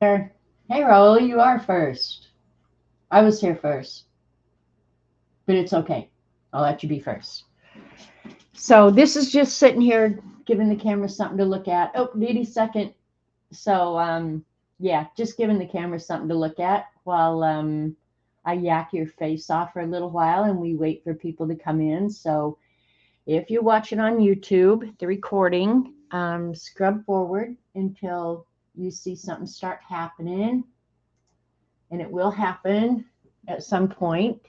Hey, Raul, you are first. I was here first, but it's okay. I'll let you be first. So this is just sitting here giving the camera something to look at. Oh, Dee Dee second. So yeah, just giving the camera something to look at while I yak your face off for a little while and we wait for people to come in. So if you're watching on YouTube, the recording, scrub forward until you see something start happening, and it will happen at some point.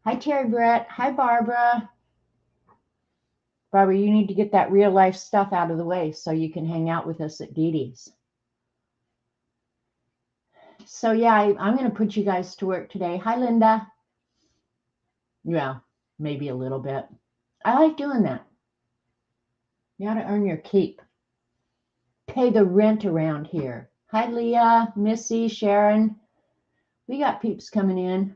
Hi, Terry Brett. Hi, Barbara. Barbara, you need to get that real life stuff out of the way so you can hang out with us at Dee Dee's. So, yeah, I'm going to put you guys to work today. Hi, Linda. Yeah, maybe a little bit. I like doing that. You got to earn your keep. Pay the rent around here. Hi, Leah, Missy, Sharon. We got peeps coming in.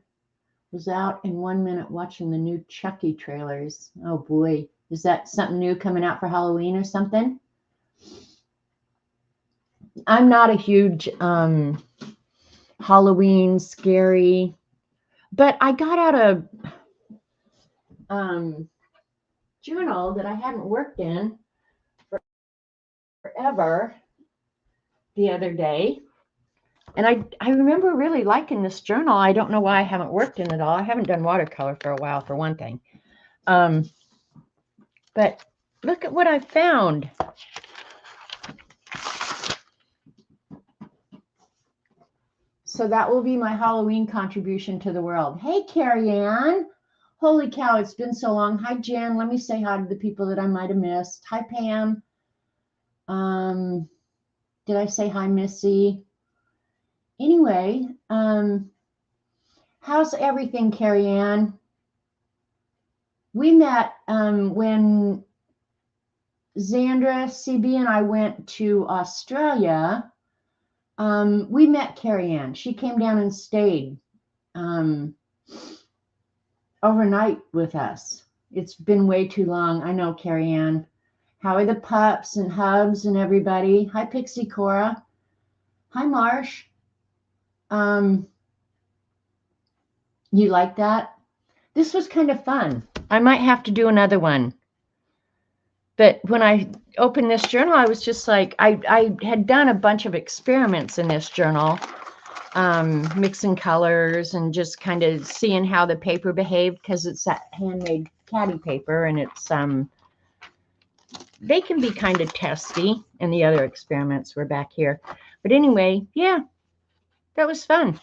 Was out in 1 minute watching the new Chucky trailers. Oh boy, is that something new coming out for Halloween or something? I'm not a huge Halloween scary, but I got out a journal that I hadn't worked in forever the other day. And I remember really liking this journal. I don't know why I haven't worked in it all. I haven't done watercolor for a while, for one thing. But look at what I found. So that will be my Halloween contribution to the world. Hey, Carrie Ann. Holy cow, it's been so long. Hi, Jen. Let me say hi to the people that I might have missed. Hi, Pam. Did I say hi, Missy? Anyway, how's everything, Carrie Ann? We met when Zandra, CB, and I went to Australia. We met Carrie Ann. She came down and stayed overnight with us. It's been way too long. I know, Carrie Ann. How are the pups and hubs and everybody? Hi, Pixie Cora. Hi, Marsh. Um, you like that? This was kind of fun. I might have to do another one. But when I opened this journal, I was just like, I had done a bunch of experiments in this journal, mixing colors and just kind of seeing how the paper behaved, because it's that handmade caddy paper, and it's they can be kind of testy, and the other experiments were back here. But anyway, yeah, that was fun.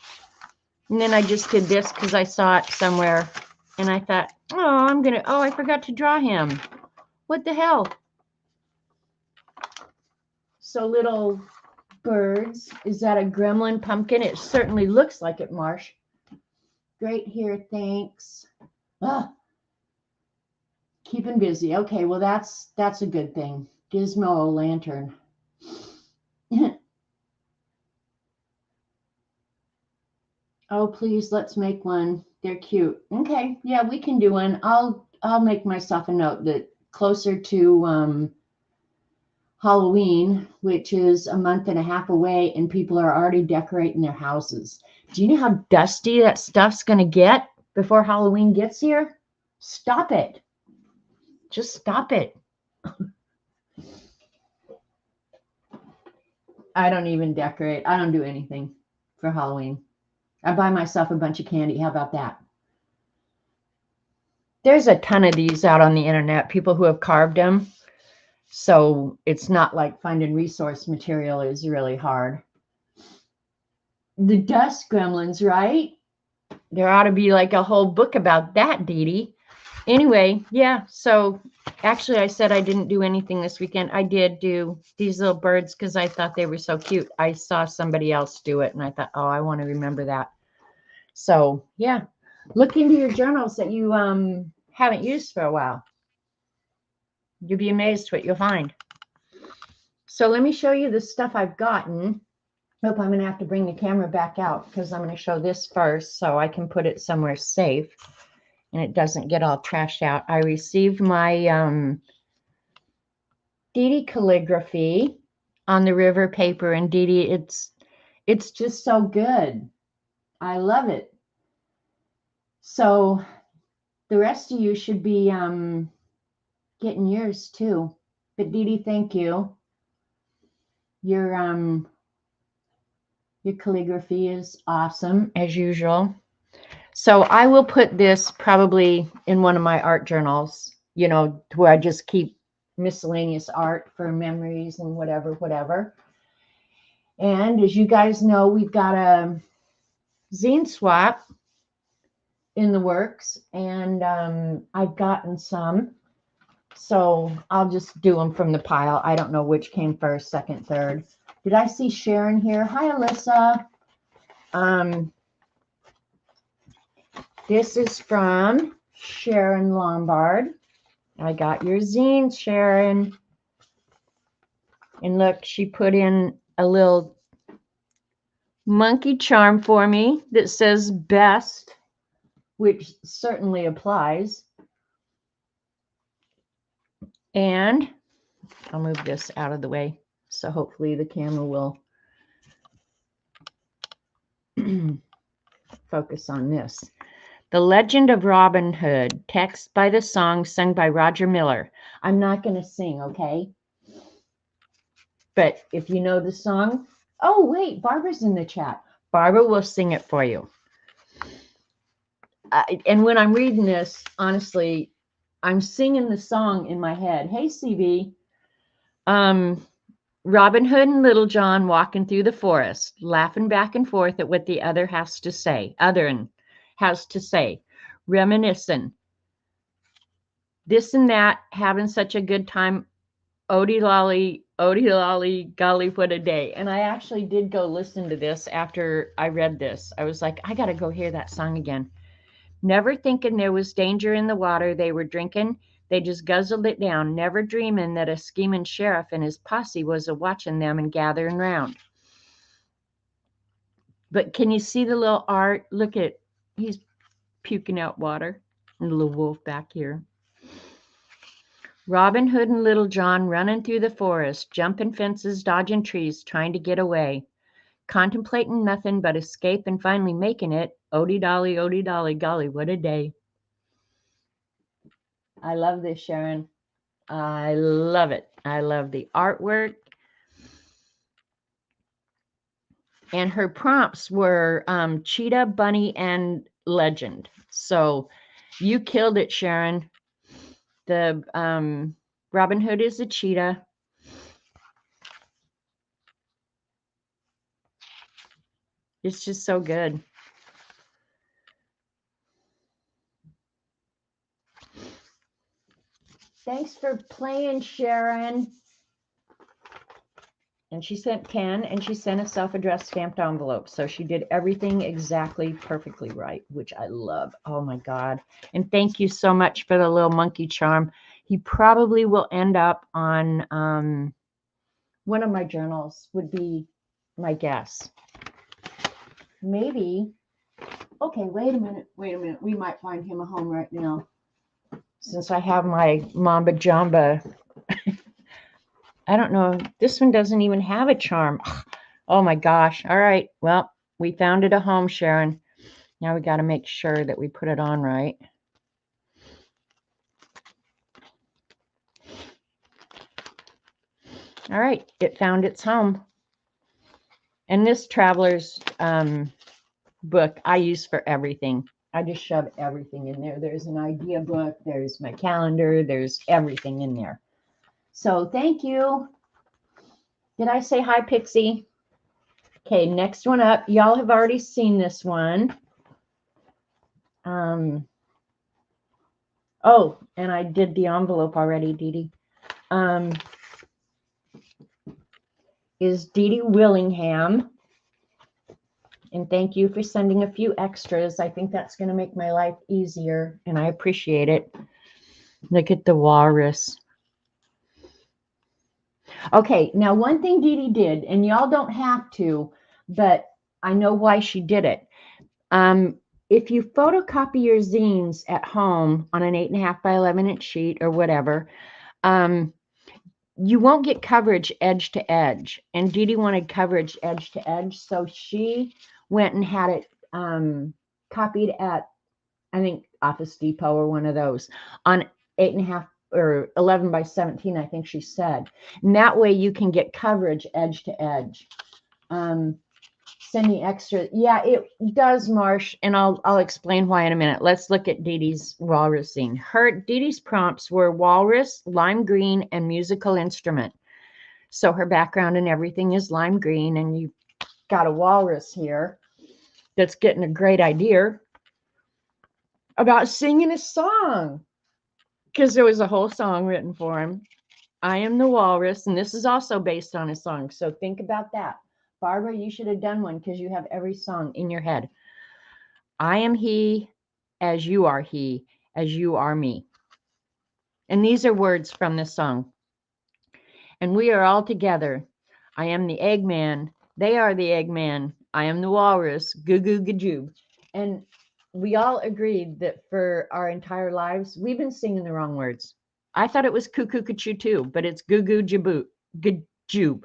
And then I just did this because I saw it somewhere, and I thought, oh, I forgot to draw him. What the hell? So little birds. Is that a gremlin pumpkin? It certainly looks like it, Marsh. Great here, thanks. Oh, keeping busy. Okay, well that's a good thing. Gizmo lantern. Oh, please, let's make one. They're cute. Okay, yeah, we can do one. I'll make myself a note that closer to Halloween, which is a month and a half away, and people are already decorating their houses. Do you know how dusty that stuff's going to get before Halloween gets here? Stop it. Just stop it. I don't even decorate. I don't do anything for Halloween. I buy myself a bunch of candy. How about that? There's a ton of these out on the internet, people who have carved them. So it's not like finding resource material is really hard. The dust gremlins, right? There ought to be like a whole book about that, Dee Dee. Anyway, yeah, so actually I said I didn't do anything this weekend. I did do these little birds because I thought they were so cute. I saw somebody else do it, and I thought, oh, I want to remember that. So, yeah, look into your journals that you haven't used for a while. You'll be amazed what you'll find. So let me show you the stuff I've gotten. Hope I'm going to have to bring the camera back out because I'm going to show this first so I can put it somewhere safe and it doesn't get all trashed out. I received my Dee Dee calligraphy on the river paper, and Dee Dee, It's just so good. I love it. So the rest of you should be getting yours too. But Dee Dee, thank you. Your calligraphy is awesome as usual. So I will put this probably in one of my art journals, you know, where I just keep miscellaneous art for memories and whatever. And as you guys know, we've got a zine swap in the works, and I've gotten some. So I'll just do them from the pile. I don't know which came first, second, third. Did I see Sharon here? Hi, Alyssa. This is from Sharon Lombard. I got your zine, Sharon. And look, she put in a little monkey charm for me that says best, which certainly applies. And I'll move this out of the way, so hopefully the camera will focus on this. The Legend of Robin Hood, text by the song sung by Roger Miller. I'm not going to sing, okay? But if you know the song, oh, wait, Barbara's in the chat. Barbara will sing it for you. And when I'm reading this, honestly, I'm singing the song in my head. Hey, CB. Robin Hood and Little John walking through the forest, laughing back and forth at what the other has to say. Reminiscing. This and that, having such a good time. Odie lolly, golly, what a day. And I actually did go listen to this after I read this. I was like, I got to go hear that song again. Never thinking there was danger in the water they were drinking. They just guzzled it down, never dreaming that a scheming sheriff and his posse was a-watching them and gathering round. But can you see the little art? Look at, he's puking out water. And the little wolf back here. Robin Hood and Little John running through the forest, jumping fences, dodging trees, trying to get away. Contemplating nothing but escape and finally making it. Odie dolly, golly, what a day. I love this, Sharon. I love it. I love the artwork. And her prompts were cheetah, bunny, and legend. So you killed it, Sharon. The Robin Hood is a cheetah. It's just so good. Thanks for playing, Sharon. And she sent 10, and she sent a self-addressed stamped envelope. So she did everything exactly perfectly right, which I love. Oh, my God. And thank you so much for the little monkey charm. He probably will end up on one of my journals, would be my guess. Maybe. Okay, wait a minute. We might find him a home right now. Since I have my Mamba Jamba. I don't know. This one doesn't even have a charm. Oh my gosh. All right. Well, we found it a home, Sharon. Now we got to make sure that we put it on right. All right. It found its home. And this Traveler's book I use for everything. I just shove everything in there. There's an idea book. There's my calendar. There's everything in there. So thank you. Did I say hi, Pixie? Okay, next one up. Y'all have already seen this one. Oh, and I did the envelope already, Dee Dee. Is Dee Dee Willingham. And thank you for sending a few extras. I think that's going to make my life easier, and I appreciate it. Look at the walrus. Okay, now one thing Dee Dee did, and y'all don't have to, but I know why she did it. If you photocopy your zines at home on an 8.5 by 11 inch sheet or whatever, you won't get coverage edge to edge. And Dee Dee wanted coverage edge to edge. So she went and had it copied at, I think, Office Depot or one of those on 8.5 or 11 by 17, I think she said. And that way you can get coverage edge to edge. Sending extra. Yeah, it does, Marsh, and I'll explain why in a minute. Let's look at Dee Dee's walrus scene. Dee Dee's prompts were walrus, lime green, and musical instrument. So her background and everything is lime green, and you've got a walrus here that's getting a great idea about singing a song, because there was a whole song written for him. I am the walrus, and this is also based on a song. So think about that. Barbara, you should have done one because you have every song in your head. I am he, as you are he, as you are me. And these are words from this song. And we are all together. I am the Eggman. They are the Eggman. I am the walrus. Goo goo gajoob. And we all agreed that for our entire lives, we've been singing the wrong words. I thought it was cuckoo cachoo too, but it's goo goo gajoob.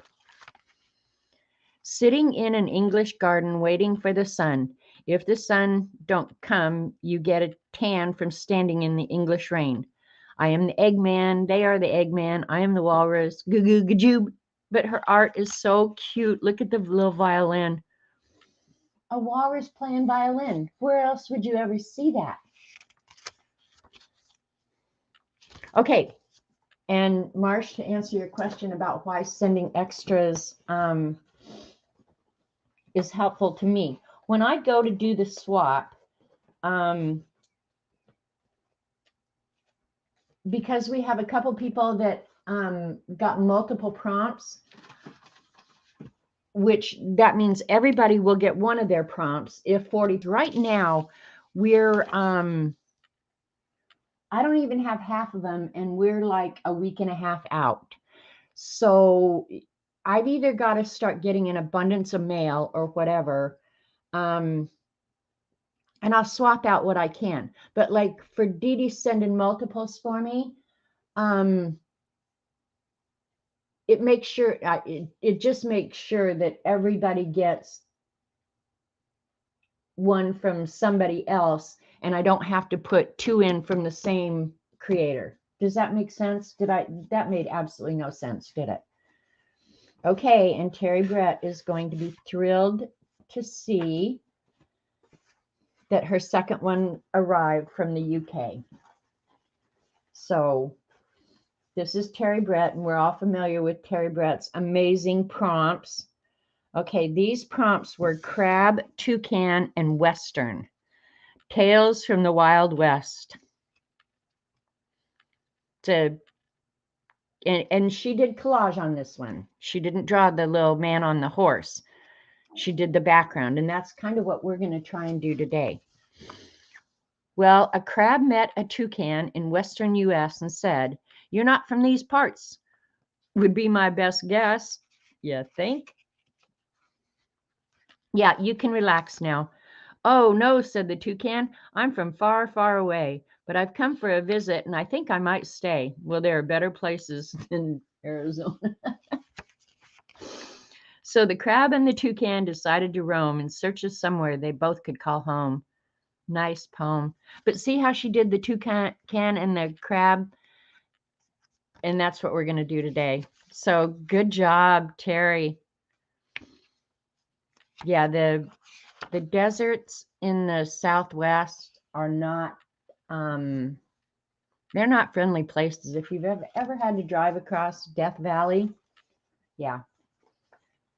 Sitting in an English garden waiting for the sun. If the sun don't come, you get a tan from standing in the English rain. I am the Eggman. They are the Eggman. I am the walrus. Goo goo gajoob. But her art is so cute. Look at the little violin. A walrus playing violin. Where else would you ever see that? Okay. And Marsh, to answer your question about why sending extras is helpful to me. When I go to do the swap, because we have a couple people that got multiple prompts, which that means everybody will get one of their prompts. If 40, right now, we're, I don't even have half of them, and we're like a week and a half out. So I've either got to start getting an abundance of mail or whatever. And I'll swap out what I can. But like for Dee Dee sending multiples for me, it makes sure, it just makes sure that everybody gets one from somebody else, and I don't have to put two in from the same creator. Does that make sense? That made absolutely no sense, did it? Okay, and Terry Brett is going to be thrilled to see that her second one arrived from the UK. So this is Terry Brett, and we're all familiar with Terry Brett's amazing prompts. Okay, these prompts were crab, toucan, and western. Tales from the Wild West. And she did collage on this one. She didn't draw the little man on the horse. She did the background, and that's kind of what we're going to try and do today. Well, a crab met a toucan in western U.S. and said, "You're not from these parts," would be my best guess. You think? Yeah, you can relax now. "Oh, no," said the toucan. "I'm from far, far away, but I've come for a visit, and I think I might stay." Well, there are better places than Arizona. So the crab and the toucan decided to roam in search of somewhere they both could call home. Nice poem. But see how she did the toucan and the crab? And that's what we're going to do today. So good job, Terry. Yeah, the deserts in the Southwest are not, they're not friendly places. If you've ever had to drive across Death Valley, yeah,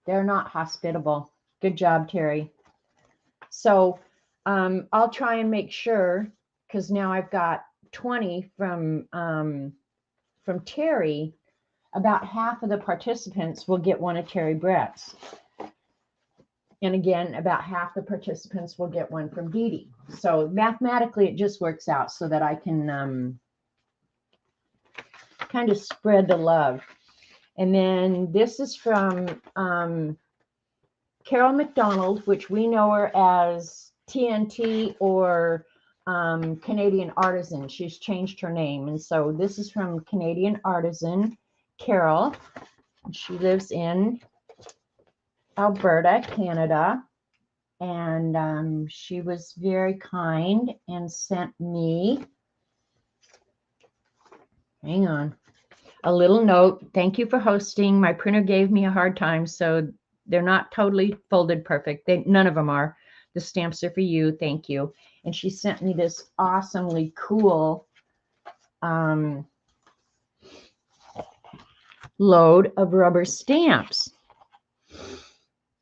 they're not hospitable. Good job, Terry. So I'll try and make sure, because now I've got 20 from Terry. About half of the participants will get one of Terry Brett's. And again, about half the participants will get one from Dee Dee. So mathematically, it just works out so that I can kind of spread the love. And then this is from Carol McDonald, which we know her as TNT or Canadian Artisan. She's changed her name. And so this is from Canadian Artisan, Carol. She lives in Alberta, Canada. And she was very kind and sent me, hang on, a little note. Thank you for hosting. My printer gave me a hard time, so they're not totally folded perfect. None of them are. The stamps are for you. Thank you. And she sent me this awesomely cool load of rubber stamps.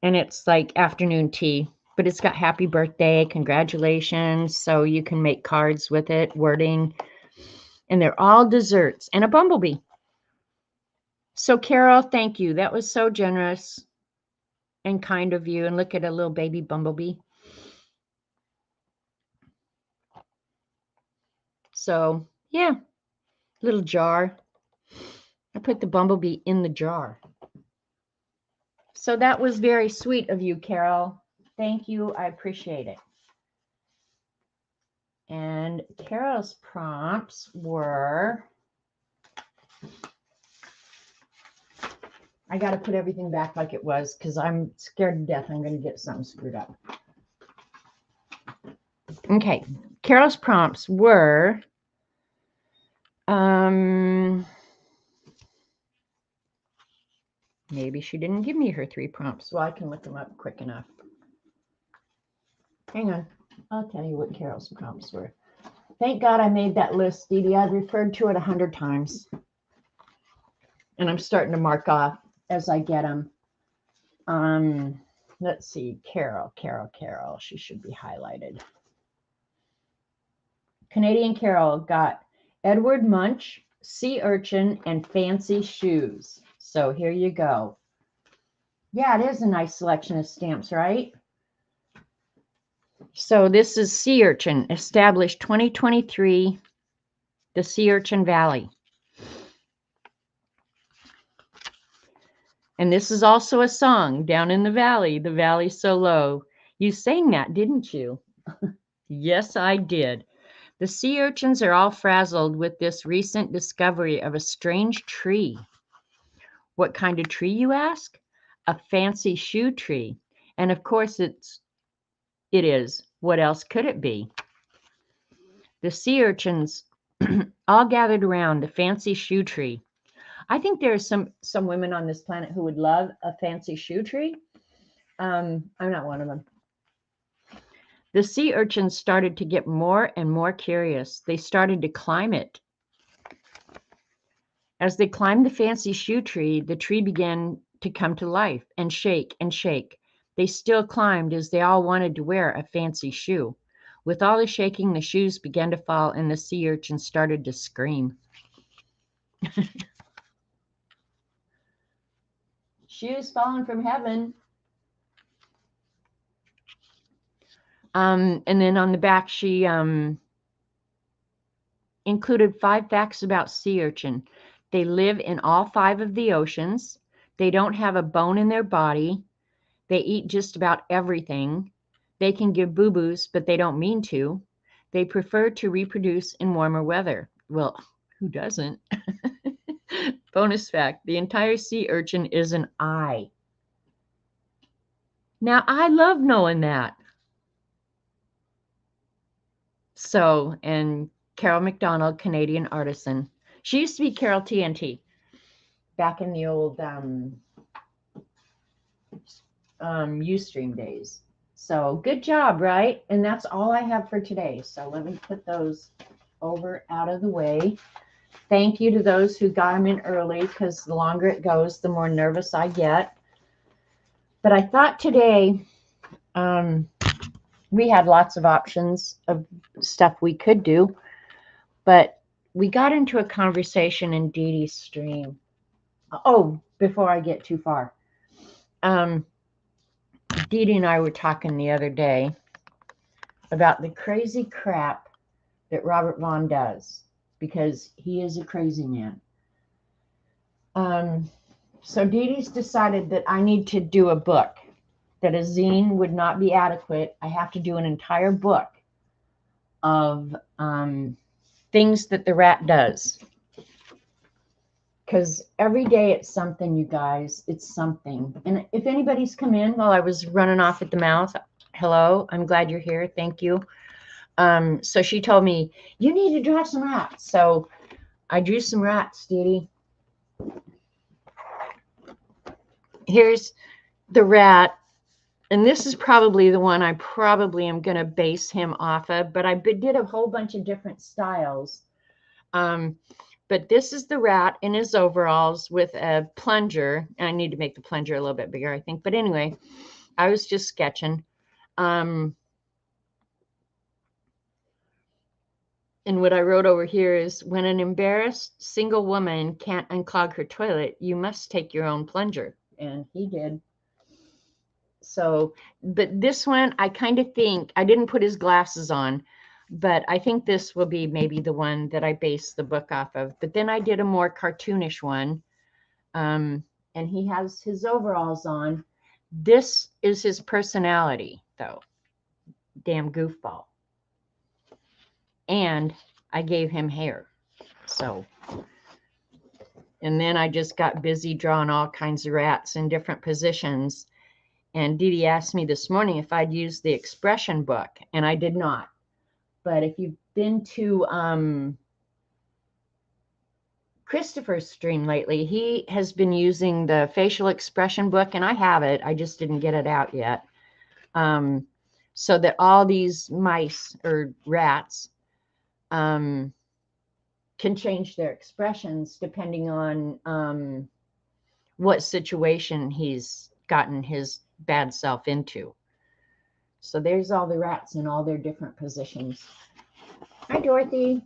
And it's like afternoon tea, but it's got happy birthday, congratulations. So you can make cards with it, wording, and they're all desserts and a bumblebee. So Carol, thank you. That was so generous and kind of you. And look at a little baby bumblebee. So yeah, little jar. I put the bumblebee in the jar. So that was very sweet of you, Carol. Thank you. I appreciate it. And Carol's prompts were, I got to put everything back like it was because I'm scared to death I'm going to get something screwed up. Okay. Carol's prompts were, maybe she didn't give me her 3 prompts. Well, I can look them up quick enough. Hang on. I'll tell you what Carol's prompts were. Thank God I made that list, Dee Dee. I've referred to it 100 times. And I'm starting to mark off as I get them. Let's see. Carol. She should be highlighted. Canadian Carol got Edward Munch, sea urchin, and fancy shoes. So here you go. Yeah, it is a nice selection of stamps, right? So this is sea urchin, established 2023, the Sea Urchin Valley. And this is also a song, Down in the Valley so low. You sang that, didn't you? Yes, I did. The sea urchins are all frazzled with this recent discovery of a strange tree. What kind of tree, you ask? A fancy shoe tree. And of course it is. What else could it be? The sea urchins all gathered around the fancy shoe tree. I think there are some women on this planet who would love a fancy shoe tree. I'm not one of them. The sea urchins started to get more and more curious. They started to climb it. As they climbed the fancy shoe tree, the tree began to come to life and shake and shake. They still climbed as they all wanted to wear a fancy shoe. With all the shaking, the shoes began to fall and the sea urchins started to scream. Shoes falling from heaven. And then on the back, she included 5 facts about sea urchin. They live in all 5 of the oceans. They don't have a bone in their body. They eat just about everything. They can give boo-boos, but they don't mean to. They prefer to reproduce in warmer weather. Well, who doesn't? Bonus fact, the entire sea urchin is an eye. Now, I love knowing that. So, and Carol McDonald, Canadian artisan. She used to be Carol TNT back in the old Ustream days. So good job, right? And that's all I have for today. So let me put those over out of the way. Thank you to those who got them in early, because the longer it goes, the more nervous I get. But I thought today we had lots of options of stuff we could do, but we got into a conversation in Dee Dee's stream. Oh, before I get too far. Dee Dee and I were talking the other day about the crazy crap that Robert Vaughn does, because he is a crazy man. So Dee Dee's decided that I need to do a book, that a zine would not be adequate. I have to do an entire book of things that the rat does. because every day it's something, you guys. It's something. And if anybody's come in while I was running off at the mouth, hello, I'm glad you're here. Thank you. So she told me, you need to draw some rats. So I drew some rats, Dee Dee. Here's the rat. And this is probably the one I probably am going to base him off of. But I did a whole bunch of different styles. But this is the rat in his overalls with a plunger. And I need to make the plunger a little bit bigger, I think. But anyway, I was just sketching. And what I wrote over here is, when an embarrassed single woman can't unclog her toilet, you must take your own plunger. And he did. So, but this one, I kind of think, I didn't put his glasses on, but I think this will be maybe the one that I base the book off of. But then I did a more cartoonish one. And he has his overalls on. This is his personality, though. Damn goofball. And I gave him hair. So, and then I just got busy drawing all kinds of rats in different positions. And Dee Dee asked me this morning if I'd use the expression book, and I did not. But if you've been to Christopher's stream lately, he has been using the facial expression book, and I have it. I just didn't get it out yet. So that all these mice or rats can change their expressions depending on what situation he's gotten his bad self into. So there's all the rats in all their different positions. Hi, Dorothy.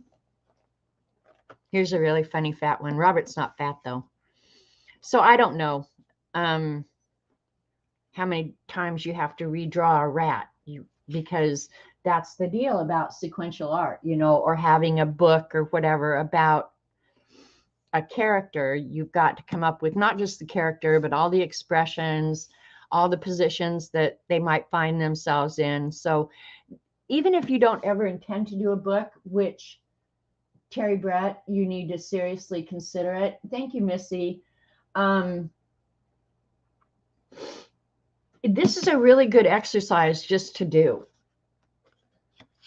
Here's a really funny fat one. Robert's not fat, though. So I don't know how many times you have to redraw a rat, because that's the deal about sequential art, you know, or having a book or whatever about a character. You've got to come up with not just the character, but all the expressions, all the positions that they might find themselves in. So even if you don't ever intend to do a book, which Terry Brett, you need to seriously consider it. Thank you, Missy. This is a really good exercise just to do.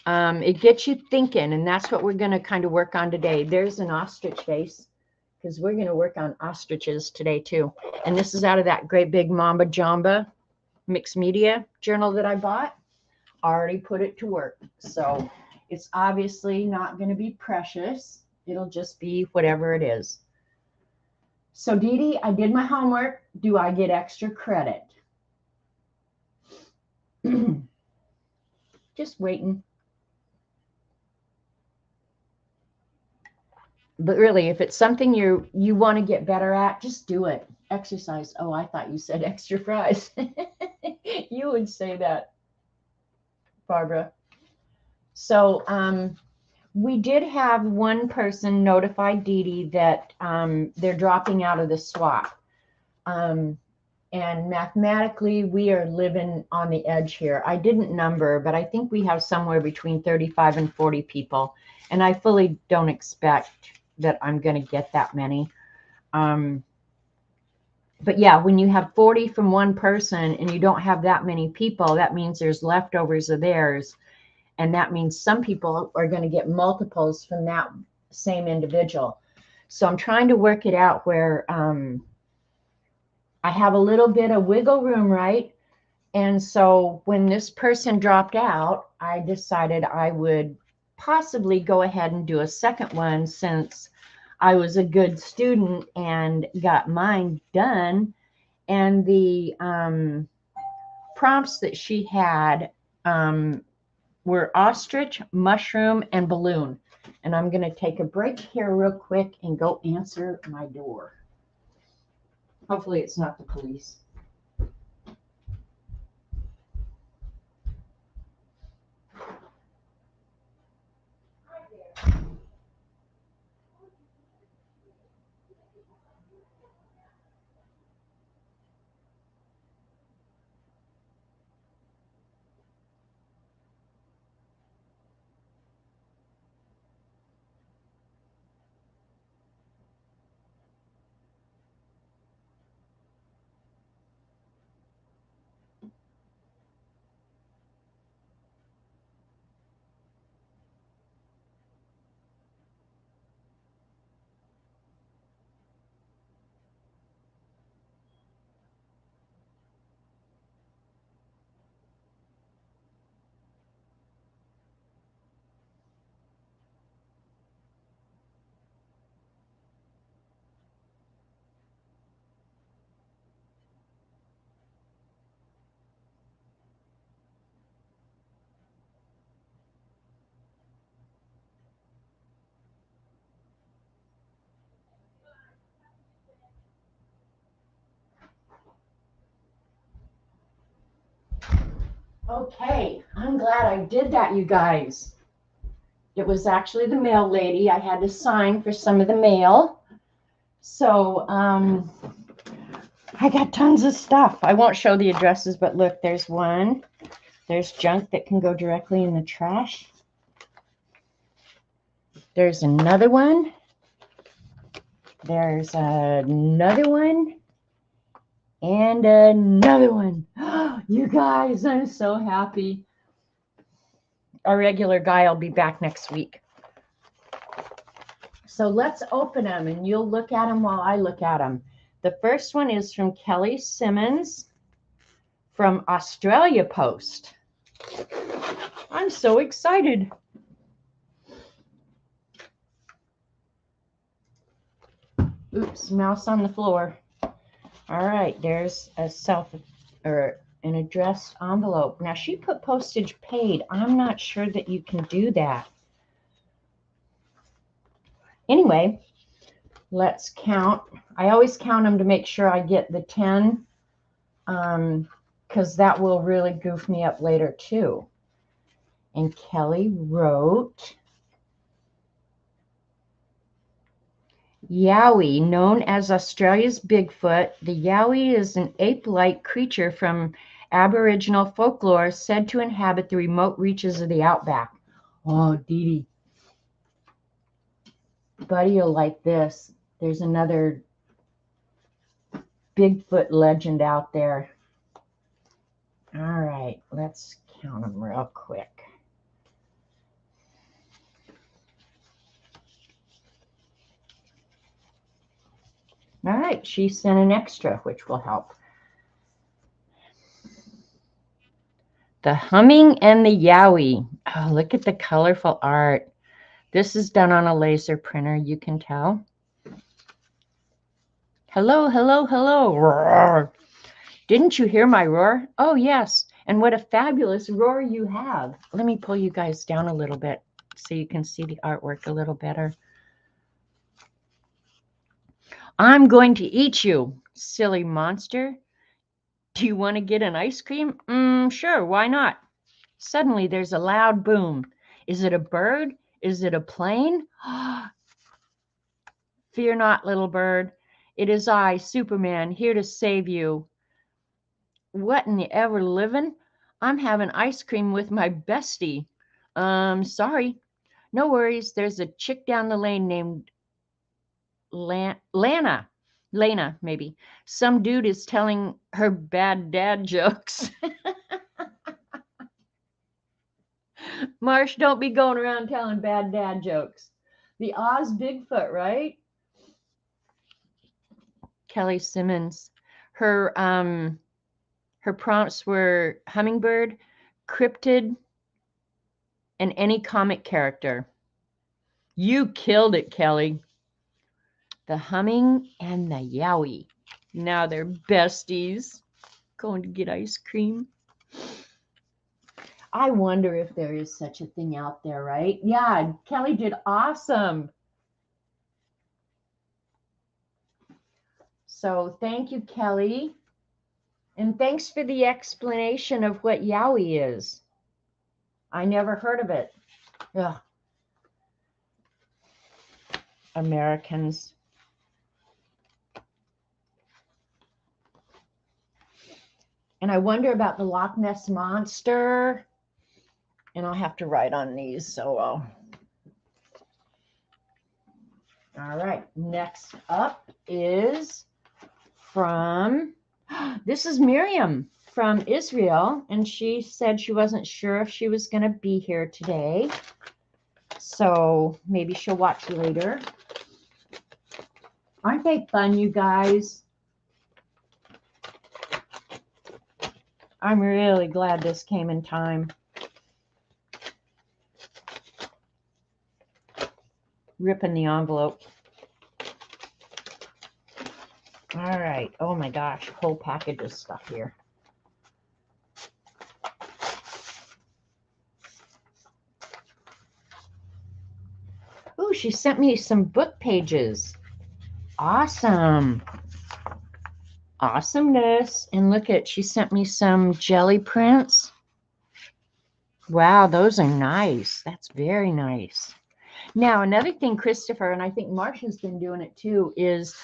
It gets you thinking, and that's what we're going to kind of work on today. There's an ostrich face, because we're going to work on ostriches today too. And this is out of that great big Mamba Jamba mixed media journal that I bought. Already put it to work. So it's obviously not going to be precious. It'll just be whatever it is. So Dee Dee, I did my homework. Do I get extra credit? Just waiting. But really, if it's something you want to get better at, just do it. Exercise. Oh, I thought you said extra fries. You would say that, Barbara. So we did have one person notify Dee Dee that they're dropping out of the swap. And mathematically, we are living on the edge here. I didn't number, but I think we have somewhere between 35 and 40 people. And I fully don't expect that I'm going to get that many. But yeah, when you have 40 from one person and you don't have that many people, that means there's leftovers of theirs. And that means some people are going to get multiples from that same individual. So I'm trying to work it out where I have a little bit of wiggle room, right? And so when this person dropped out, I decided I would possibly go ahead and do a second one, since I was a good student and got mine done. And the prompts that she had were ostrich, mushroom, and balloon. And I'm going to take a break here real quick and go answer my door. Hopefully it's not the police. Okay, I'm glad I did that, you guys. It was actually the mail lady. I had to sign for some of the mail. So I got tons of stuff. I won't show the addresses, but look, there's one. There's junk that can go directly in the trash. There's another one. There's another one. And another one. You guys, I'm so happy. Our regular guy will be back next week. So let's open them, and you'll look at them while I look at them. The first one is from Kelly Simmons from Australia Post. I'm so excited. Oops, mouse on the floor. All right, there's a an addressed envelope. Now she put postage paid. I'm not sure that you can do that. Anyway, let's count. I always count them to make sure I get the 10, because that will really goof me up later too. And Kelly wrote, Yowie, known as Australia's Bigfoot, the Yowie is an ape-like creature from Aboriginal folklore said to inhabit the remote reaches of the outback. Oh, Dee Dee. Buddy, you'll like this. There's another Bigfoot legend out there. All right, let's count them real quick. All right, she sent an extra, which will help. The Humming and the Yowie. Oh, look at the colorful art. This is done on a laser printer, you can tell. Hello, hello, hello. Roar. Didn't you hear my roar? Oh, yes. And what a fabulous roar you have. Let me pull you guys down a little bit so you can see the artwork a little better. I'm going to eat you, silly monster. Do you want to get an ice cream? Sure, why not? Suddenly there's a loud boom. Is it a bird? Is it a plane? Fear not, little bird. It is I, Superman, here to save you. What in the ever living? I'm having ice cream with my bestie. Sorry. No worries. There's a chick down the lane named Lana, maybe. Some dude is telling her bad dad jokes. Marsh, don't be going around telling bad dad jokes. The Oz Bigfoot, right? Kelly Simmons. Her prompts were hummingbird, cryptid, and any comic character. You killed it, Kelly. The Humming and the Yowie. Now they're besties. Going to get ice cream. I wonder if there is such a thing out there, right? Yeah, Kelly did awesome. So thank you, Kelly. And thanks for the explanation of what Yowie is. I never heard of it. Ugh. Americans. And I wonder about the Loch Ness Monster. And I'll have to write on these, so all right. Next up is from, this is Miriam from Israel, and she said she wasn't sure if she was going to be here today. So maybe she'll watch later. Aren't they fun, you guys? I'm really glad this came in time. Ripping the envelope. All right. Oh my gosh, whole package of stuff here. Ooh, she sent me some book pages. Awesome. Awesomeness. And look at, she sent me some jelly prints. Wow, those are nice. That's very nice. Now, another thing, Christopher, and I think Marsha's been doing it too, is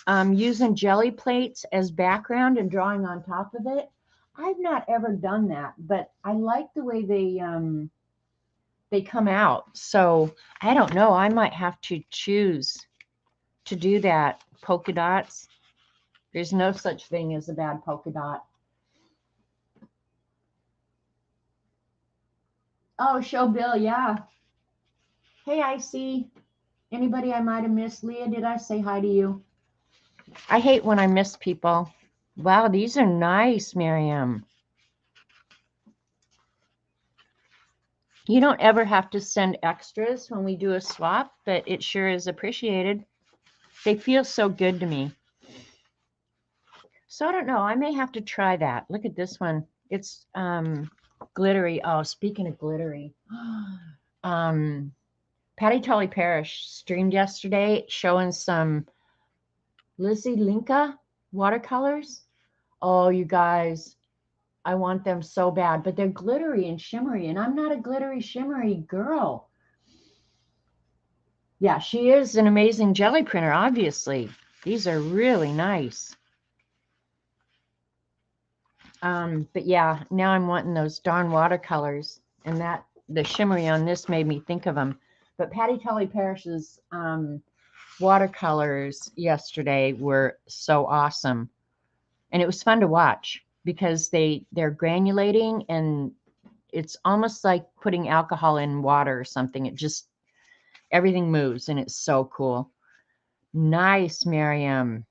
using jelly plates as background and drawing on top of it. I've not ever done that, but I like the way they come out. So I don't know. I might have to choose to do that. Polka dots. There's no such thing as a bad polka dot. Oh, show Bill, yeah. Hey, I see. Anybody I might have missed? Leah, did I say hi to you? I hate when I miss people. Wow, these are nice, Miriam. You don't ever have to send extras when we do a swap, but it sure is appreciated. They feel so good to me. So I don't know. I may have to try that. Look at this one. It's glittery. Oh, speaking of glittery, Patty Tully Parrish streamed yesterday showing some Lizzie Linka watercolors. Oh, you guys, I want them so bad, but they're glittery and shimmery, and I'm not a glittery, shimmery girl. Yeah, she is an amazing jelly printer, obviously. These are really nice. But yeah, now I'm wanting those darn watercolors, and that the shimmery on this made me think of them. But Patty Tully Parrish's watercolors yesterday were so awesome, and it was fun to watch because they're granulating, and it's almost like putting alcohol in water or something. It just everything moves, and it's so cool. Nice, Miriam.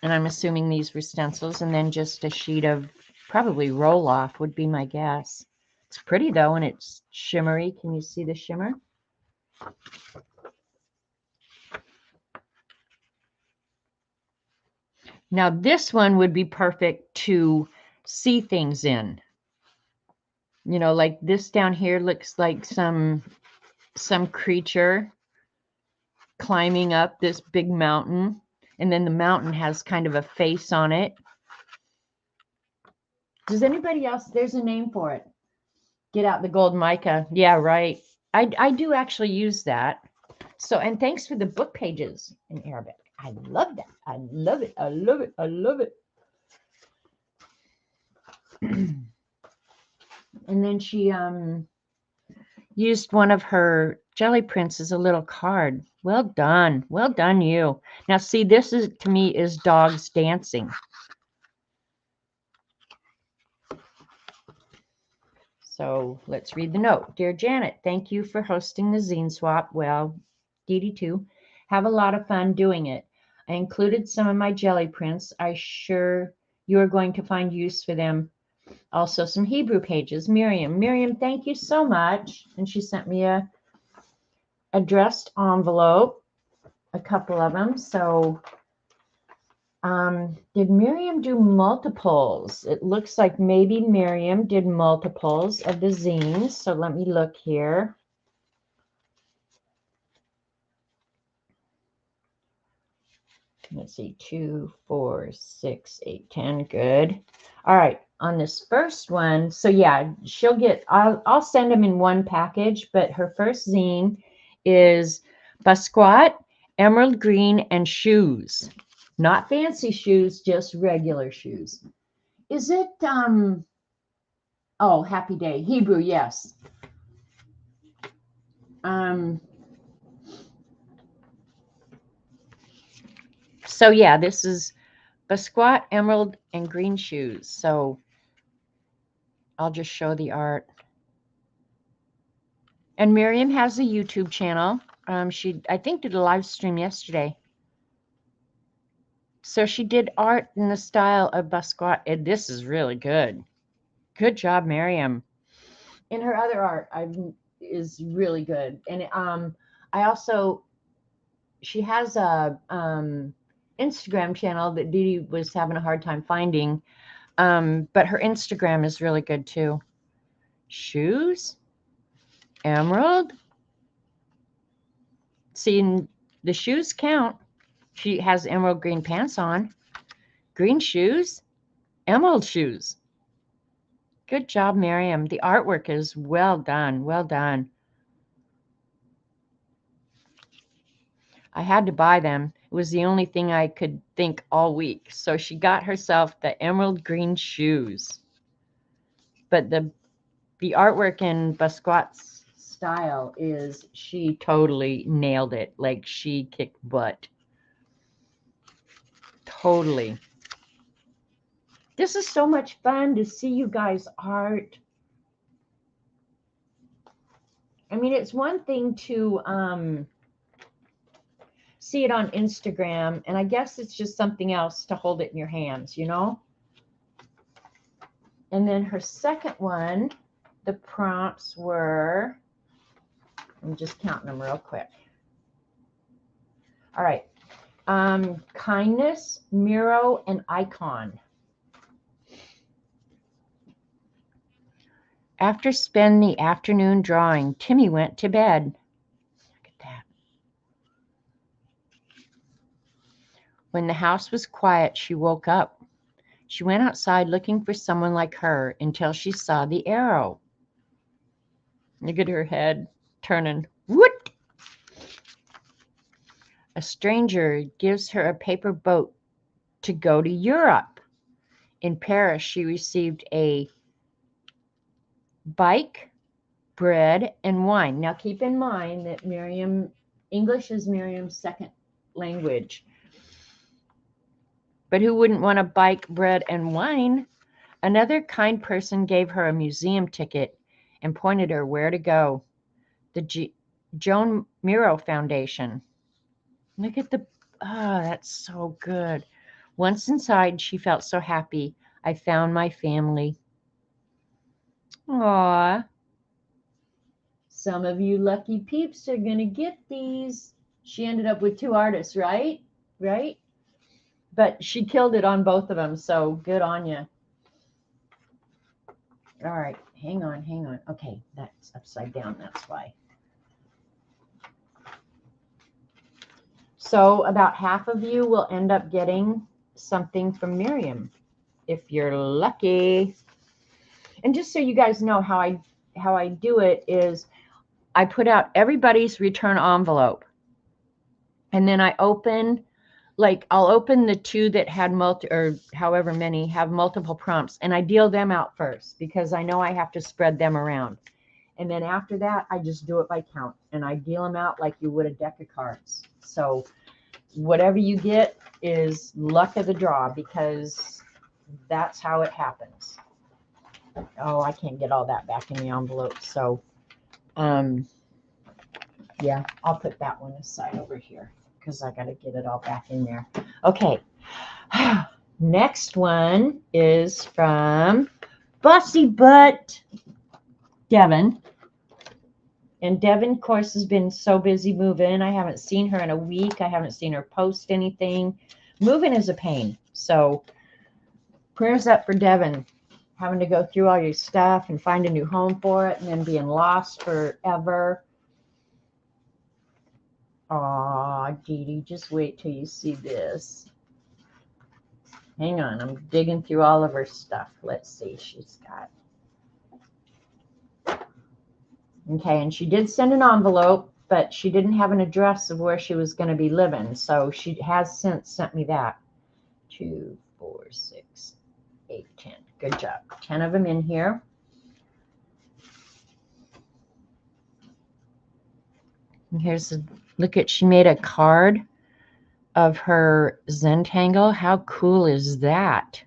And I'm assuming these were stencils, and then just a sheet of probably roll off would be my guess. It's pretty though, and it's shimmery. Can you see the shimmer? Now this one would be perfect to see things in. You know, like this down here looks like some creature climbing up this big mountain, and then the mountain has kind of a face on it. Does anybody else? There's a name for it. Get out the gold mica. Yeah, right. I do actually use that. So, and thanks for the book pages in Arabic. I love that. I love it. I love it. I love it. And then she used one of her jelly prints as a little card. Well done. Well done, you. Now, see, this is to me is dogs dancing. So let's read the note. Dear Janet, thank you for hosting the zine swap. Well, Dee Dee too. Have a lot of fun doing it. I included some of my jelly prints. I sure you are going to find use for them. Also some Hebrew pages. Miriam, thank you so much. And she sent me a addressed envelope, a couple of them. So did Miriam do multiples? It looks like maybe Miriam did multiples of the zines. So let me look here. Let's see, 2, 4, 6, 8, 10. Good. All right. On this first one, so yeah, she'll get, I'll send them in one package, but her first zine is Basquiat, Emerald Green, and Shoes. Not fancy shoes, just regular shoes. Is it, oh, Happy Day. Hebrew, yes. So yeah, this is Basquiat, Emerald, and Green Shoes. So I'll just show the art. And Miriam has a YouTube channel. She, I think, did a live stream yesterday. So she did art in the style of Basquiat. And this is really good. Good job, Miriam. And her other art is really good. And I also, she has a Instagram channel that Dee Dee was having a hard time finding. But her Instagram is really good too. Shoes, Emerald. See, the shoes count. She has emerald green pants on. Green shoes, emerald shoes. Good job, Miriam. The artwork is well done. Well done. I had to buy them. It was the only thing I could think all week. So she got herself the emerald green shoes. But the artwork in Basquiat's style is she totally nailed it. Like she kicked butt. Totally. This is so much fun to see you guys' art. I mean, it's one thing to see it on Instagram, and I guess it's just something else to hold it in your hands, you know? And then her second one, the prompts were, I'm just counting them real quick. All right. Kindness, Miro, and icon. After spending the afternoon drawing, Timmy went to bed. Look at that. When the house was quiet, she woke up. She went outside looking for someone like her until she saw the arrow. Look at her head turning. What? A stranger gives her a paper boat to go to Europe. In Paris, she received a bike, bread, and wine. Now, keep in mind that English is Miriam's second language. But who wouldn't want a bike, bread, and wine? Another kind person gave her a museum ticket and pointed her where to go. The Joan Miro Foundation. Look at the, that's so good. Once inside, she felt so happy. I found my family. Aw. Some of you lucky peeps are going to get these. She ended up with 2 artists, right? Right? But she killed it on both of them, so good on you. All right, hang on. Okay, that's upside down, that's why. So about half of you will end up getting something from Miriam, if you're lucky. And just so you guys know how I do it is I put out everybody's return envelope. And then I open, like I'll open the 2 that had or however many have multiple prompts, and I deal them out first because I know I have to spread them around. And then after that, I just do it by count, and I deal them out like you would a deck of cards. So whatever you get is luck of the draw because that's how it happens. Oh, I can't get all that back in the envelope. So, yeah, I'll put that one aside over here because I got to get it all back in there. Okay. Next one is from Bossy Butt Devin. And Devin, of course, has been so busy moving. I haven't seen her in a week. I haven't seen her post anything. Moving is a pain. So prayers up for Devin, having to go through all your stuff and find a new home for it and then being lost forever. Aw, Dee Dee, just wait till you see this. Hang on, I'm digging through all of her stuff. Let's see, she's got. Okay, and she did send an envelope, but she didn't have an address of where she was going to be living. So she has since sent me that. 2, 4, 6, 8, 10. Good job. 10 of them in here. And here's a look at, she made a card of her Zentangle. How cool is that?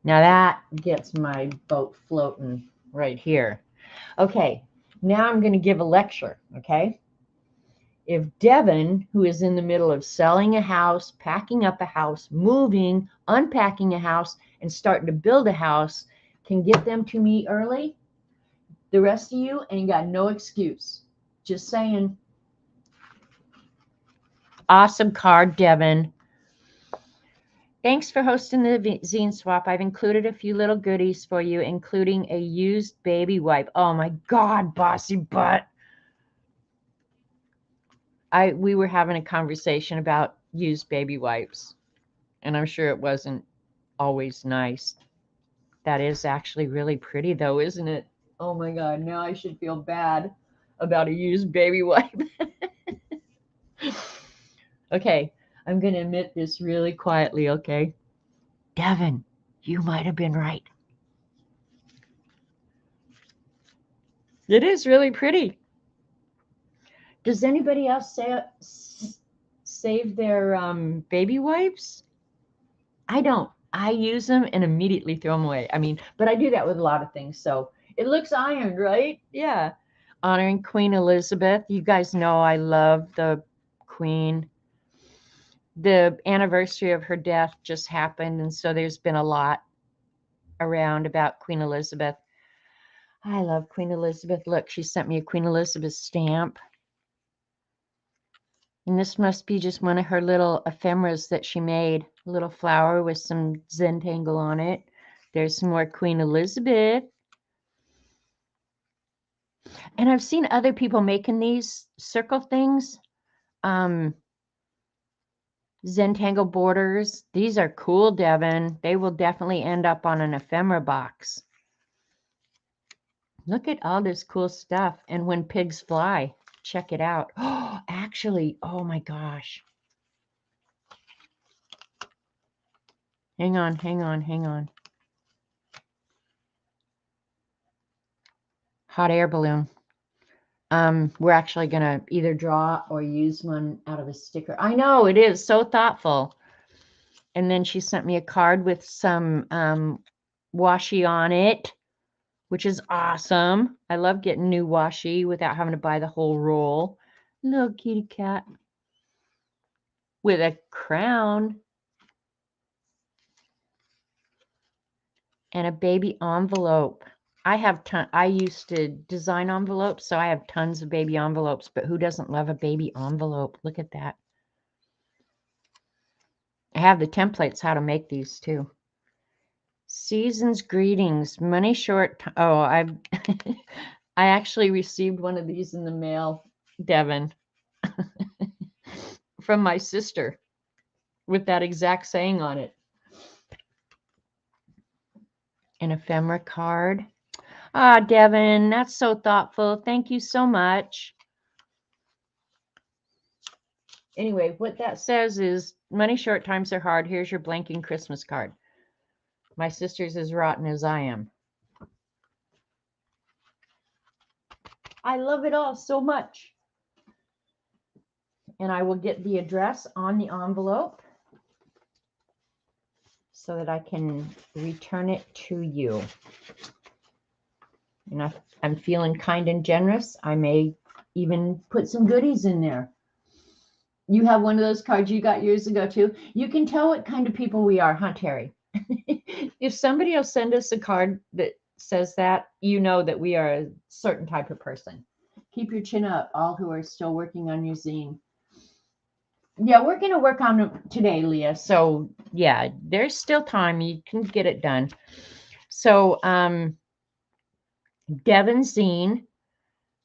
Now that gets my boat floating right here. Okay, now I'm going to give a lecture, okay? If Devin, who is in the middle of selling a house, packing up a house, moving, unpacking a house, and starting to build a house, can get them to me early, the rest of you ain't got no excuse. Just saying. Awesome card, Devin. Thanks for hosting the zine swap. I've included a few little goodies for you, including a used baby wipe. Oh my God, Bossy Butt. We were having a conversation about used baby wipes, and I'm sure it wasn't always nice. That is actually really pretty though, isn't it? Oh my God, now I should feel bad about a used baby wipe. Okay, I'm going to admit this really quietly, okay? Devin, you might have been right. It is really pretty. Does anybody else save their baby wipes? I don't. I use them and immediately throw them away. I mean, but I do that with a lot of things. So it looks ironed, right? Yeah. Honoring Queen Elizabeth. You guys know I love the Queen. The anniversary of her death just happened, and so there's been a lot around about Queen Elizabeth. I love Queen Elizabeth. Look, she sent me a Queen Elizabeth stamp. And this must be just one of her little ephemeras that she made. A little flower with some Zentangle on it. There's some more Queen Elizabeth. And I've seen other people making these circle things. Zentangle borders. These are cool, Devin. They will definitely end up on an ephemera box. Look at all this cool stuff. And When Pigs Fly. Check it out. Oh, actually, oh my gosh. Hang on, hang on, hang on. Hot air balloon. We're actually going to either draw or use one out of a sticker. I know, it is so thoughtful. And then she sent me a card with some washi on it, which is awesome. I love getting new washi without having to buy the whole roll. Little kitty cat with a crown and a baby envelope. I used to design envelopes, so I have tons of baby envelopes, but who doesn't love a baby envelope? Look at that. I have the templates how to make these too. Season's greetings. Money short. Oh, I actually received one of these in the mail, Devin, from my sister with that exact saying on it. An ephemera card. Ah, Devin, that's so thoughtful. Thank you so much. Anyway, what that says is money short, times are hard. Here's your blanking Christmas card. My sister's as rotten as I am. I love it all so much. And I will get the address on the envelope so that I can return it to you. And if I'm feeling kind and generous, I may even put some goodies in there. You have one of those cards you got years ago too. You can tell what kind of people we are, huh, Terry? If somebody will send us a card that says that, you know that we are a certain type of person. Keep your chin up, all who are still working on your zine. Yeah, we're going to work on it today, Leah. So yeah, there's still time. You can get it done. So Devin's zine,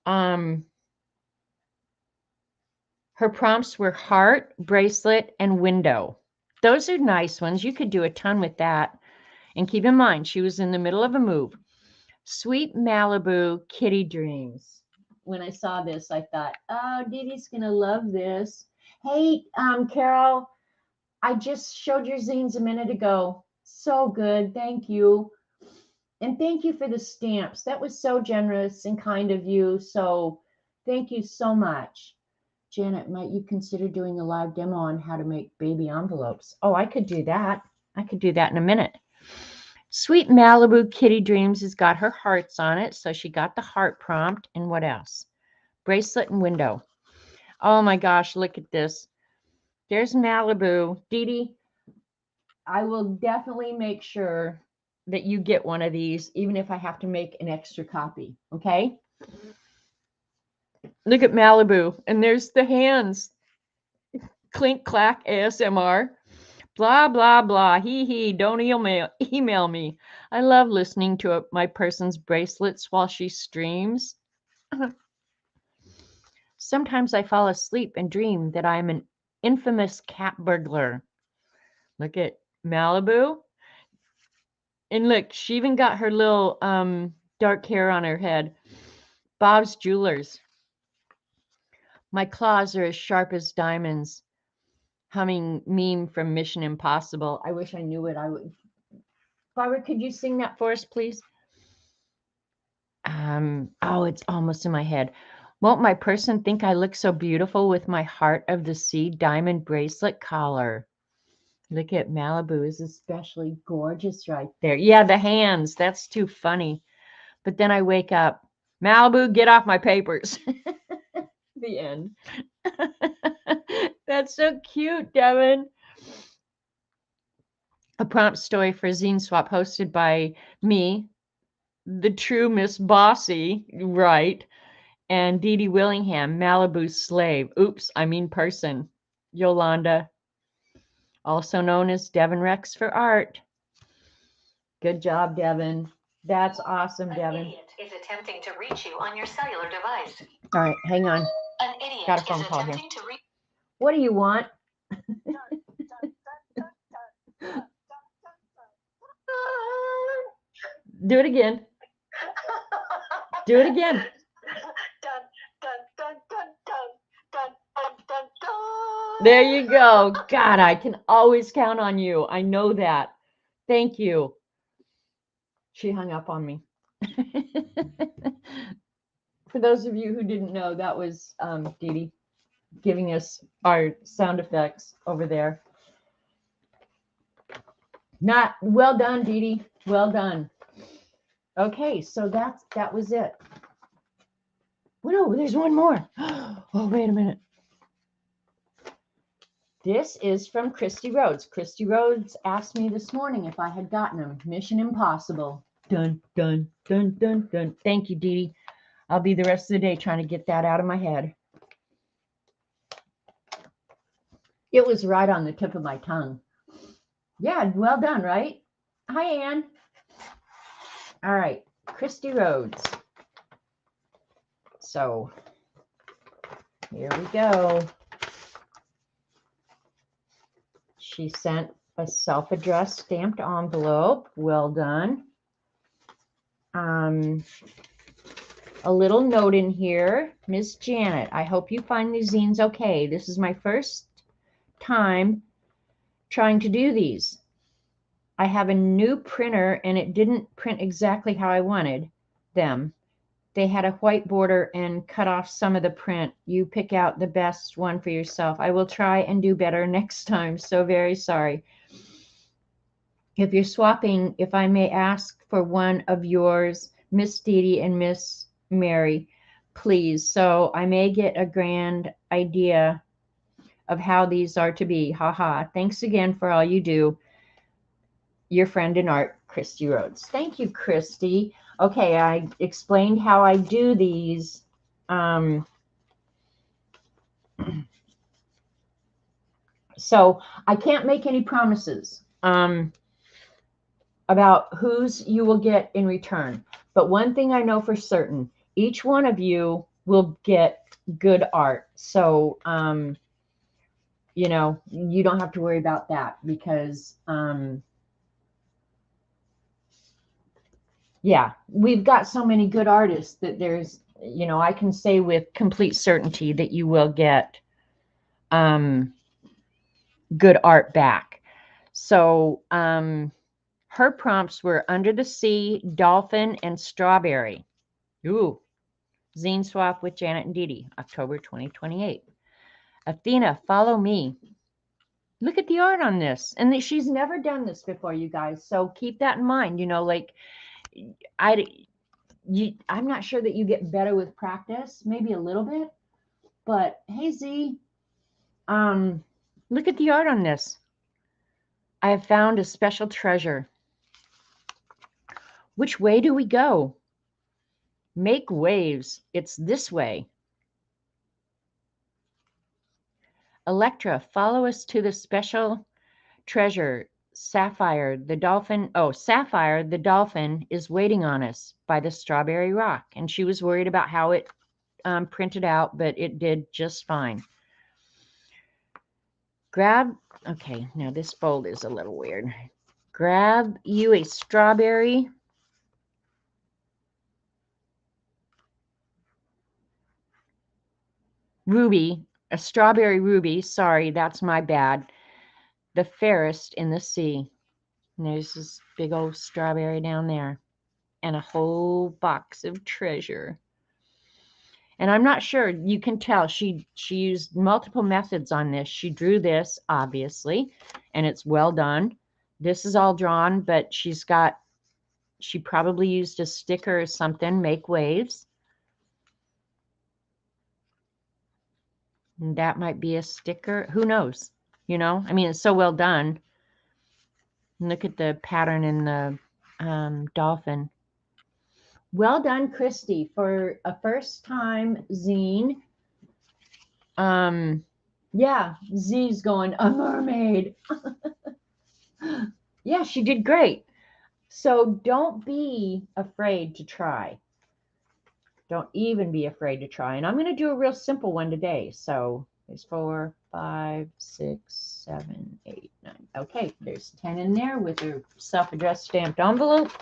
her prompts were heart, bracelet, and window. Those are nice ones. You could do a ton with that. And keep in mind, she was in the middle of a move. Sweet Malibu Kitty Dreams. When I saw this, I thought, oh, Dee Dee's going to love this. Hey, Carol, I just showed your zines a minute ago. So good. Thank you. And thank you for the stamps. That was so generous and kind of you. So thank you so much. Janet, might you consider doing a live demo on how to make baby envelopes? Oh, I could do that. I could do that in a minute. Sweet Malibu Kitty Dreams has got her hearts on it. So she got the heart prompt. And what else? Bracelet and window. Oh my gosh, look at this. There's Malibu. Dee Dee, I will definitely make sure that you get one of these, even if I have to make an extra copy. Okay? Look at Malibu. And there's the hands. Clink, clack, ASMR. Blah, blah, blah. Hee hee. Don't email me. I love listening to my person's bracelets while she streams. Sometimes I fall asleep and dream that I'm an infamous cat burglar. Look at Malibu. And look, she even got her little dark hair on her head. Bob's Jewelers. My claws are as sharp as diamonds. Humming meme from Mission Impossible. I wish I knew it. I would. Barbara, could you sing that for us, please? Oh, it's almost in my head. Won't my person think I look so beautiful with my heart of the sea diamond bracelet collar? Look at Malibu is especially gorgeous right there. Yeah, the hands. That's too funny. But then I wake up. Malibu, get off my papers. The end. That's so cute, Devin. A prompt story for Zine Swap hosted by me, the true Miss Bossy, right? And Dee Dee Willingham, Malibu's slave. Oops, I mean person. Yolanda, also known as Devin Rex for art. Good job, Devin. That's awesome, Devin. An idiot is attempting to reach you on your cellular device. All right, hang on. An idiot Got a phone is call here. attempting to reach. What do you want? Do it again. Do it again. There you go. God, I can always count on you. I know that. Thank you. She hung up on me. For those of you who didn't know, that was Dee Dee giving us our sound effects over there. Not well done, Dee Dee. Well done. Okay, so that was it. Oh, no, there's one more. Oh, wait a minute. This is from Christy Rhodes. Christy Rhodes asked me this morning if I had gotten them. Mission Impossible. Dun, dun, dun, dun, dun. Thank you, Dee Dee. I'll be the rest of the day trying to get that out of my head. It was right on the tip of my tongue. Yeah, well done, right? Hi, Ann. All right, Christy Rhodes. So here we go. She sent a self-addressed stamped envelope. Well done. A little note in here. Miss Janet, I hope you find these zines okay. This is my first time trying to do these. I have a new printer and it didn't print exactly how I wanted them. They had a white border and cut off some of the print. You pick out the best one for yourself. I will try and do better next time. So very sorry. If you're swapping, if I may ask for one of yours, Miss Dee Dee and Miss Mary, please. So I may get a grand idea of how these are to be. Haha. Thanks again for all you do. Your friend in art, Christy Rhodes. Thank you, Christy. Okay, I explained how I do these. So I can't make any promises about whose you will get in return. But one thing I know for certain, each one of you will get good art. So, you know, you don't have to worry about that because, yeah, we've got so many good artists that there's, you know, I can say with complete certainty that you will get good art back. So her prompts were Under the Sea, Dolphin, and Strawberry. Ooh. Zine Swap with Janet and Dee Dee, October 2028. Athena, follow me. Look at the art on this. And she's never done this before, you guys. So keep that in mind. You know, like, I'm not sure that you get better with practice, maybe a little bit. But hey, Z, look at the art on this. I have found a special treasure. Which way do we go? Make waves. It's this way. Electra, follow us to the special treasure. Sapphire, the dolphin. Oh, Sapphire, the dolphin is waiting on us by the Strawberry Rock. And she was worried about how it printed out, but it did just fine. Grab. Okay, now this fold is a little weird. Grab you a strawberry. Ruby, a strawberry ruby. Sorry, that's my bad. The fairest in the sea. And there's this big old strawberry down there. And a whole box of treasure. And I'm not sure, you can tell she used multiple methods on this. She drew this, obviously, and it's well done. This is all drawn, but she probably used a sticker or something, make waves. And that might be a sticker. Who knows? You know, I mean, it's so well done. Look at the pattern in the dolphin. Well done, Christy, for a first time zine. Yeah, Z's going, a mermaid. Yeah, she did great. So don't be afraid to try. Don't even be afraid to try. And I'm going to do a real simple one today. So there's 4, 5, 6, 7, 8, 9. Okay, there's 10 in there with a self-addressed stamped envelope.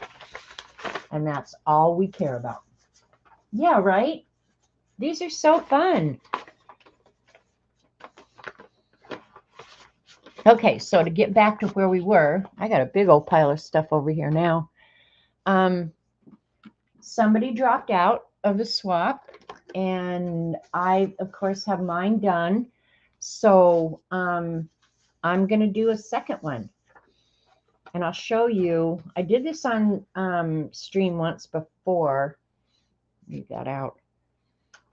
And that's all we care about. Yeah, right? These are so fun. Okay, so to get back to where we were, I got a big old pile of stuff over here now. Somebody dropped out of the swap, and I, of course, have mine done. So I'm going to do a second one. And I'll show you. I did this on stream once before. Leave that out.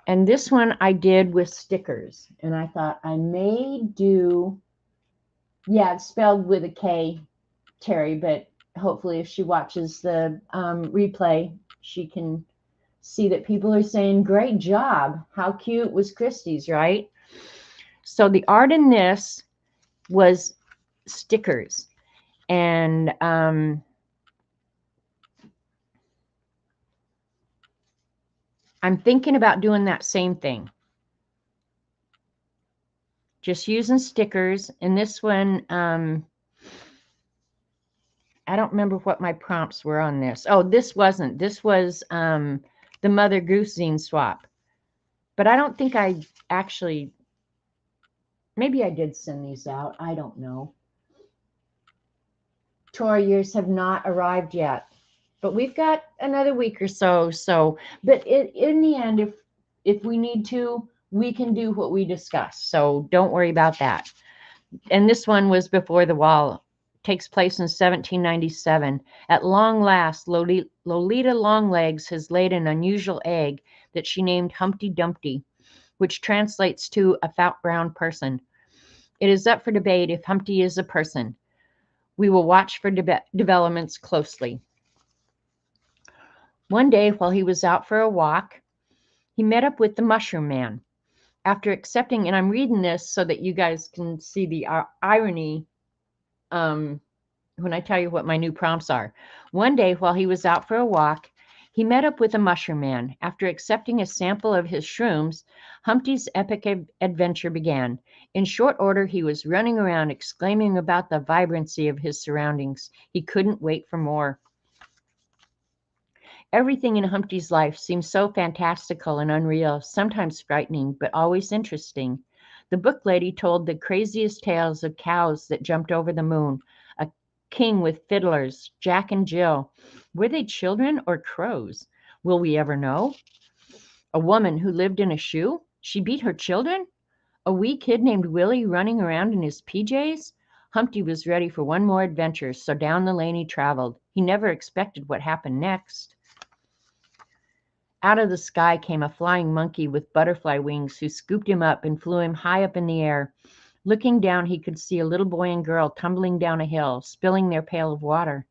And this one I did with stickers. And I thought I may do, yeah, it's spelled with a K, Terry, but hopefully if she watches the replay, she can see that people are saying, great job. How cute was Christy's, right? So the art in this was stickers. And I'm thinking about doing that same thing. Just using stickers. And this one, I don't remember what my prompts were on this. Oh, this wasn't. This was the Mother Goose zine swap. But I don't think I actually, maybe I did send these out. I don't know. Tour years have not arrived yet. But we've got another week or so. But in the end, if we need to, we can do what we discussed. So don't worry about that. And this one was Before the Wall. Takes place in 1797. At long last, Lolita Longlegs has laid an unusual egg that she named Humpty Dumpty, which translates to a fat brown person. It is up for debate if Humpty is a person. We will watch for developments closely. One day, while he was out for a walk, he met up with the Mushroom Man. After accepting, and I'm reading this so that you guys can see the irony when I tell you what my new prompts are. One day, while he was out for a walk, he met up with a Mushroom Man. After accepting a sample of his shrooms, Humpty's epic adventure began. In short order, he was running around exclaiming about the vibrancy of his surroundings. He couldn't wait for more. Everything in Humpty's life seemed so fantastical and unreal, sometimes frightening, but always interesting. The book lady told the craziest tales of cows that jumped over the moon, a king with fiddlers, Jack and Jill. Were they children or crows? Will we ever know? A woman who lived in a shoe? She beat her children? A wee kid named Willie running around in his PJs? Humpty was ready for one more adventure, so down the lane he traveled. He never expected what happened next. Out of the sky came a flying monkey with butterfly wings who scooped him up and flew him high up in the air. Looking down, he could see a little boy and girl tumbling down a hill, spilling their pail of water.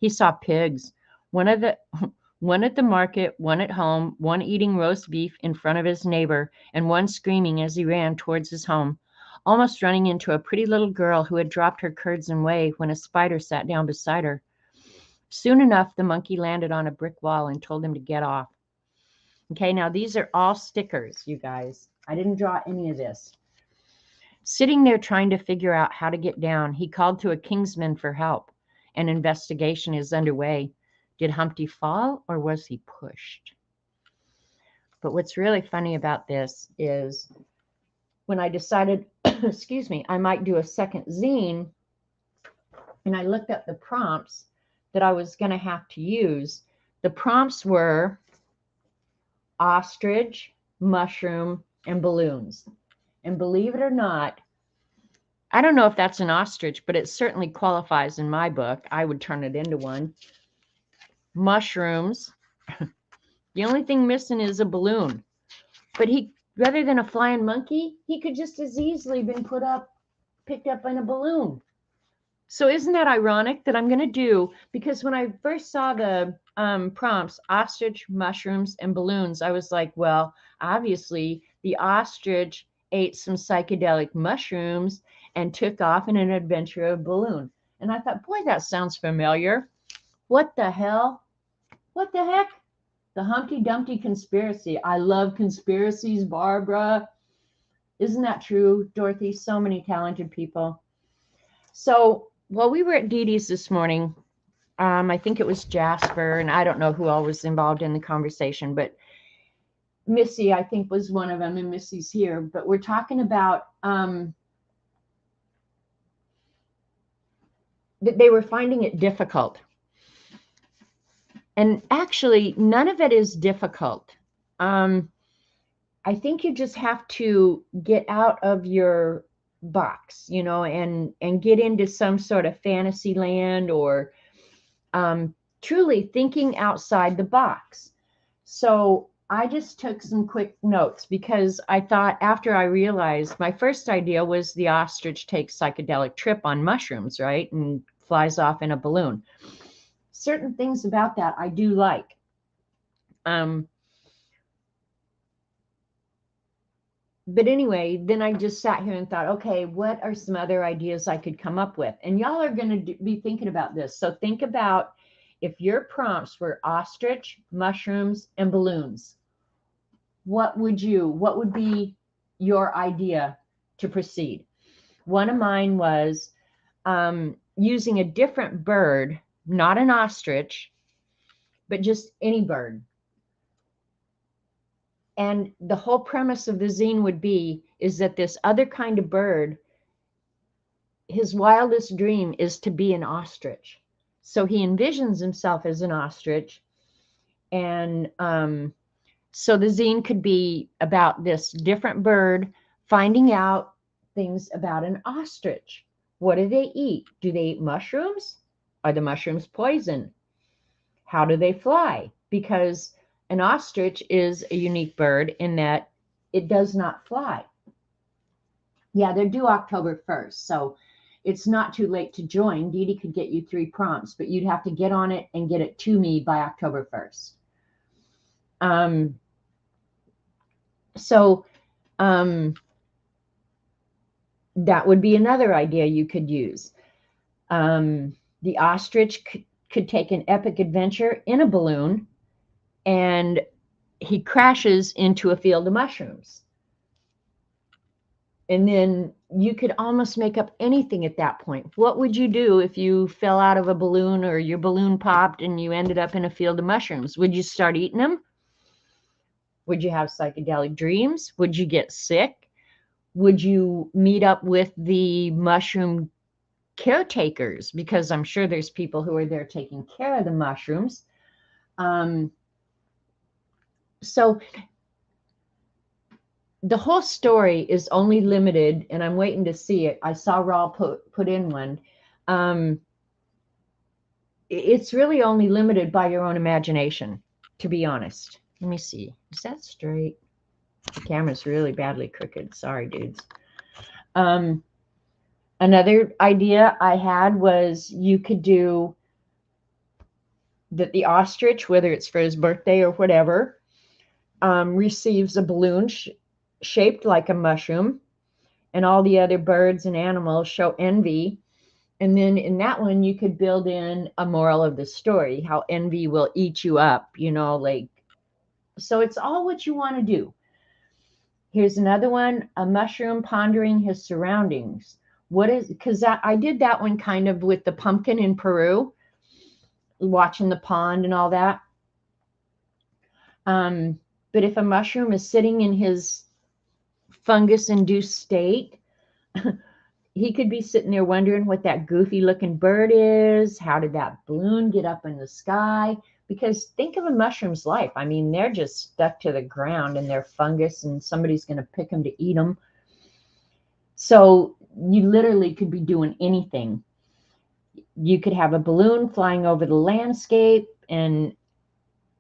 He saw pigs, one at the market, one at home, one eating roast beef in front of his neighbor, and one screaming as he ran towards his home, almost running into a pretty little girl who had dropped her curds and whey when a spider sat down beside her. Soon enough, the monkey landed on a brick wall and told him to get off. Okay, now these are all stickers, you guys. I didn't draw any of this. Sitting there trying to figure out how to get down, he called to a kingsman for help. An investigation is underway. Did Humpty fall or was he pushed? But what's really funny about this is when I decided, excuse me, I might do a second zine, and I looked up the prompts that I was going to have to use. The prompts were ostrich, mushroom, and balloons. And believe it or not, I don't know if that's an ostrich, but it certainly qualifies in my book. I would turn it into one. Mushrooms. The only thing missing is a balloon. But he, rather than a flying monkey, he could just as easily been picked up in a balloon. So isn't that ironic that I'm going to do, because when I first saw the prompts, ostrich, mushrooms, and balloons, I was like, well, obviously the ostrich ate some psychedelic mushrooms and took off in an adventure of balloon. And I thought, boy, that sounds familiar. What the hell? What the heck? The Humpty Dumpty conspiracy. I love conspiracies, Barbara. Isn't that true, Dorothy? So many talented people. So while we were at Dee Dee's this morning, I think it was Jasper, and I don't know who all was involved in the conversation, but Missy, I think, was one of them, and Missy's here. But we're talking about that they were finding it difficult. And actually, none of it is difficult. I think you just have to get out of your box, and get into some sort of fantasy land, or truly thinking outside the box. So I just took some quick notes because I thought, after I realized, my first idea was the ostrich takes psychedelic trip on mushrooms, right? And flies off in a balloon. Certain things about that I do like. But anyway, then I just sat here and thought, okay, what are some other ideas I could come up with? And y'all are going to be thinking about this. So think about, if your prompts were ostrich, mushrooms, and balloons, what would be your idea to proceed? One of mine was using a different bird, not an ostrich, but just any bird. And the whole premise of the zine is that this other kind of bird, his wildest dream is to be an ostrich. So he envisions himself as an ostrich. And so the zine could be about this different bird finding out things about an ostrich. What do they eat? Do they eat mushrooms? Are the mushrooms poison? How do they fly? Because an ostrich is a unique bird in that it does not fly. Yeah, they're due October 1st, so it's not too late to join. Dee Dee could get you 3 prompts, but you'd have to get on it and get it to me by October 1st. That would be another idea you could use. The ostrich could take an epic adventure in a balloon, and he crashes into a field of mushrooms. And then you could almost make up anything at that point. What would you do if you fell out of a balloon, or your balloon popped and you ended up in a field of mushrooms? Would you start eating them? Would you have psychedelic dreams? Would you get sick? Would you meet up with the mushroom caretakers? Because I'm sure there's people who are there taking care of the mushrooms. So the whole story is only limited, and I'm waiting to see it. I saw Raul put in one. It's really only limited by your own imagination, to be honest. Let me see. Is that straight? The camera's really badly crooked. Sorry, dudes. Another idea I had was you could do that the ostrich, whether it's for his birthday or whatever, receives a balloon shaped like a mushroom, and all the other birds and animals show envy. And then in that one, you could build in a moral of the story, how envy will eat you up, so it's all what you want to do. Here's another one, a mushroom pondering his surroundings. because I did that one kind of with the pumpkin in Peru, watching the pond and all that. But if a mushroom is sitting in his fungus-induced state, he could be sitting there wondering what that goofy looking bird is. How did that balloon get up in the sky? Because think of a mushroom's life. I mean, they're just stuck to the ground and they're fungus and somebody's going to pick them to eat them. So you literally could be doing anything. You could have a balloon flying over the landscape, and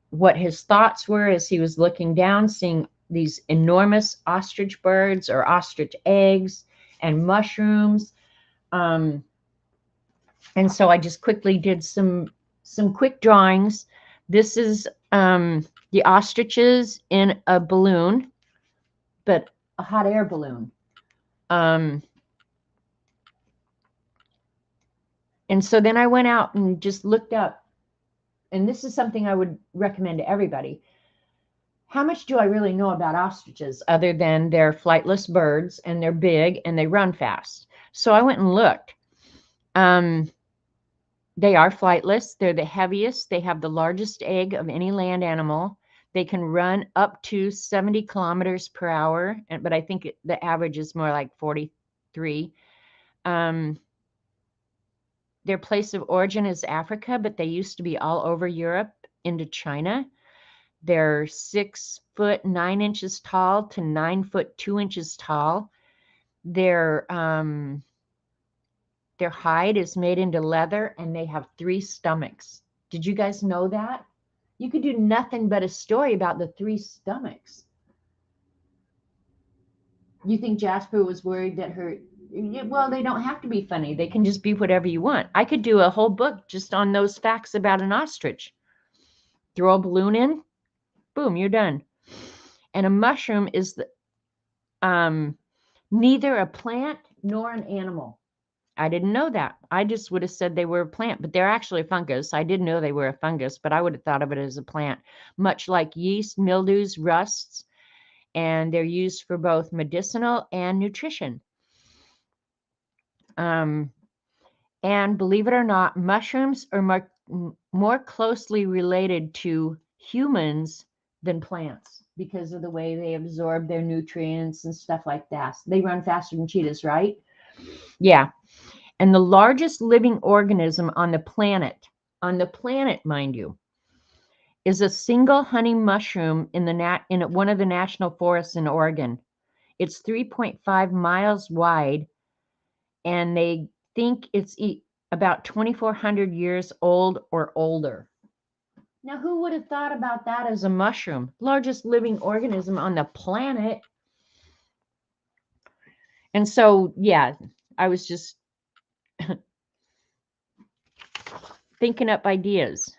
what his thoughts were as he was looking down, seeing these enormous ostrich birds or ostrich eggs and mushrooms. And so I just quickly did some quick drawings. This is the ostriches in a balloon, but a hot air balloon. And so then I went out and just looked up, and this is something I would recommend to everybody. How much do I really know about ostriches other than they're flightless birds and they're big and they run fast? So I went and looked. They are flightless. They're the heaviest. They have the largest egg of any land animal. They can run up to 70 kilometers per hour, but I think the average is more like 43. Their place of origin is Africa, but they used to be all over Europe into China. They're 6 foot 9 inches tall to 9 foot 2 inches tall. Their hide is made into leather, and they have 3 stomachs. Did you guys know that? You could do nothing but a story about the 3 stomachs. You think Jasper was worried that well, they don't have to be funny. They can just be whatever you want. I could do a whole book just on those facts about an ostrich. Throw a balloon in, boom, you're done. And a mushroom is neither a plant nor an animal. I didn't know that. I just would have said they were a plant, but they're actually a fungus. I didn't know they were a fungus, but I would have thought of it as a plant, much like yeast, mildews, rusts, and they're used for both medicinal and nutrition. And believe it or not, mushrooms are more closely related to humans than plants because of the way they absorb their nutrients and stuff like that. They run faster than cheetahs, right? Yeah. And the largest living organism on the planet, mind you, is a single honey mushroom in one of the national forests in Oregon. It's 3.5 miles wide, and they think it's about 2,400 years old or older. Now, who would have thought about that as a mushroom? Largest living organism on the planet. And so, yeah, I was just thinking up ideas.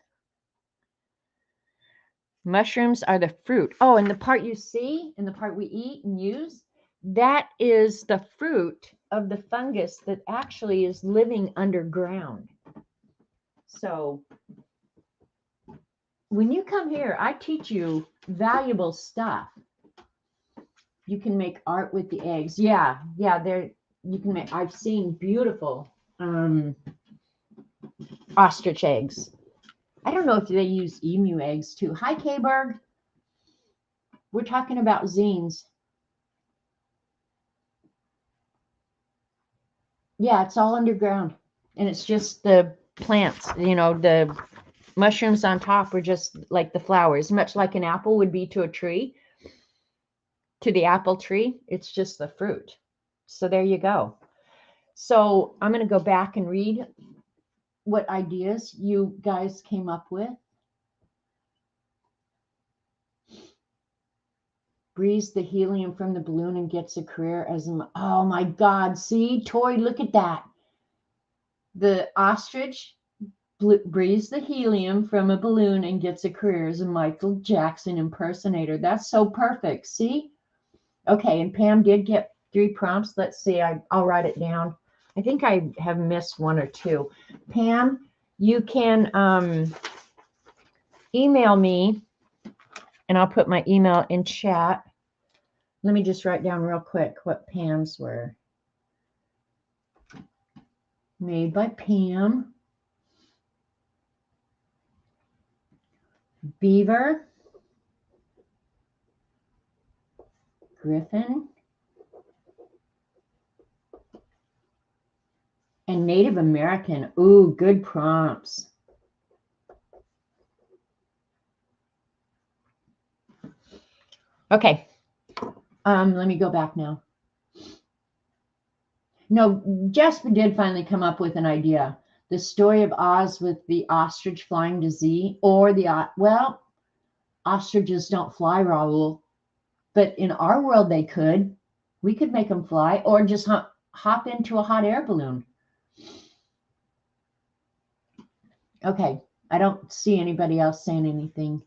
Mushrooms are the fruit. Oh, and the part you see and the part we eat and use, that is the fruit of the fungus that actually is living underground. So when you come here, I teach you valuable stuff. You can make art with the eggs. Yeah, you can make, I've seen beautiful ostrich eggs. I don't know if they use emu eggs too. Hi, K-Berg. We're talking about zines. Yeah, it's all underground. And it's just the plants, the mushrooms on top are just like the flowers, much like an apple would be to a tree. To the apple tree, it's just the fruit. So there you go. So I'm going to go back and read what ideas you guys came up with. Breathes the helium from the balloon and gets a career as oh my God, see, Tori, look at that. The ostrich breathes the helium from a balloon and gets a career as a Michael Jackson impersonator. That's so perfect. See? Okay, and Pam did get 3 prompts. Let's see, I'll write it down. I think I have missed 1 or 2. Pam, you can email me, and I'll put my email in chat. Let me just write down real quick what Pam's were. Made by Pam. Beaver. Griffin. And Native American. Ooh, good prompts. Okay. Let me go back now. No, Jasper did finally come up with an idea. The story of Oz with the ostrich flying to Z, or the, well, ostriches don't fly, Raoul, but in our world they could. We could make them fly, or just hop into a hot air balloon. Okay, I don't see anybody else saying anything.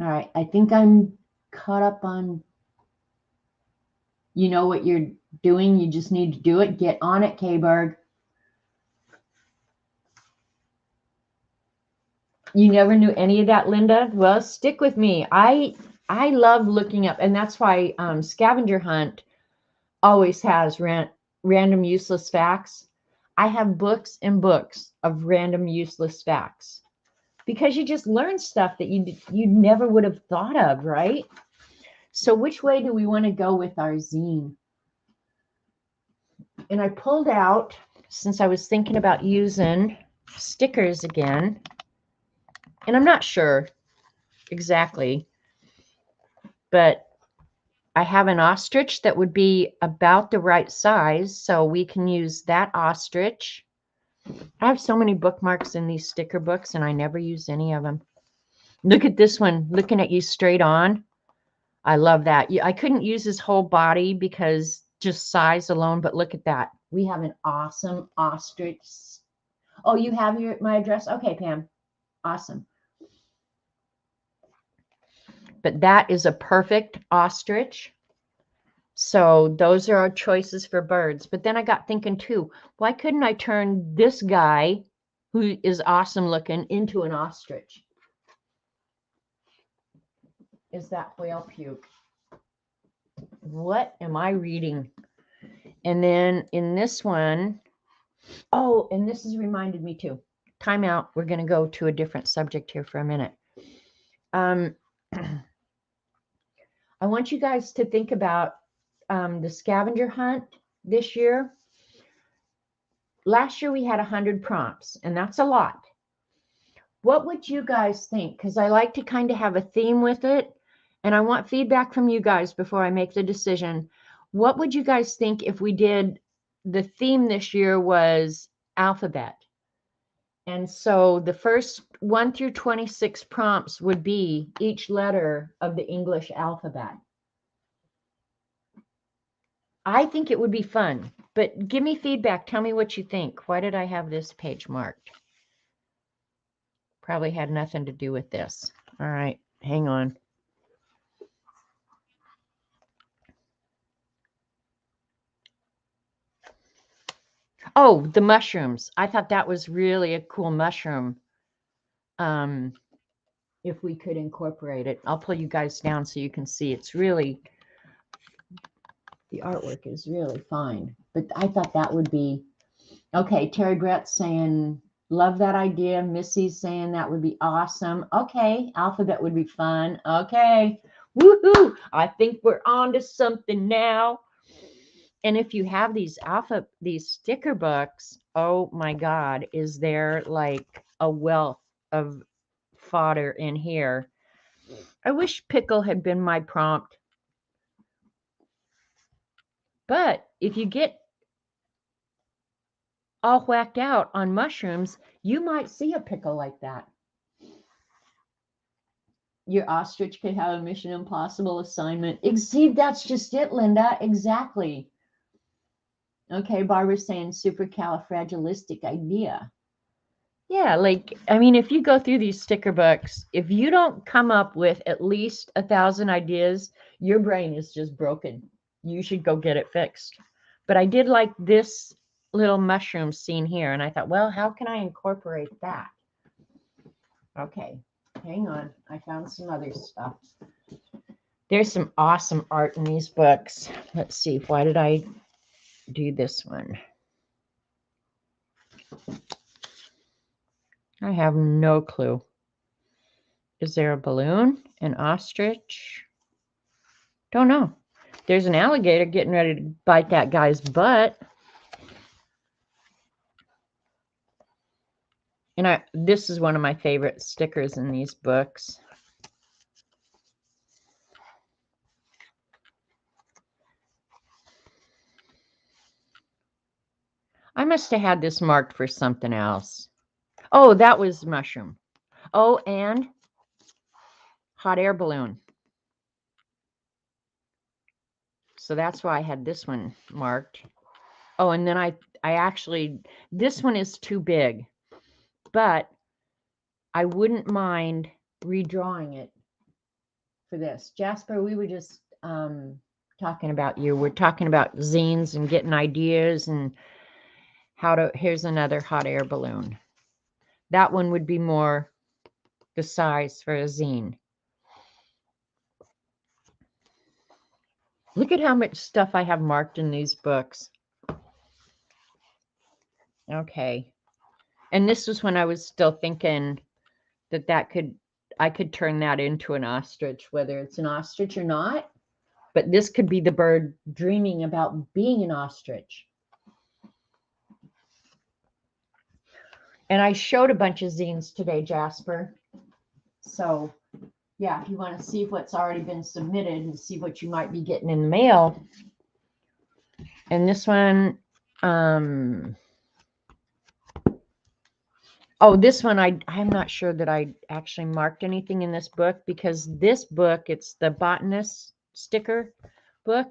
All right, I think I'm caught up on, you know what you're doing, you just need to do it. Get on it, K-Berg. You never knew any of that, Linda? Well, stick with me. I love looking up, and that's why Scavenger Hunt always has random useless facts. I have books and books of random useless facts because you just learn stuff that you never would have thought of, right? So which way do we want to go with our zine? And I pulled out, since I was thinking about using stickers again, and I'm not sure exactly, but I have an ostrich that would be about the right size, so we can use that ostrich. I have so many bookmarks in these sticker books, and I never use any of them. Look at this one, looking at you straight on. I love that. I couldn't use his whole body because just size alone, but look at that. We have an awesome ostrich. Oh, you have my address? Okay, Pam. Awesome. But that is a perfect ostrich. So those are our choices for birds. But then I got thinking too, why couldn't I turn this guy, who is awesome looking, into an ostrich? Is that whale puke? What am I reading? And then in this one, oh, and this has reminded me too. Time out. We're going to go to a different subject here for a minute. I want you guys to think about the scavenger hunt this year. Last year we had 100 prompts, and that's a lot. What would you guys think? Because I like to kind of have a theme with it, and I want feedback from you guys before I make the decision. What would you guys think if we did, the theme this year was alphabet? And so the first 1 through 26 prompts would be each letter of the English alphabet. I think it would be fun, but give me feedback. Tell me what you think. Why did I have this page marked? Probably had nothing to do with this. All right, hang on. Oh, the mushrooms. I thought that was really a cool mushroom. If we could incorporate it. I'll pull you guys down so you can see. It's really, the artwork is really fine. But I thought that would be, okay, Terry Brett's saying, love that idea. Missy's saying that would be awesome. Okay, alphabet would be fun. Okay, woohoo! I think we're on to something now. And if you have these sticker books, oh my God, is there like a wealth of fodder in here? I wish pickle had been my prompt. But if you get all whacked out on mushrooms, you might see a pickle like that. Your ostrich could have a Mission Impossible assignment. See, that's just it, Linda. Exactly. Okay, Barbara's saying supercalifragilistic idea. Yeah, like, I mean, if you go through these sticker books, if you don't come up with at least 1,000 ideas, your brain is just broken. You should go get it fixed. But I did like this little mushroom scene here, and I thought, well, how can I incorporate that? Okay, hang on. I found some other stuff. There's some awesome art in these books. Let's see, why did I do this one? I have no clue. Is there a balloon? An ostrich? Don't know. There's an alligator getting ready to bite that guy's butt. And this is one of my favorite stickers in these books. I must have had this marked for something else. Oh, that was mushroom. Oh, and hot air balloon. So that's why I had this one marked. Oh, and then I actually, this one is too big, but I wouldn't mind redrawing it for this. Jasper, we were just talking about you. We're talking about zines and getting ideas and how to, here's another hot air balloon. That one would be more the size for a zine. Look at how much stuff I have marked in these books. Okay. And this was when I was still thinking that I could turn that into an ostrich, whether it's an ostrich or not. But this could be the bird dreaming about being an ostrich. And I showed a bunch of zines today, Jasper. So, yeah, if you want to see what's already been submitted and see what you might be getting in the mail. And this one, oh, this one, I'm not sure that I actually marked anything in this book, because this book, it's the botanist sticker book.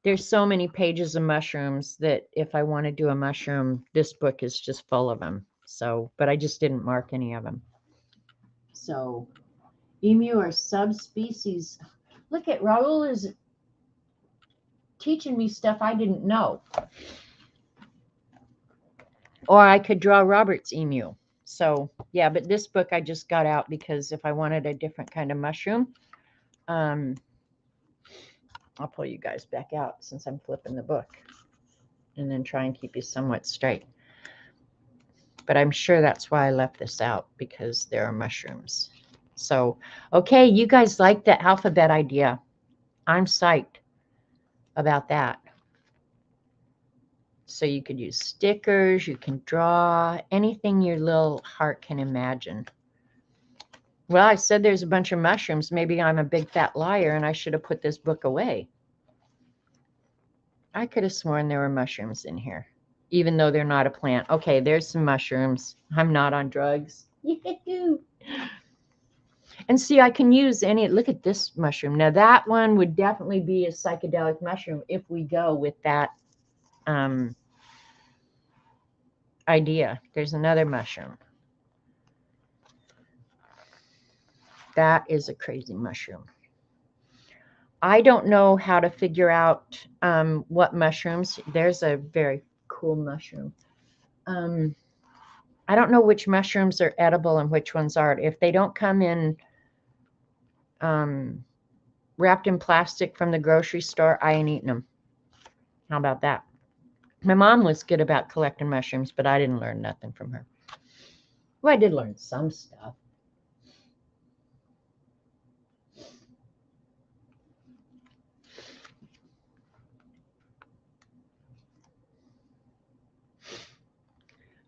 There's so many pages of mushrooms that if I want to do a mushroom, this book is just full of them. So, but I just didn't mark any of them. So, emu are subspecies. Look at Raul is teaching me stuff I didn't know. Or I could draw Robert's emu. So, yeah, but this book I just got out because if I wanted a different kind of mushroom, I'll pull you guys back out since I'm flipping the book and then try and keep you somewhat straight. But I'm sure that's why I left this out, because there are mushrooms. So, okay, you guys like the alphabet idea. I'm psyched about that. So you could use stickers, you can draw, anything your little heart can imagine. Well, I said there's a bunch of mushrooms. Maybe I'm a big fat liar and I should have put this book away. I could have sworn there were mushrooms in here, even though they're not a plant. Okay, there's some mushrooms. I'm not on drugs. And see, I can use any, look at this mushroom. Now that one would definitely be a psychedelic mushroom if we go with that idea. There's another mushroom. That is a crazy mushroom. I don't know how to figure out what mushrooms. There's a very cool mushroom. I don't know which mushrooms are edible and which ones aren't. If they don't come in wrapped in plastic from the grocery store, I ain't eating them. How about that? My mom was good about collecting mushrooms, but I didn't learn nothing from her. Well, I did learn some stuff.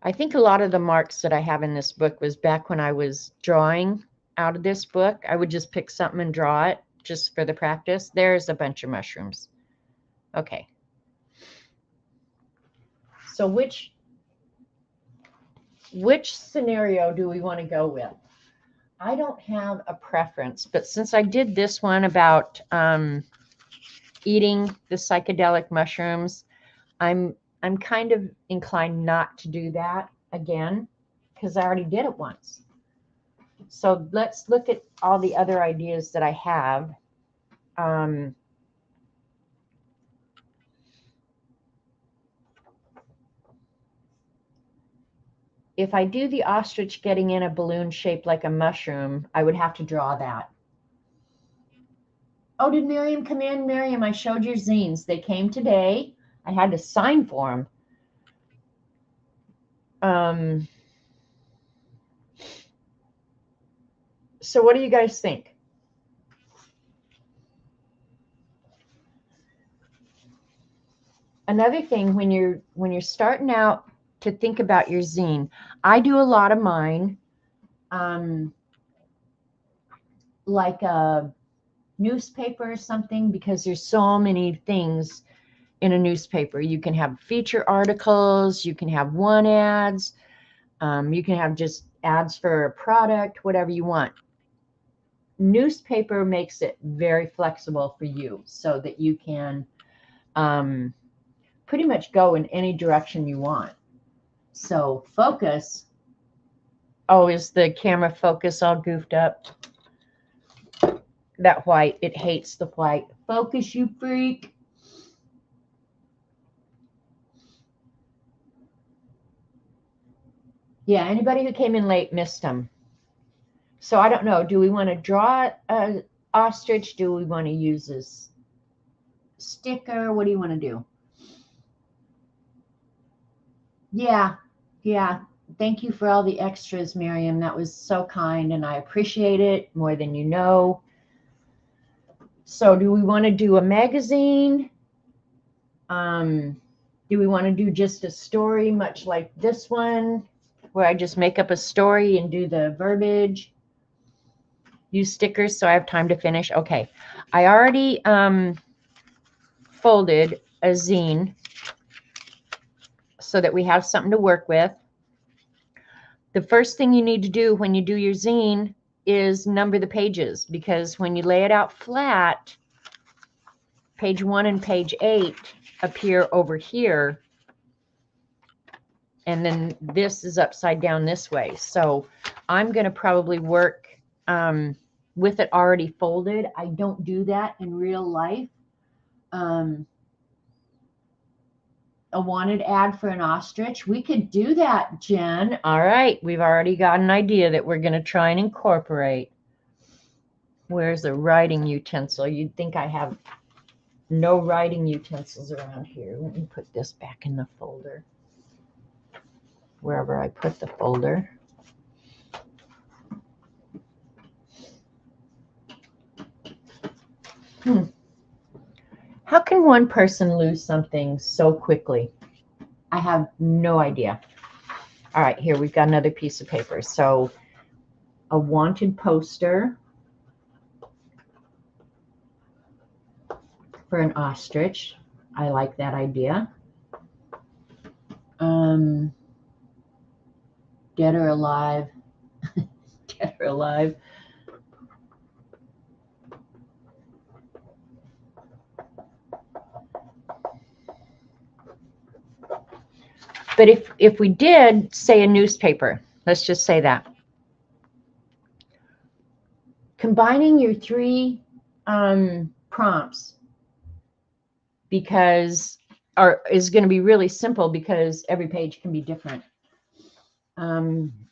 I think a lot of the marks that I have in this book was back when I was drawing out of this book. I would just pick something and draw it just for the practice. There's a bunch of mushrooms. Okay. So which scenario do we want to go with? I don't have a preference, but since I did this one about eating the psychedelic mushrooms, I'm kind of inclined not to do that again because I already did it once. So let's look at all the other ideas that I have. If I do the ostrich getting in a balloon shaped like a mushroom, I would have to draw that. Oh, did Miriam come in? Miriam, I showed your zines. They came today. I had to sign for them. So what do you guys think? Another thing, when you're starting out to think about your zine, I do a lot of mine like a newspaper or something, because there's so many things in a newspaper. You can have feature articles, you can have one ads, you can have just ads for a product, whatever you want. Newspaper makes it very flexible for you so that you can pretty much go in any direction you want. So focus. Oh, is the camera focus all goofed up? That white, it hates the white. Focus, you freak. Yeah, anybody who came in late missed them. So I don't know. Do we want to draw a ostrich? Do we want to use this sticker? What do you want to do? Yeah, yeah. Thank you for all the extras, Miriam. That was so kind, and I appreciate it more than you know. So do we want to do a magazine? Do we want to do just a story, much like this one, where I just make up a story and do the verbiage? Use stickers so I have time to finish. Okay. I already folded a zine so that we have something to work with. The first thing you need to do when you do your zine is number the pages, because when you lay it out flat, page 1 and page 8 appear over here, and then this is upside down this way. So I'm going to probably work with it already folded. I don't do that in real life. A wanted ad for an ostrich. We could do that, Jen. All right. We've already got an idea that we're going to try and incorporate. Where's the writing utensil? You'd think I have no writing utensils around here. Let me put this back in the folder, wherever I put the folder. How can one person lose something so quickly? I have no idea. All right, here we've got another piece of paper. So a wanted poster for an ostrich. I like that idea. Dead or alive. Dead or alive. But if we did say a newspaper, let's just say that. Combining your 3 prompts is going to be really simple, because every page can be different.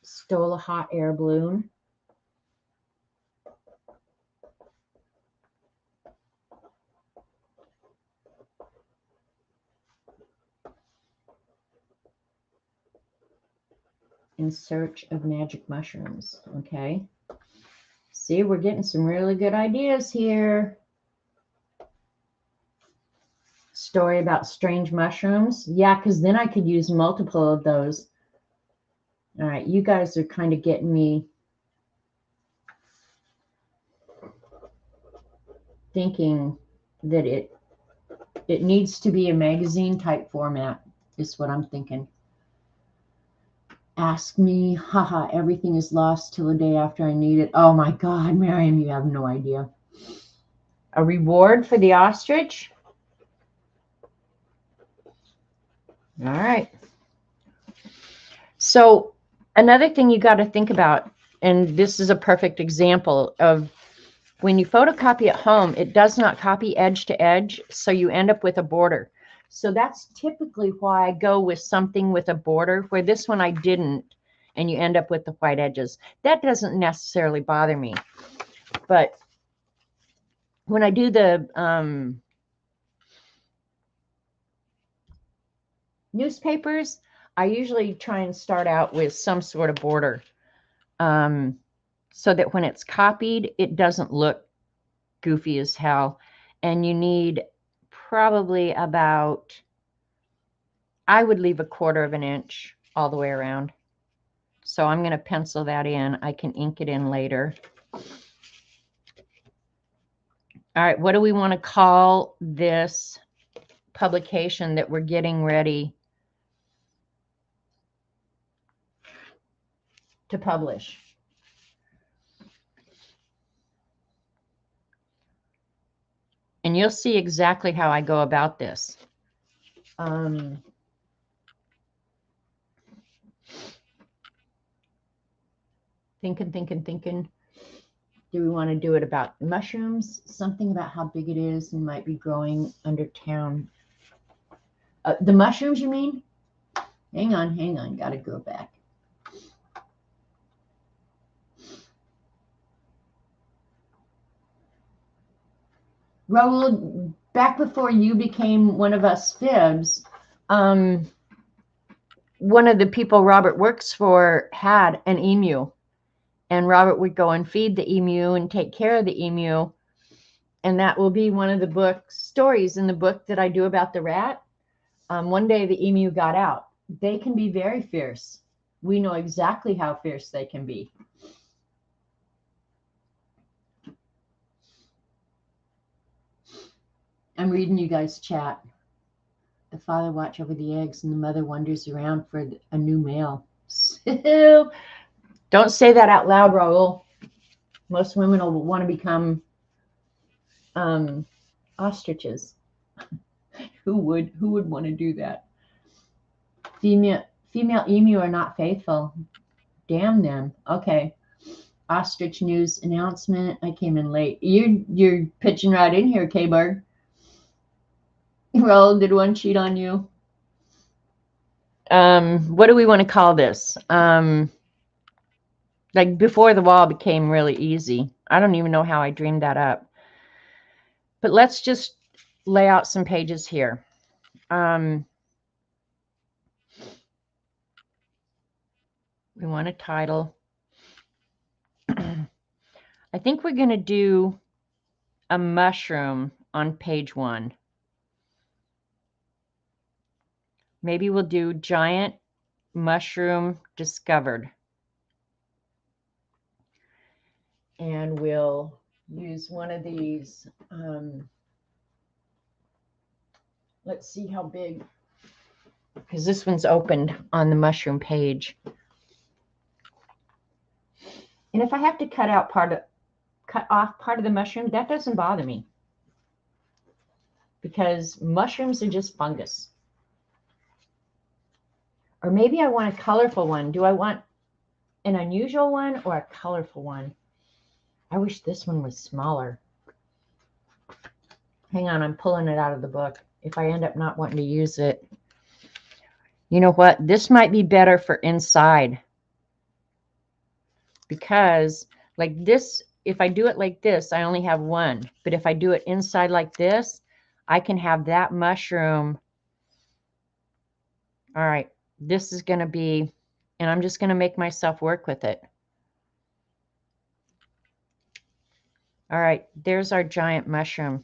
Stole a hot air balloon. In search of magic mushrooms. Okay. See, we're getting some really good ideas here. Story about strange mushrooms. Yeah, because then I could use multiple of those. All right, you guys are kind of getting me thinking that it needs to be a magazine type format, is what I'm thinking. Ask me, haha, everything is lost till the day after I need it. Oh my God, Miriam, you have no idea. A reward for the ostrich. All right. So another thing you got to think about, and this is a perfect example of when you photocopy at home, it does not copy edge to edge, so you end up with a border. So that's typically why I go with something with a border, where this one I didn't, and you end up with the white edges. That doesn't necessarily bother me, but when I do the newspapers, I usually try and start out with some sort of border, so that when it's copied, it doesn't look goofy as hell. And you need probably about, I would leave 1/4 of an inch all the way around. So I'm going to pencil that in. I can ink it in later. All right, what do we want to call this publication that we're getting ready to publish? And you'll see exactly how I go about this. Thinking. Do we want to do it about mushrooms? Something about how big it is and might be growing under town. The mushrooms, you mean? Hang on. Got to go back. Raoul, back before you became one of us Fibs, one of the people Robert works for had an emu. And Robert would go and feed the emu and take care of the emu. And that will be one of the stories in the book that I do about the rat. One day the emu got out. They can be very fierce. We know exactly how fierce they can be. I'm reading you guys' chat. The father watches over the eggs and the mother wanders around for a new male. Don't say that out loud, Raoul. Most women will want to become ostriches. Who would want to do that? Female emu are not faithful. Damn them. Okay. Ostrich news announcement. I came in late. You're pitching right in here, K-Bird. Raoul, did one cheat on you? What do we want to call this? Like before the wall became really easy. I don't even know how I dreamed that up. But let's just lay out some pages here. We want a title. I think we're going to do a mushroom on page 1. Maybe we'll do giant mushroom discovered. And we'll use one of these. Let's see how big, because this one's opened on the mushroom page. And if I have to cut off part of the mushroom, that doesn't bother me, because mushrooms are just fungus. Or maybe I want a colorful one. Do I want an unusual one or a colorful one? I wish this one was smaller. Hang on, I'm pulling it out of the book. If I end up not wanting to use it. You know what? This might be better for inside. Because like this, if I do it like this, I only have one. But if I do it inside like this, I can have that mushroom. All right, this is going to be, and I'm just going to make myself work with it. All right, there's our giant mushroom.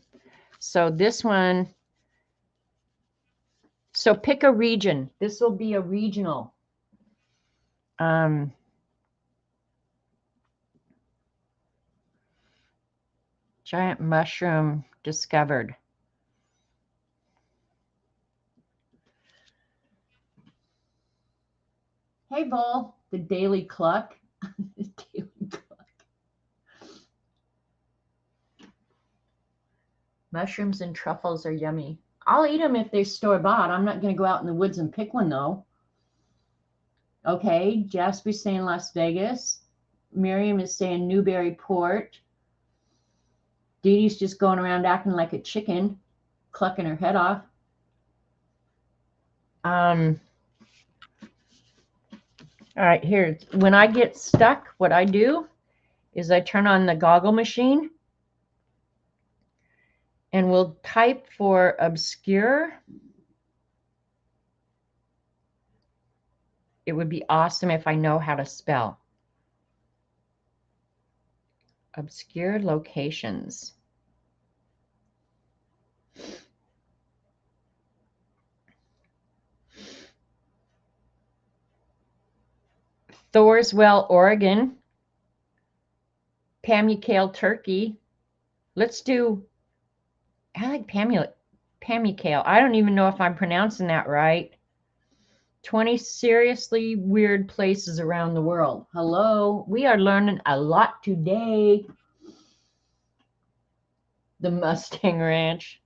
So this one, so pick a region. This will be a regional. Giant mushroom discovered. Hey, Vol, the Daily Cluck. The Daily Cluck. Mushrooms and truffles are yummy. I'll eat them if they're store-bought. I'm not going to go out in the woods and pick one, though. Okay, Jasper's saying Las Vegas. Miriam is saying Newburyport. Dee Dee's just going around acting like a chicken, clucking her head off. All right, here. When I get stuck, what I do is I turn on the goggle machine And we'll type for obscure. It would be awesome if I know how to spell. Obscure locations. Thorswell, Oregon. Pamukkale, Turkey. Let's do, I like Pamukkale. I don't even know if I'm pronouncing that right. 20 seriously weird places around the world. Hello, we are learning a lot today. The Mustang Ranch.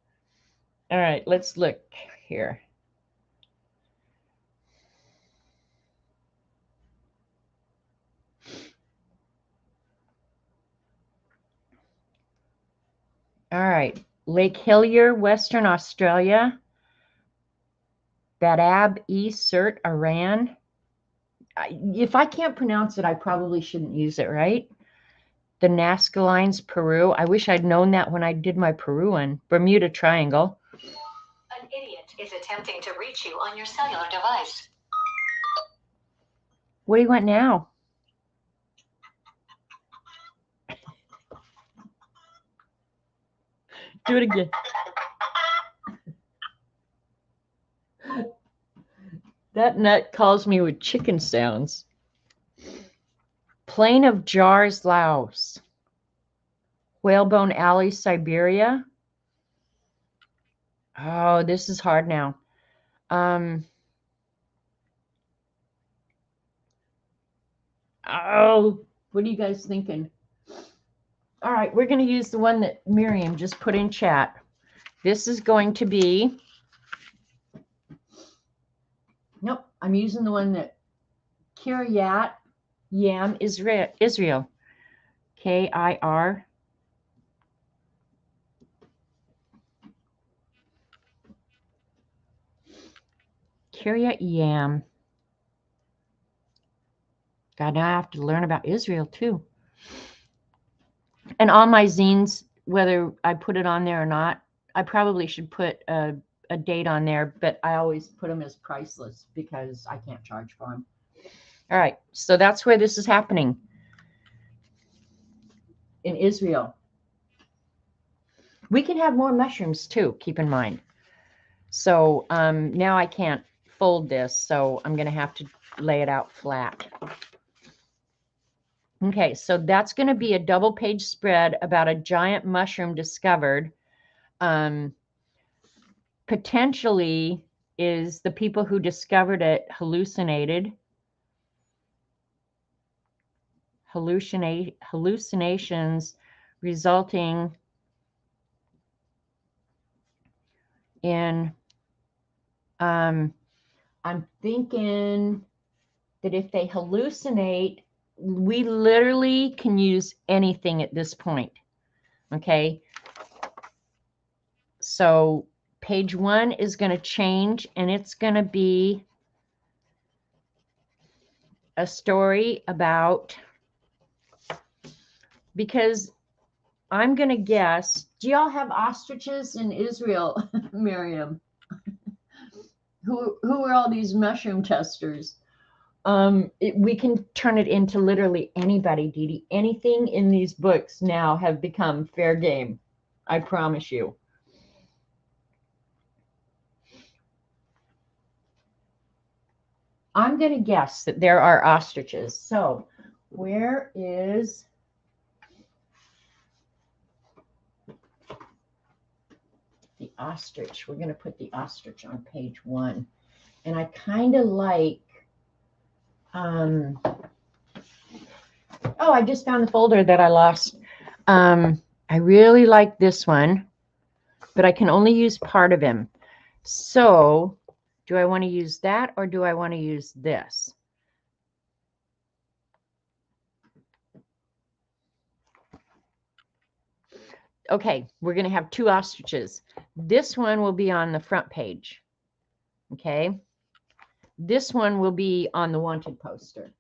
All right, let's look here. All right, Lake Hillier, Western Australia. Badab-e-Surt, Iran. If I can't pronounce it, I probably shouldn't use it, right? The Nazca Lines, Peru. I wish I'd known that when I did my Peru one. Bermuda Triangle. An idiot is attempting to reach you on your cellular device. What do you want now? Do it again. That nut calls me with chicken sounds. Plain of Jars, Laos. Whalebone Alley, Siberia. Oh, this is hard now. Oh, what are you guys thinking? All right, we're going to use the one that Miriam just put in chat. This is going to be, nope, I'm using the one that Kiryat Yam, Israel. K-I-R. Kiryat Yam. God, now I have to learn about Israel too. And all my zines, whether I put it on there or not, I probably should put a date on there, but I always put them as priceless because I can't charge for them. All right, so that's where this is happening. In Israel. We can have more mushrooms too, keep in mind. So now I can't fold this, so I'm going to have to lay it out flat. Okay, so that's going to be a double page spread about a giant mushroom discovered. Potentially is the people who discovered it hallucinations resulting in, I'm thinking that if they hallucinate, we literally can use anything at this point. Okay. So page 1 is going to change, and it's going to be a story about, because I'm going to guess, do y'all have ostriches in Israel, Miriam? Who are all these mushroom testers? We can turn it into literally anybody, Dee Dee. Anything in these books now have become fair game. I promise you. I'm going to guess that there are ostriches. So where is the ostrich? We're going to put the ostrich on page 1. And I kind of like, oh, I just found the folder that I lost. I really like this one, but I can only use part of him. So do I want to use that, or do I want to use this? Okay, we're going to have 2 ostriches. This one will be on the front page. Okay. This one will be on the wanted poster.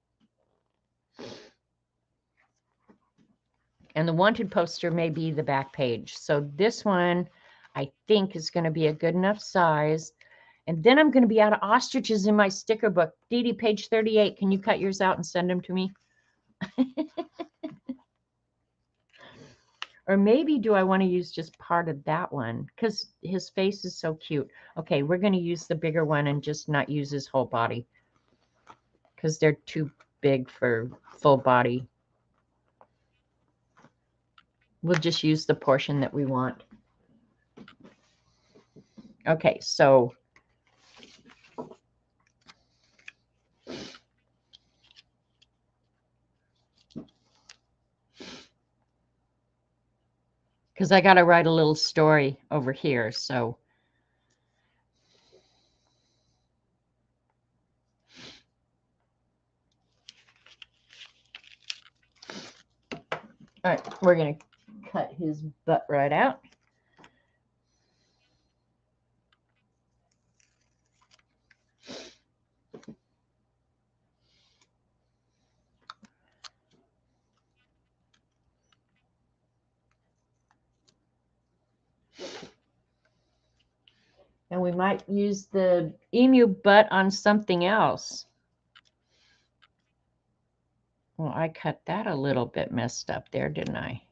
And the wanted poster may be the back page. So this one, I think is going to be a good enough size. And then I'm going to be out of ostriches in my sticker book. Dee Dee, page 38. Can you cut yours out and send them to me? Or maybe do I want to use just part of that one? Because his face is so cute. Okay, we're going to use the bigger one and just not use his whole body. Because they're too big for full body. We'll just use the portion that we want. Okay, so because I got to write a little story over here. So all right, we're going to cut his butt right out. And we might use the emu butt on something else. Well, I cut that a little bit messed up there, didn't I?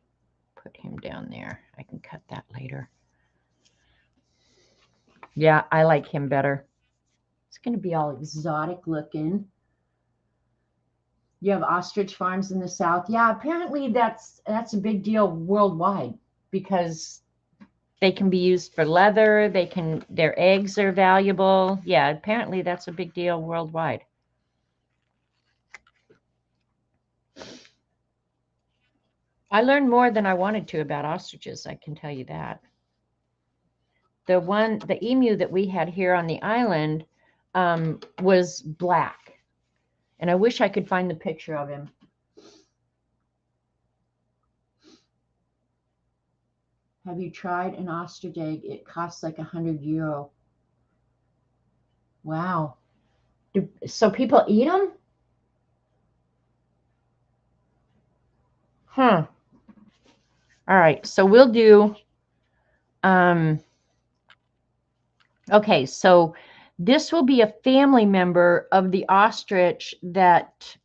Put him down there. I can cut that later. Yeah, I like him better. It's going to be all exotic looking. You have ostrich farms in the South. Yeah, apparently that's a big deal worldwide because they can be used for leather. Their eggs are valuable. Yeah, apparently that's a big deal worldwide. I learned more than I wanted to about ostriches, I can tell you that. The emu that we had here on the island was black. And I wish I could find the picture of him. Have you tried an ostrich egg? It costs like €100. Wow. So people eat them? Huh. All right. So we'll do, okay. So this will be a family member of the ostrich that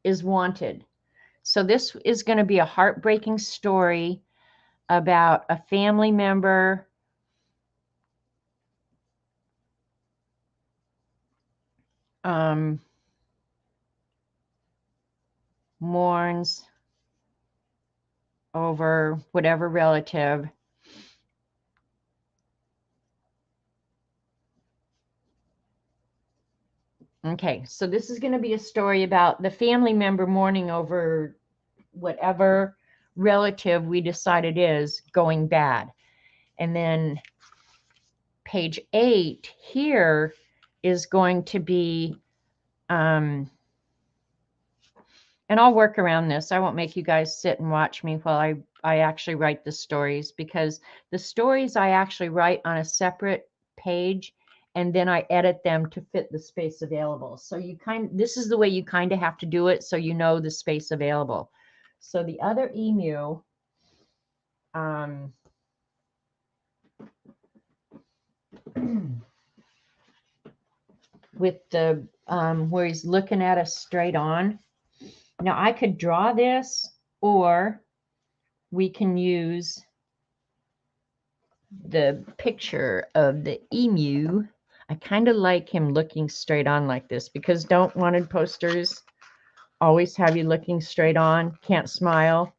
is wanted. So this is going to be a heartbreaking story about a family member mourns over whatever relative. Okay, so this is going to be a story about the family member mourning over whatever relative we decide it is going bad. And then page 8 here is going to be, and I'll work around this. I won't make you guys sit and watch me while I actually write the stories, because the stories I actually write on a separate page and then I edit them to fit the space available. So this is the way you kind of have to do it so you know the space available. So the other emu, with the where he's looking at us straight on. Now I could draw this, or we can use the picture of the emu. I kind of like him looking straight on like this, because don't wanted posters always have you looking straight on, can't smile.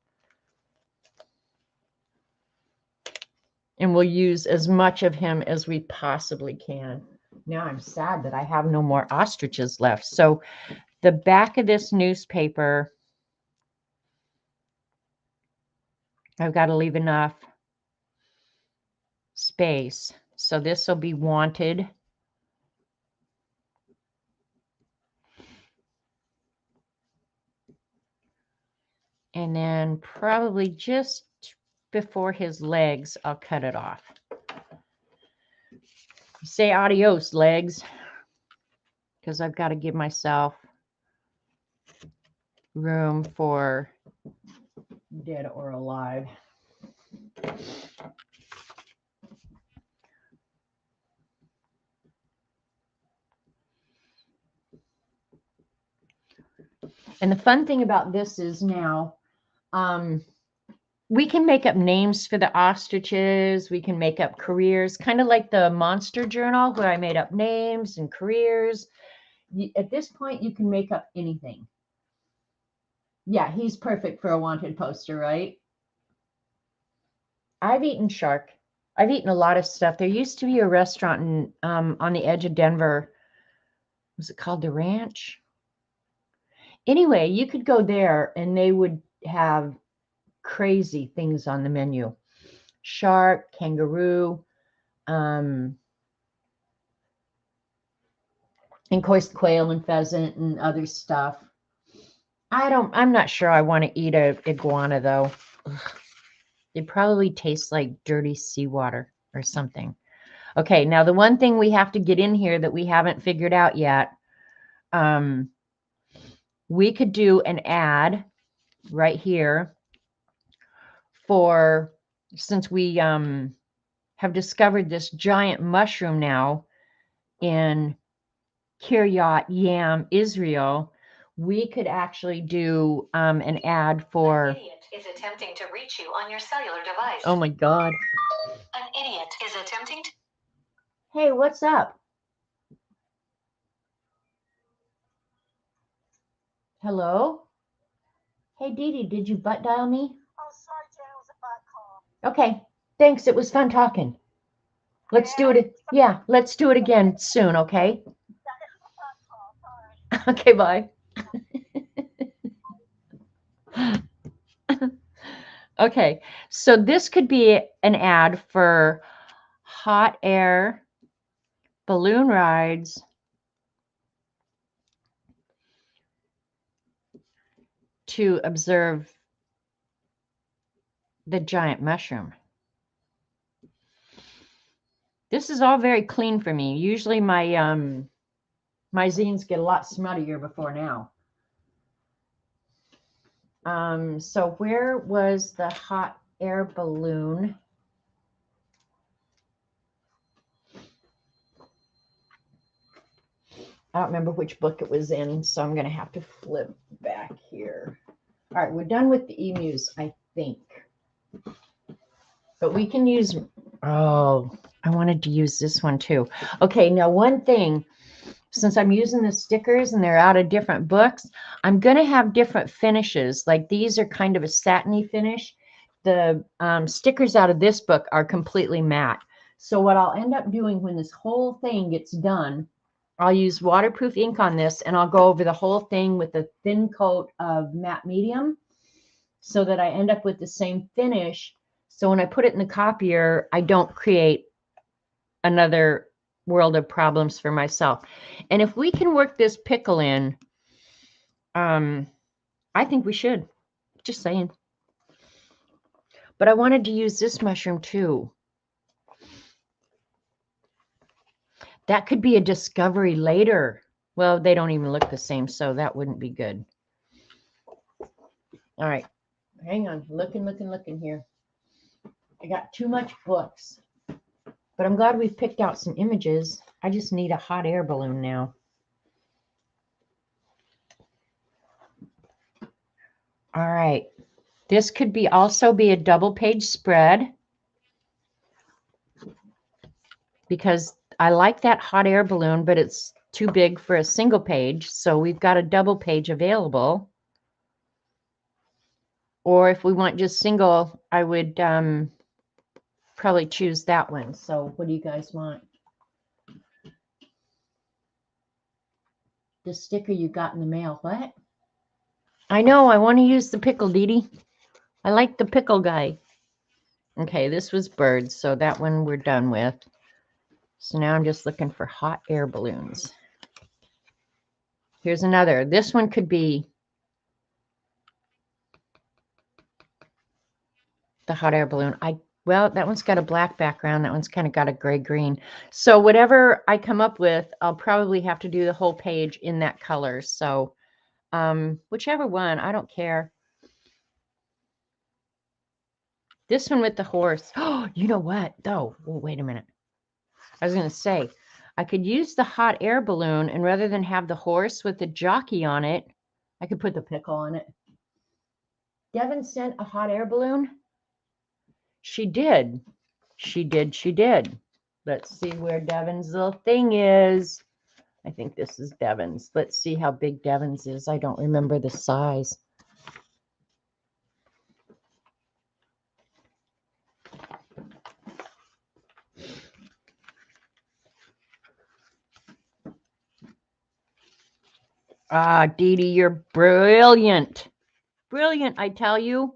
And we'll use as much of him as we possibly can. Now I'm sad that I have no more ostriches left. So the back of this newspaper, I've got to leave enough space. So this will be wanted. And then probably just before his legs, I'll cut it off. Say adios, legs, because I've got to give myself room for dead or alive. And the fun thing about this is now, we can make up names for the ostriches. We can make up careers, kind of like the Monster Journal where I made up names and careers. At this point, you can make up anything. Yeah, he's perfect for a wanted poster, right? I've eaten shark. I've eaten a lot of stuff. There used to be a restaurant in, on the edge of Denver. Was it called The Ranch? Anyway, you could go there and they would have crazy things on the menu. Shark, kangaroo, and of course quail and pheasant and other stuff. I'm not sure I want to eat a iguana though. Ugh. It probably tastes like dirty seawater or something. Okay, now the one thing we have to get in here that we haven't figured out yet, we could do an ad right here for, since we have discovered this giant mushroom now in Kiryat Yam, Israel, we could actually do an ad for... An idiot is attempting to reach you on your cellular device. Oh my God. An idiot is attempting to... Hey, what's up? Hello? Hey, Dee Dee, did you butt dial me? Oh, sorry, Jen, it was a butt call. Okay, thanks. It was fun talking. Let's do it. Yeah, let's do it again soon, okay? Okay, bye. Okay, so this could be an ad for hot air balloon rides to observe the giant mushroom. This is all very clean for me. Usually my my zines get a lot smuttier before now. So where was the hot air balloon? I don't remember which book it was in, so I'm going to have to flip back here. All right, we're done with the emus, I think. But we can use, oh, I wanted to use this one too. Okay, now one thing, since I'm using the stickers and they're out of different books, I'm going to have different finishes. Like these are kind of a satiny finish. The stickers out of this book are completely matte. So what I'll end up doing when this whole thing gets done, I'll use waterproof ink on this and I'll go over the whole thing with a thin coat of matte medium so that I end up with the same finish. So when I put it in the copier, I don't create another world of problems for myself. And if we can work this pickle in, I think we should. Just saying. But I wanted to use this mushroom too. That could be a discovery later. Well, they don't even look the same, so that wouldn't be good. All right. Hang on. Looking here. I got too much books. But I'm glad we've picked out some images. I just need a hot air balloon now. All right. This could be also be a double page spread because I like that hot air balloon, but it's too big for a single page. So we've got a double page available. Or if we want just single, I would probably choose that one. So what do you guys want? The sticker you got in the mail. What? I know. I want to use the pickle, Dee Dee. I like the pickle guy. Okay, this was birds, so that one we're done with. So now I'm just looking for hot air balloons. Here's another. This one could be the hot air balloon. Well, that one's got a black background. That one's kind of got a gray-green. So whatever I come up with, I'll probably have to do the whole page in that color. So whichever one, I don't care. This one with the horse. Oh, you know what, though? Oh, wait a minute. I was going to say, I could use the hot air balloon, and rather than have the horse with the jockey on it, I could put the pickle on it. Devin sent a hot air balloon. She did. She did. Let's see where Devin's little thing is. I think this is Devin's. Let's see how big Devin's is. I don't remember the size. Ah, Dee Dee, you're brilliant. Brilliant, I tell you.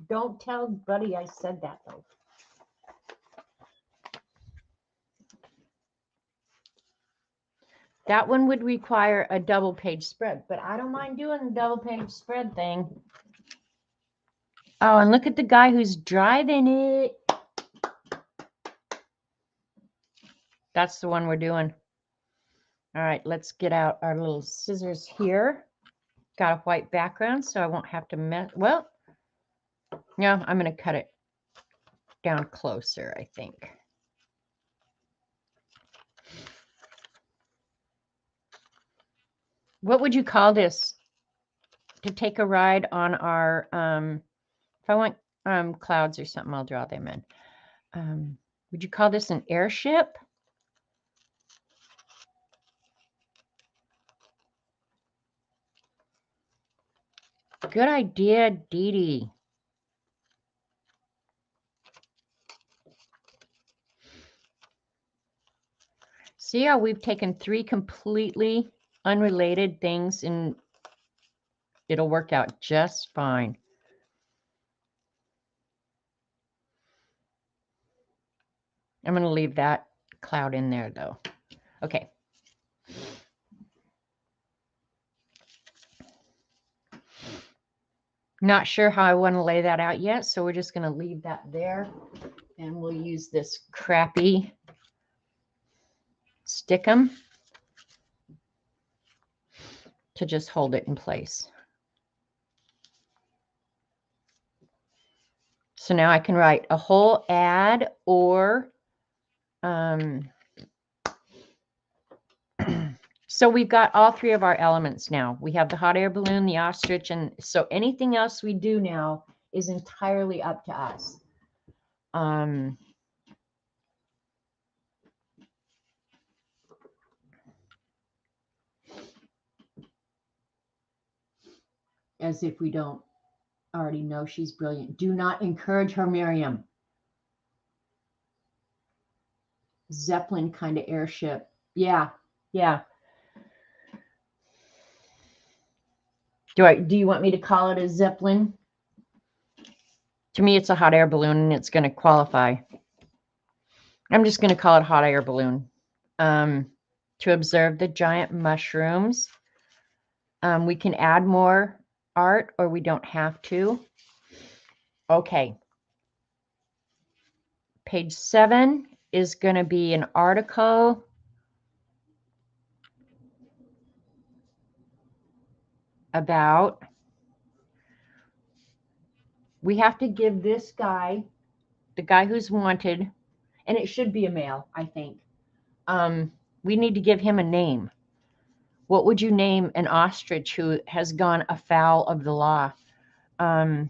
Don't tell Buddy I said that, though. That one would require a double page spread, but I don't mind doing the double page spread thing. Oh, and look at the guy who's driving it. That's the one we're doing. All right, let's get out our little scissors here. Got a white background, so I won't have to mess. Well, yeah, I'm going to cut it down closer, I think. What would you call this? To take a ride on our, if I want clouds or something, I'll draw them in. Would you call this an airship? Good idea, Dee Dee. See how we've taken three completely unrelated things and it'll work out just fine. I'm going to leave that cloud in there, though. Okay. Not sure how I want to lay that out yet, so we're just going to leave that there. And we'll use this crappy Stickum to just hold it in place. So now I can write a whole ad or so we've got all three of our elements now. We have the hot air balloon, the ostrich, and so anything else we do now is entirely up to us. As if we don't already know she's brilliant. Do not encourage her, Miriam. Zeppelin kind of airship. Yeah, yeah. Do you want me to call it a Zeppelin? To me, it's a hot air balloon, and it's going to qualify. I'm just going to call it hot air balloon. To observe the giant mushrooms. We can add more art, or we don't have to. Okay. Page 7 is going to be an article about, we have to give this guy, the guy who's wanted, and it should be a male, I think. We need to give him a name. What would you name an ostrich who has gone afoul of the law? The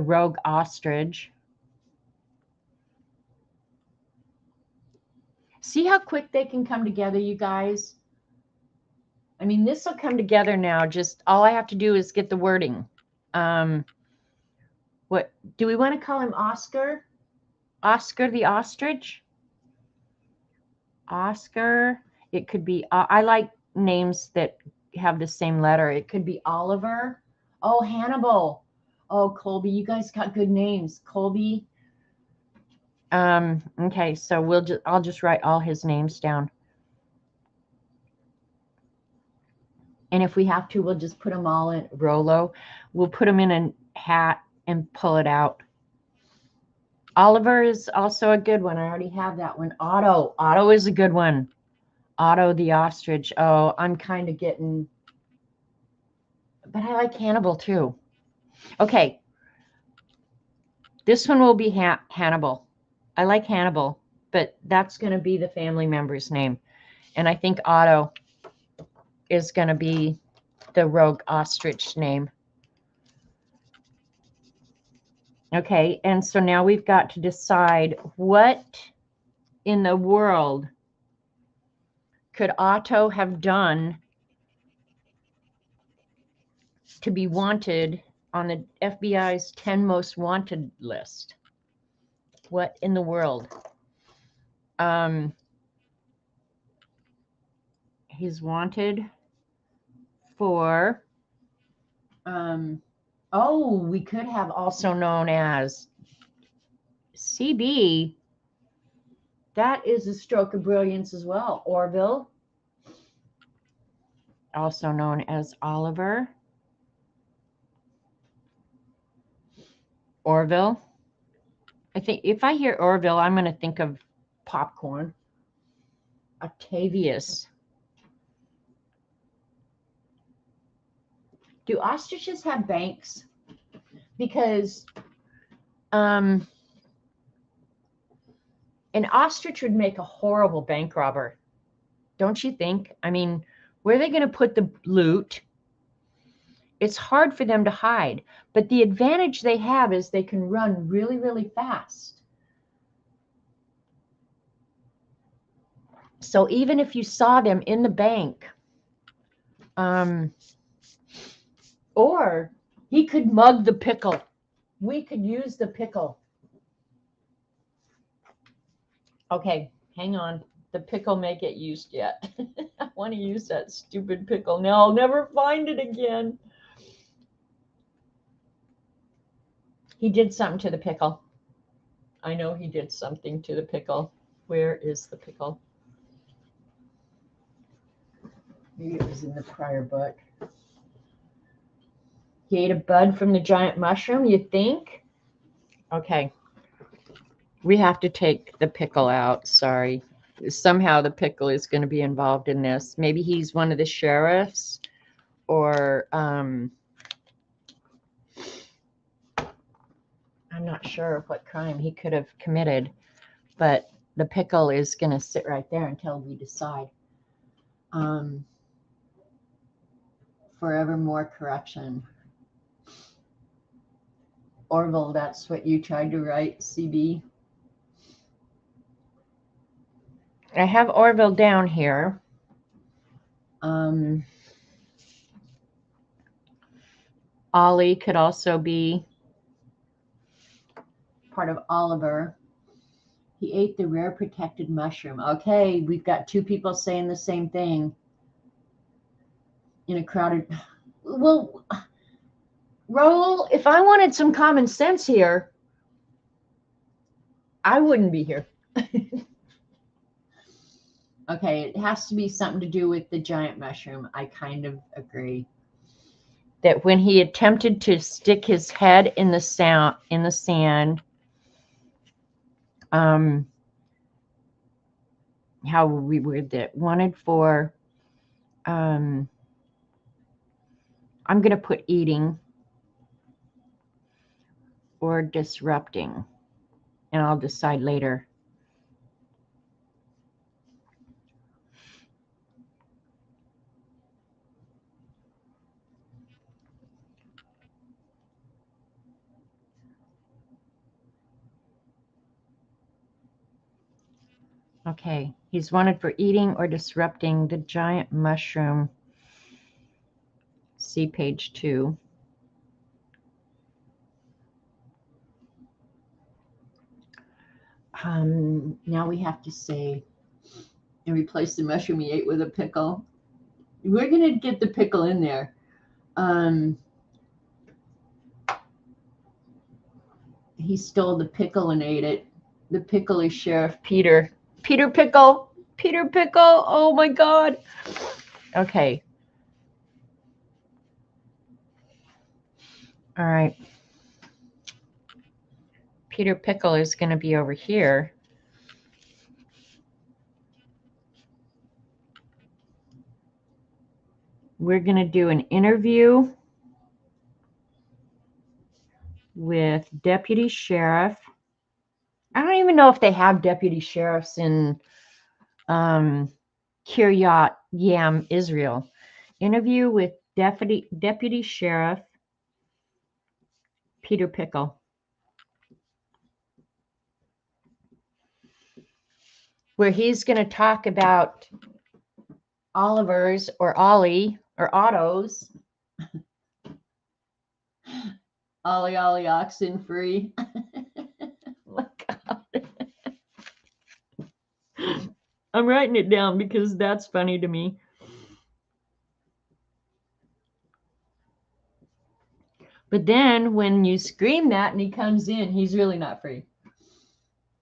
rogue ostrich. See how quick they can come together, you guys? I mean, this will come together now. Just all I have to do is get the wording. What do we want to call him? Oscar? Oscar the ostrich? Oscar. It could be, I like names that have the same letter. It could be Oliver. Oh, Hannibal. Oh, Colby. You guys got good names. Colby. Okay, so I'll just write all his names down. And if we have to, we'll just put them all in Rolo. We'll put them in a hat and pull it out. Oliver is also a good one. I already have that one. Otto. Otto is a good one. Otto the ostrich. Oh, I'm kind of getting, but I like Hannibal too. Okay. This one will be Hannibal. I like Hannibal, but that's going to be the family member's name. And I think Otto is going to be the rogue ostrich name. Okay, and so now we've got to decide what in the world could Otto have done to be wanted on the FBI's 10 most wanted list. What in the world? He's wanted for, oh, we could have also known as CB. That is a stroke of brilliance as well. Orville, also known as Oliver. Orville. I think if I hear Orville, I'm going to think of popcorn. Octavius. Do ostriches have banks? Because an ostrich would make a horrible bank robber, don't you think? I mean, where are they going to put the loot? It's hard for them to hide, but the advantage they have is they can run really, really fast. So even if you saw them in the bank, or he could mug the pickle. We could use the pickle. Okay, hang on. The pickle may get used yet. I want to use that stupid pickle. Now I'll never find it again. He did something to the pickle. I know he did something to the pickle. Where is the pickle? Maybe it was in the prior book. He ate a bud from the giant mushroom, you think? Okay. We have to take the pickle out. Sorry. Somehow the pickle is going to be involved in this. Maybe he's one of the sheriffs, or I'm not sure what crime he could have committed, but the pickle is going to sit right there until we decide. Forevermore corruption. Orville, that's what you tried to write, CB. I have Orville down here. Ollie could also be part of Oliver. He ate the rare protected mushroom. Okay, we've got two people saying the same thing in a crowded. Well, Raoul, if I wanted some common sense here, I wouldn't be here. Okay, it has to be something to do with the giant mushroom. I kind of agree. That when he attempted to stick his head in the sand, how we word that, wanted for, I'm going to put eating or disrupting, and I'll decide later. Okay, he's wanted for eating or disrupting the giant mushroom. See page 2. Now we have to say, and replace the mushroom he ate with a pickle. We're going to get the pickle in there. He stole the pickle and ate it. The pickle is Sheriff Peter. Peter Pickle. Peter Pickle. Oh my God. Okay. All right. Peter Pickle is going to be over here. We're going to do an interview with Deputy Sheriff. I don't even know if they have deputy sheriffs in Kiryat Yam, Israel. Interview with Deputy Sheriff Peter Pickle. Where he's going to talk about Oliver's or Ollie or Otto's. Ollie oxen free. My God. I'm writing it down because that's funny to me. But then when you scream that and he comes in, he's really not free.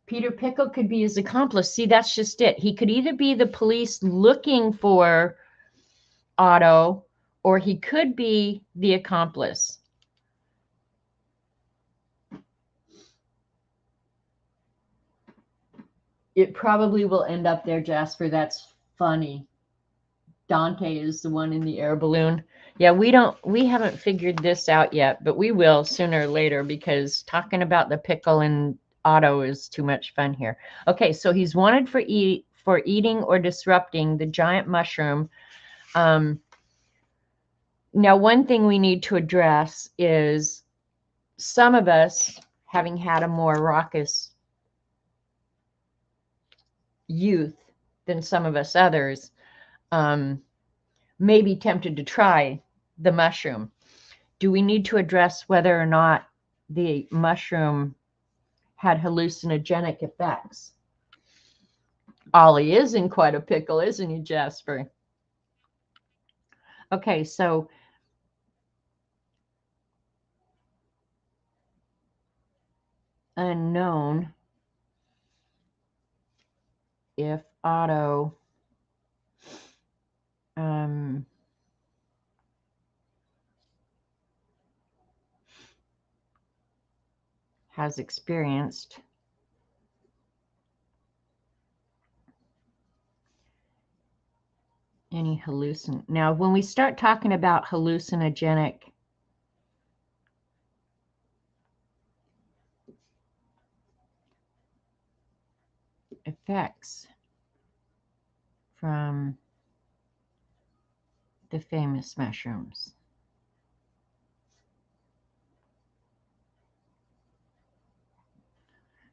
Peter Pickle could be his accomplice. See, that's just it. He could either be the police looking for Otto, or he could be the accomplice. It probably will end up there, Jasper. That's funny. Dante is the one in the air balloon. Yeah, we haven't figured this out yet, but we will sooner or later, because talking about the pickle and Otto is too much fun here. Okay, so he's wanted for eating or disrupting the giant mushroom. Now, one thing we need to address is some of us, having had a more raucous youth than some of us others, may be tempted to try the mushroom. Do we need to address whether or not the mushroom had hallucinogenic effects? Ollie is in quite a pickle, isn't he, Jasper? Okay, so unknown if Otto has experienced any hallucin. Now, when we start talking about hallucinogenic effects from the famous mushrooms,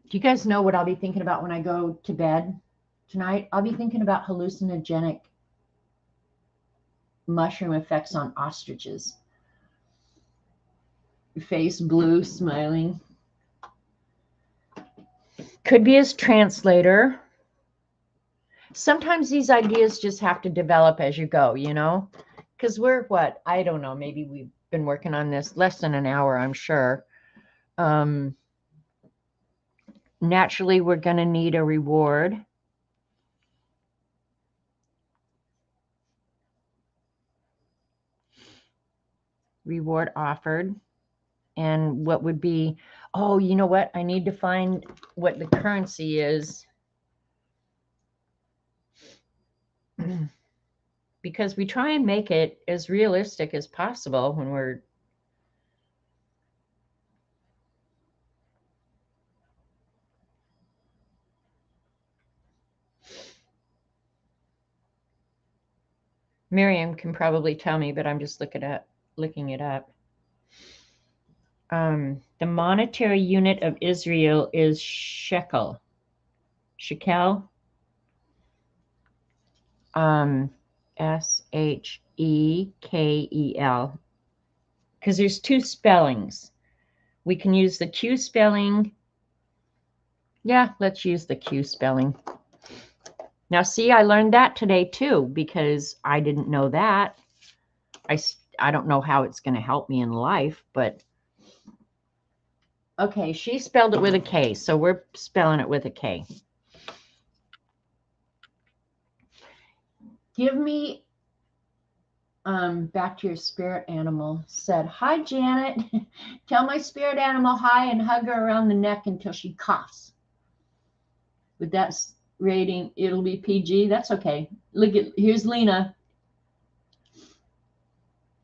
do you guys know what I'll be thinking about when I go to bed tonight? I'll be thinking about hallucinogenic mushroom effects on ostriches. Face blue, smiling. Could be as translator. Sometimes these ideas just have to develop as you go, you know, because we're what? I don't know. Maybe we've been working on this less than an hour, I'm sure. Naturally, we're going to need a reward. Reward offered. And what would be, oh, you know what? I need to find what the currency is. Because we try and make it as realistic as possible when we're Miriam can probably tell me, but I'm just looking it up. The monetary unit of Israel is shekel. Shekel. Shekel. Because there's two spellings. We can use the Q spelling. Yeah, let's use the Q spelling. Now, see, I learned that today too, because I didn't know that. I don't know how it's going to help me in life, but okay, she spelled it with a K, so we're spelling it with a K. Give me back to your spirit animal. Said, hi, Janet. Tell my spirit animal hi and hug her around the neck until she coughs. With that rating, it'll be PG. That's okay. Look at, here's Lena.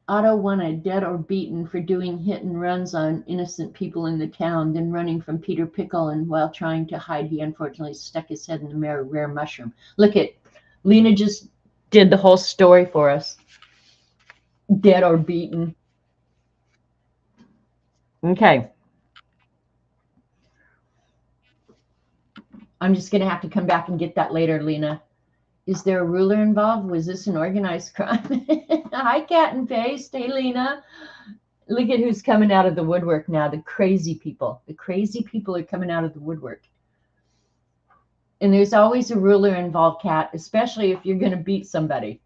Otto wanted dead or beaten for doing hit and runs on innocent people in the town, then running from Peter Pickle, and while trying to hide, he unfortunately stuck his head in the rare mushroom. Look at Lena just did the whole story for us. Dead or beaten. Okay. I'm just going to have to come back and get that later, Lena. Is there a ruler involved? Was this an organized crime? Hi, Cat and Paste. Hey, Lena. Look at who's coming out of the woodwork now. The crazy people. The crazy people are coming out of the woodwork. And there's always a ruler involved, Cat, especially if you're going to beat somebody.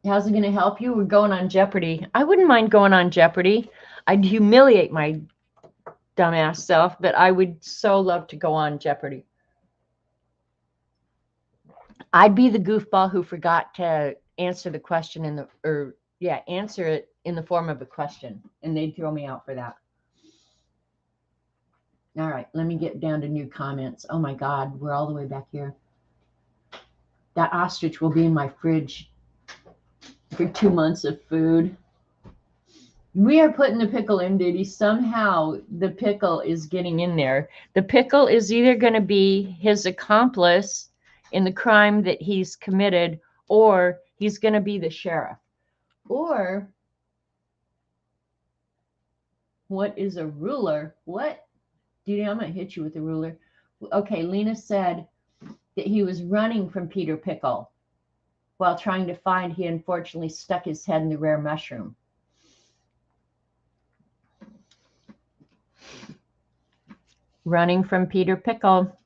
How's it going to help you? We're going on Jeopardy. I wouldn't mind going on Jeopardy. I'd humiliate my dumbass self, but I would so love to go on Jeopardy. I'd be the goofball who forgot to answer the question answer it in the form of a question, and they'd throw me out for that. All right, let me get down to new comments. Oh my God, we're all the way back here. That ostrich will be in my fridge for 2 months of food. We are putting the pickle in, Diddy. Somehow the pickle is getting in there. The pickle is either going to be his accomplice in the crime that he's committed, or he's going to be the sheriff. Or what is a ruler? What? Diddy, I'm going to hit you with a ruler. Okay, Lena said that he was running from Peter Pickle while trying to find. He unfortunately stuck his head in the rare mushroom. Running from Peter Pickle.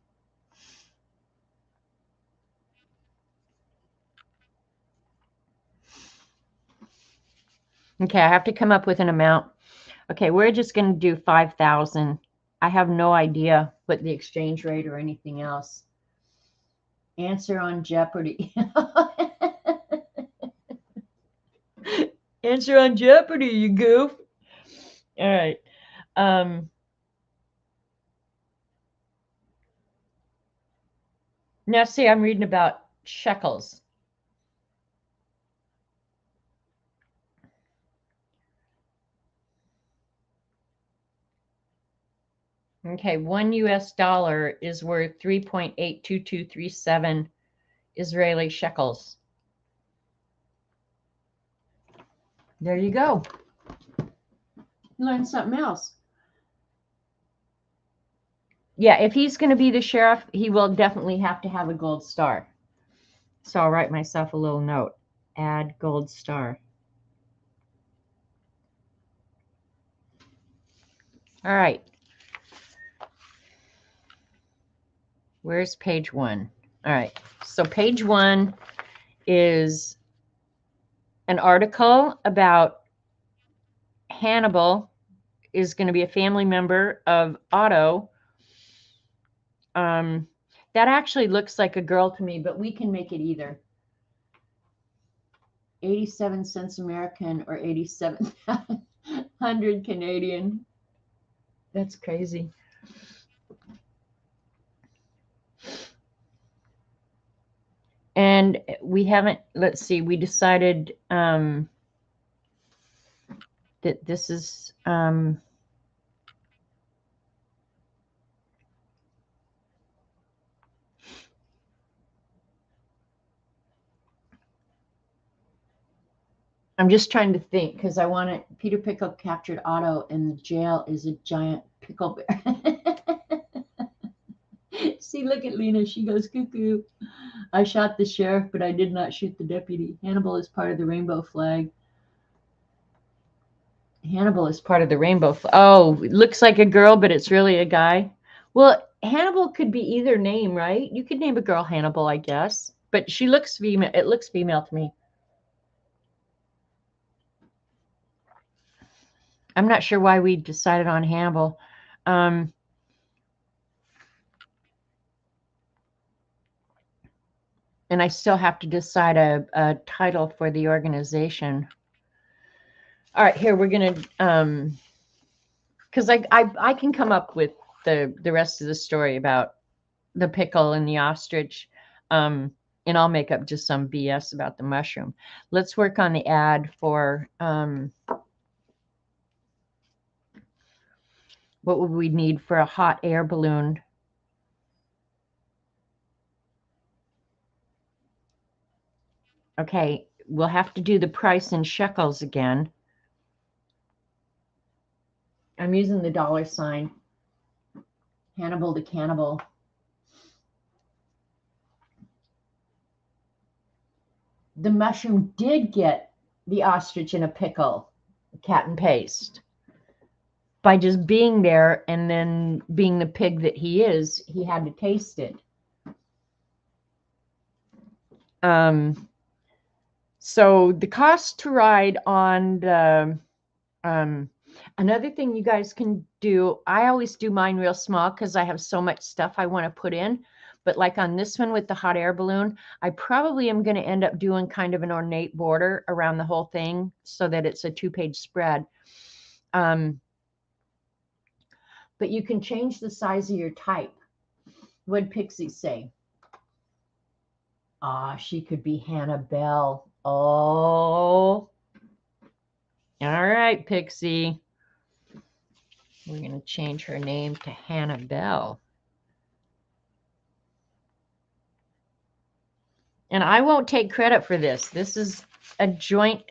Okay, I have to come up with an amount. Okay, we're just going to do 5,000. I have no idea what the exchange rate or anything else. Answer on Jeopardy. Answer on Jeopardy, you goof. All right. Now, see, I'm reading about shekels. Okay, $1 is worth 3.82237 Israeli shekels. There you go. Learn something else. Yeah, if he's going to be the sheriff, he will definitely have to have a gold star. So I'll write myself a little note. Add gold star. All right. Where's page 1? All right. So page 1 is an article about Hannibal is going to be a family member of Otto. That actually looks like a girl to me, but we can make it either. 87 cents American or 8700 Canadian. That's crazy. And we haven't, let's see, we decided that this is I'm just trying to think because I want it. Peter Pickle captured Otto, and the jail is a giant pickle bear. See, look at Lena. She goes cuckoo. I shot the sheriff, but I did not shoot the deputy. Hannibal is part of the rainbow flag. Hannibal is part of the rainbow. Oh, it looks like a girl, but it's really a guy. Well, Hannibal could be either name, right? You could name a girl Hannibal, I guess. But she looks female. It looks female to me. I'm not sure why we decided on Hannibal. And I still have to decide a title for the organization. All right, here we're gonna because I can come up with the rest of the story about the pickle and the ostrich, and I'll make up just some BS about the mushroom. Let's work on the ad for what would we need for a hot air balloon? Okay, we'll have to do the price in shekels again. I'm using the $sign. Hannibal to cannibal. The mushroom did get the ostrich in a pickle, cat and paste. By just being there and then being the pig that he is, he had to taste it. So the cost to ride on the, another thing you guys can do, I always do mine real small because I have so much stuff I want to put in. But like on this one with the hot air balloon, I probably am going to end up doing kind of an ornate border around the whole thing so that it's a 2-page spread. But you can change the size of your type. What'd Pixie say? Ah, she could be Hannah Bell. Oh. All right, Pixie. We're going to change her name to Hannah Bell. And I won't take credit for this. This is a joint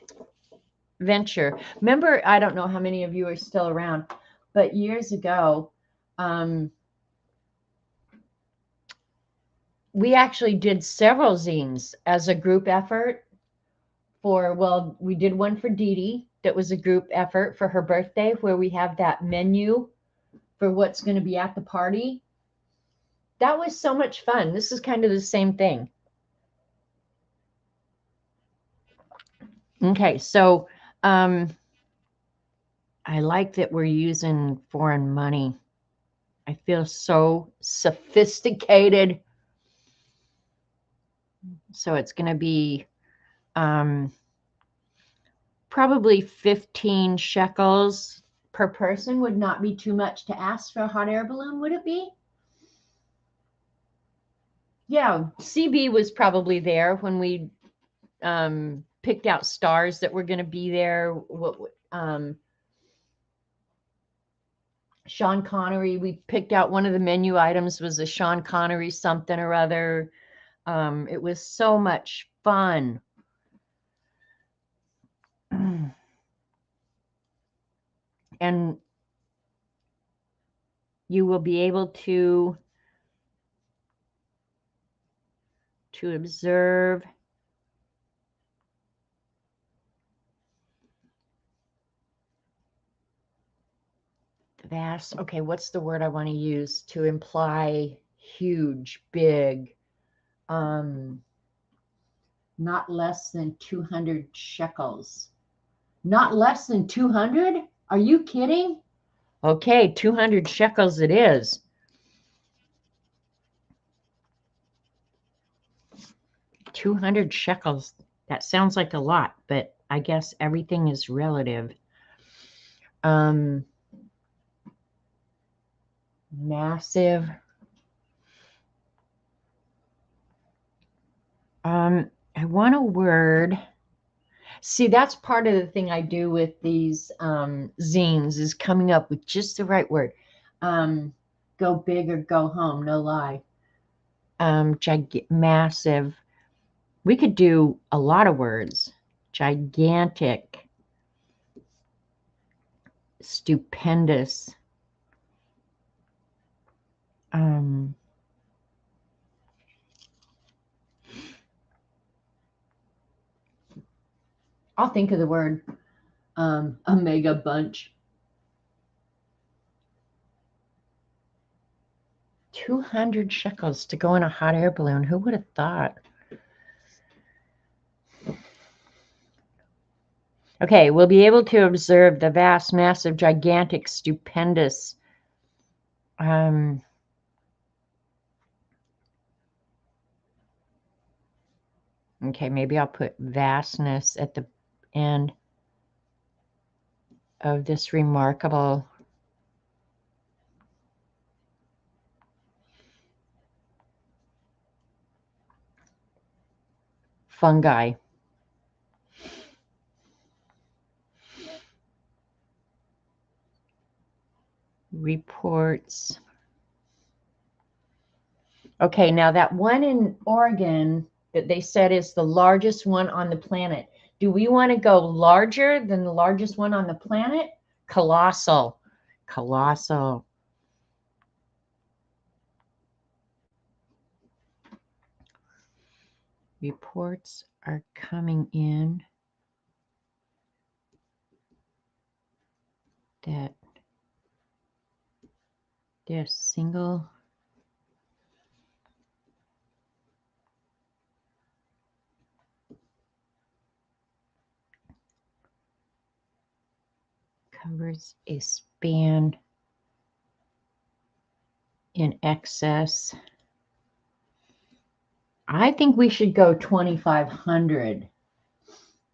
venture. Remember, I don't know how many of you are still around, but years ago, we actually did several zines as a group effort for, well, we did one for Dee Dee that was a group effort for her birthday where we have that menu for what's going to be at the party. That was so much fun. This is kind of the same thing. Okay, so I like that we're using foreign money. I feel so sophisticated. So it's going to be probably 15 shekels per person. Would not be too much to ask for a hot air balloon, would it be? Yeah, CB was probably there when we picked out stars that were going to be there. Sean Connery, we picked out one of the menu items was a Sean Connery something or other. It was so much fun. And you will be able to observe the vast, okay, what's the word I want to use to imply huge, big, not less than 200 shekels. Not less than 200? Are you kidding? Okay, 200 shekels it is. $200. That sounds like a lot, but I guess everything is relative. Massive. I want a word. See, that's part of the thing I do with these zines is coming up with just the right word. Go big or go home, no lie. Massive. We could do a lot of words. Gigantic. Stupendous. I'll think of the word a mega bunch. 200 shekels to go in a hot air balloon. Who would have thought? Okay, we'll be able to observe the vast, massive, gigantic, stupendous. Okay, maybe I'll put vastness at the end of this remarkable fungi. Reports. Okay, now that one in Oregon, that they said is the largest one on the planet. Do we want to go larger than the largest one on the planet? Colossal. Colossal. Reports are coming in that their single covers a span in excess. I think we should go 2,500.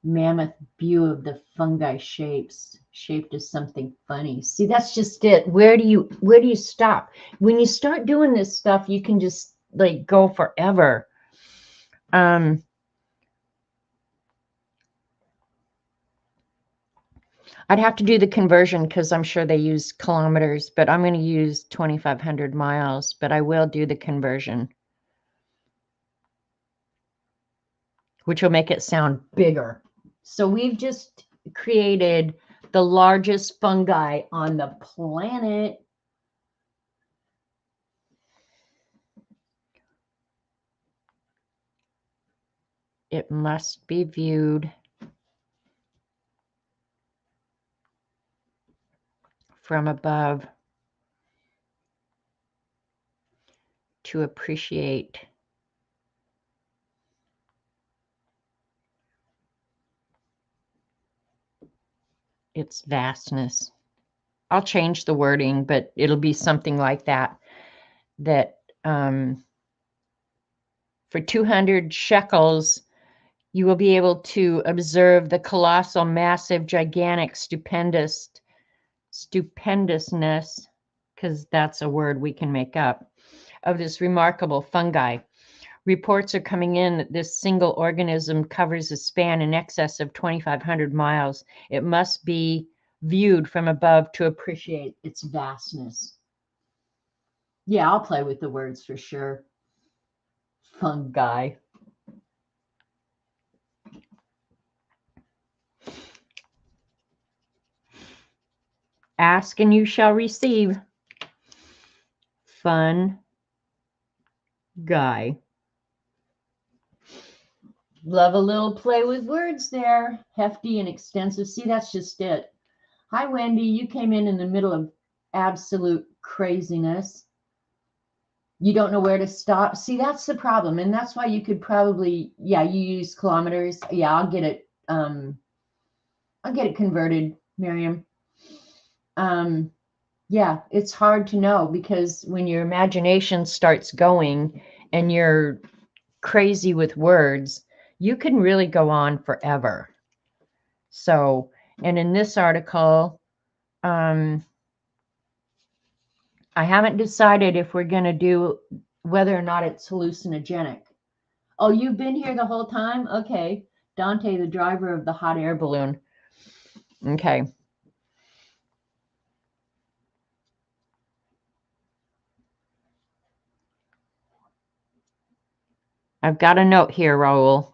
Mammoth view of the fungi shaped as something funny. See, that's just it. Where do you stop? When you start doing this stuff, you can just like go forever. I'd have to do the conversion because I'm sure they use kilometers, but I'm going to use 2,500 miles, but I will do the conversion, which will make it sound bigger. So we've just created the largest fungi on the planet. It must be viewed from above to appreciate its vastness. I'll change the wording, but it'll be something like that. That for 200 shekels, you will be able to observe the colossal, massive, gigantic, stupendousness, because that's a word we can make up, of this remarkable fungi. Reports are coming in that this single organism covers a span in excess of 2,500 miles. It must be viewed from above to appreciate its vastness. Yeah, I'll play with the words for sure. Fungi. Ask and you shall receive. Fun guy. Love a little play with words there. Hefty and extensive. See, that's just it. Hi, Wendy. You came in the middle of absolute craziness. You don't know where to stop. See, that's the problem. And that's why you could probably, yeah, you use kilometers. Yeah, I'll get it converted, Miriam. Yeah, it's hard to know because when your imagination starts going and you're crazy with words, you can really go on forever. So, and in this article, I haven't decided if we're going to do whether or not it's hallucinogenic. Oh, you've been here the whole time? Okay. Dante, the driver of the hot air balloon. Okay. I've got a note here, Raul.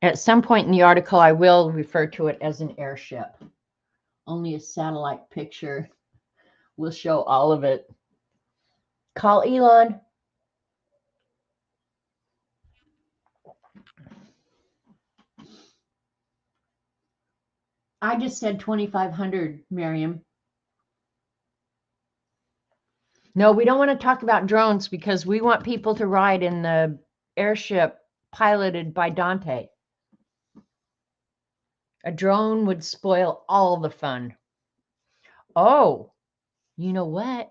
At some point in the article, I will refer to it as an airship. Only a satellite picture will show all of it. Call Elon. I just said 2,500, Miriam. No, we don't want to talk about drones because we want people to ride in the airship piloted by Dante. A drone would spoil all the fun. Oh, you know what?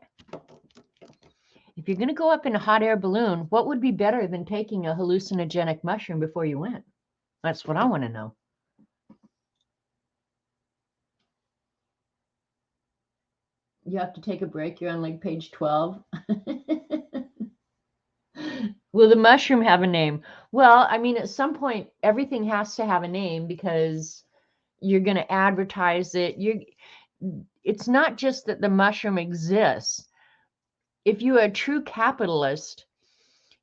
If you're going to go up in a hot air balloon, what would be better than taking a hallucinogenic mushroom before you went? That's what I want to know. You have to take a break. You're on like page 12. Will the mushroom have a name? Well, I mean, at some point, everything has to have a name because you're going to advertise it. It's not just that the mushroom exists. if you're a true capitalist,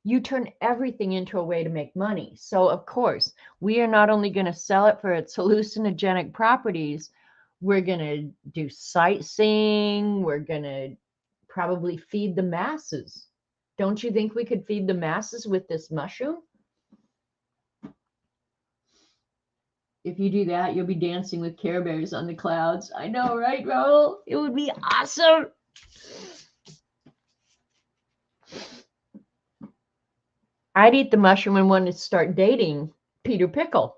you turn everything into a way to make money. So, of course, we are not only going to sell it for its hallucinogenic properties, we're going to do sightseeing, we're going to probably feed the masses. Don't you think we could feed the masses with this mushroom? If you do that, you'll be dancing with Care Bears on the clouds. I know, right, Raul? It would be awesome. I'd eat the mushroom and want to start dating Peter Pickle.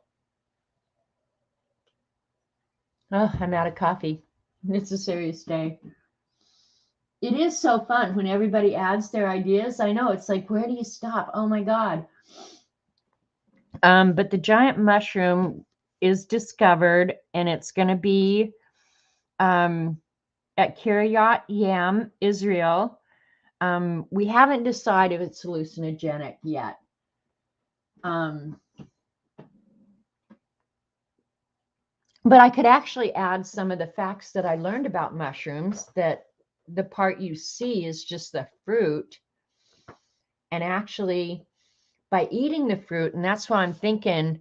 Oh, I'm out of coffee. It's a serious day. It is so fun when everybody adds their ideas. I know, it's like, where do you stop? Oh my God. But the giant mushroom is discovered, and it's going to be at Kiryat Yam, Israel. We haven't decided if it's hallucinogenic yet. But I could actually add some of the facts that I learned about mushrooms, that the part you see is just the fruit. And actually, by eating the fruit, and that's why I'm thinking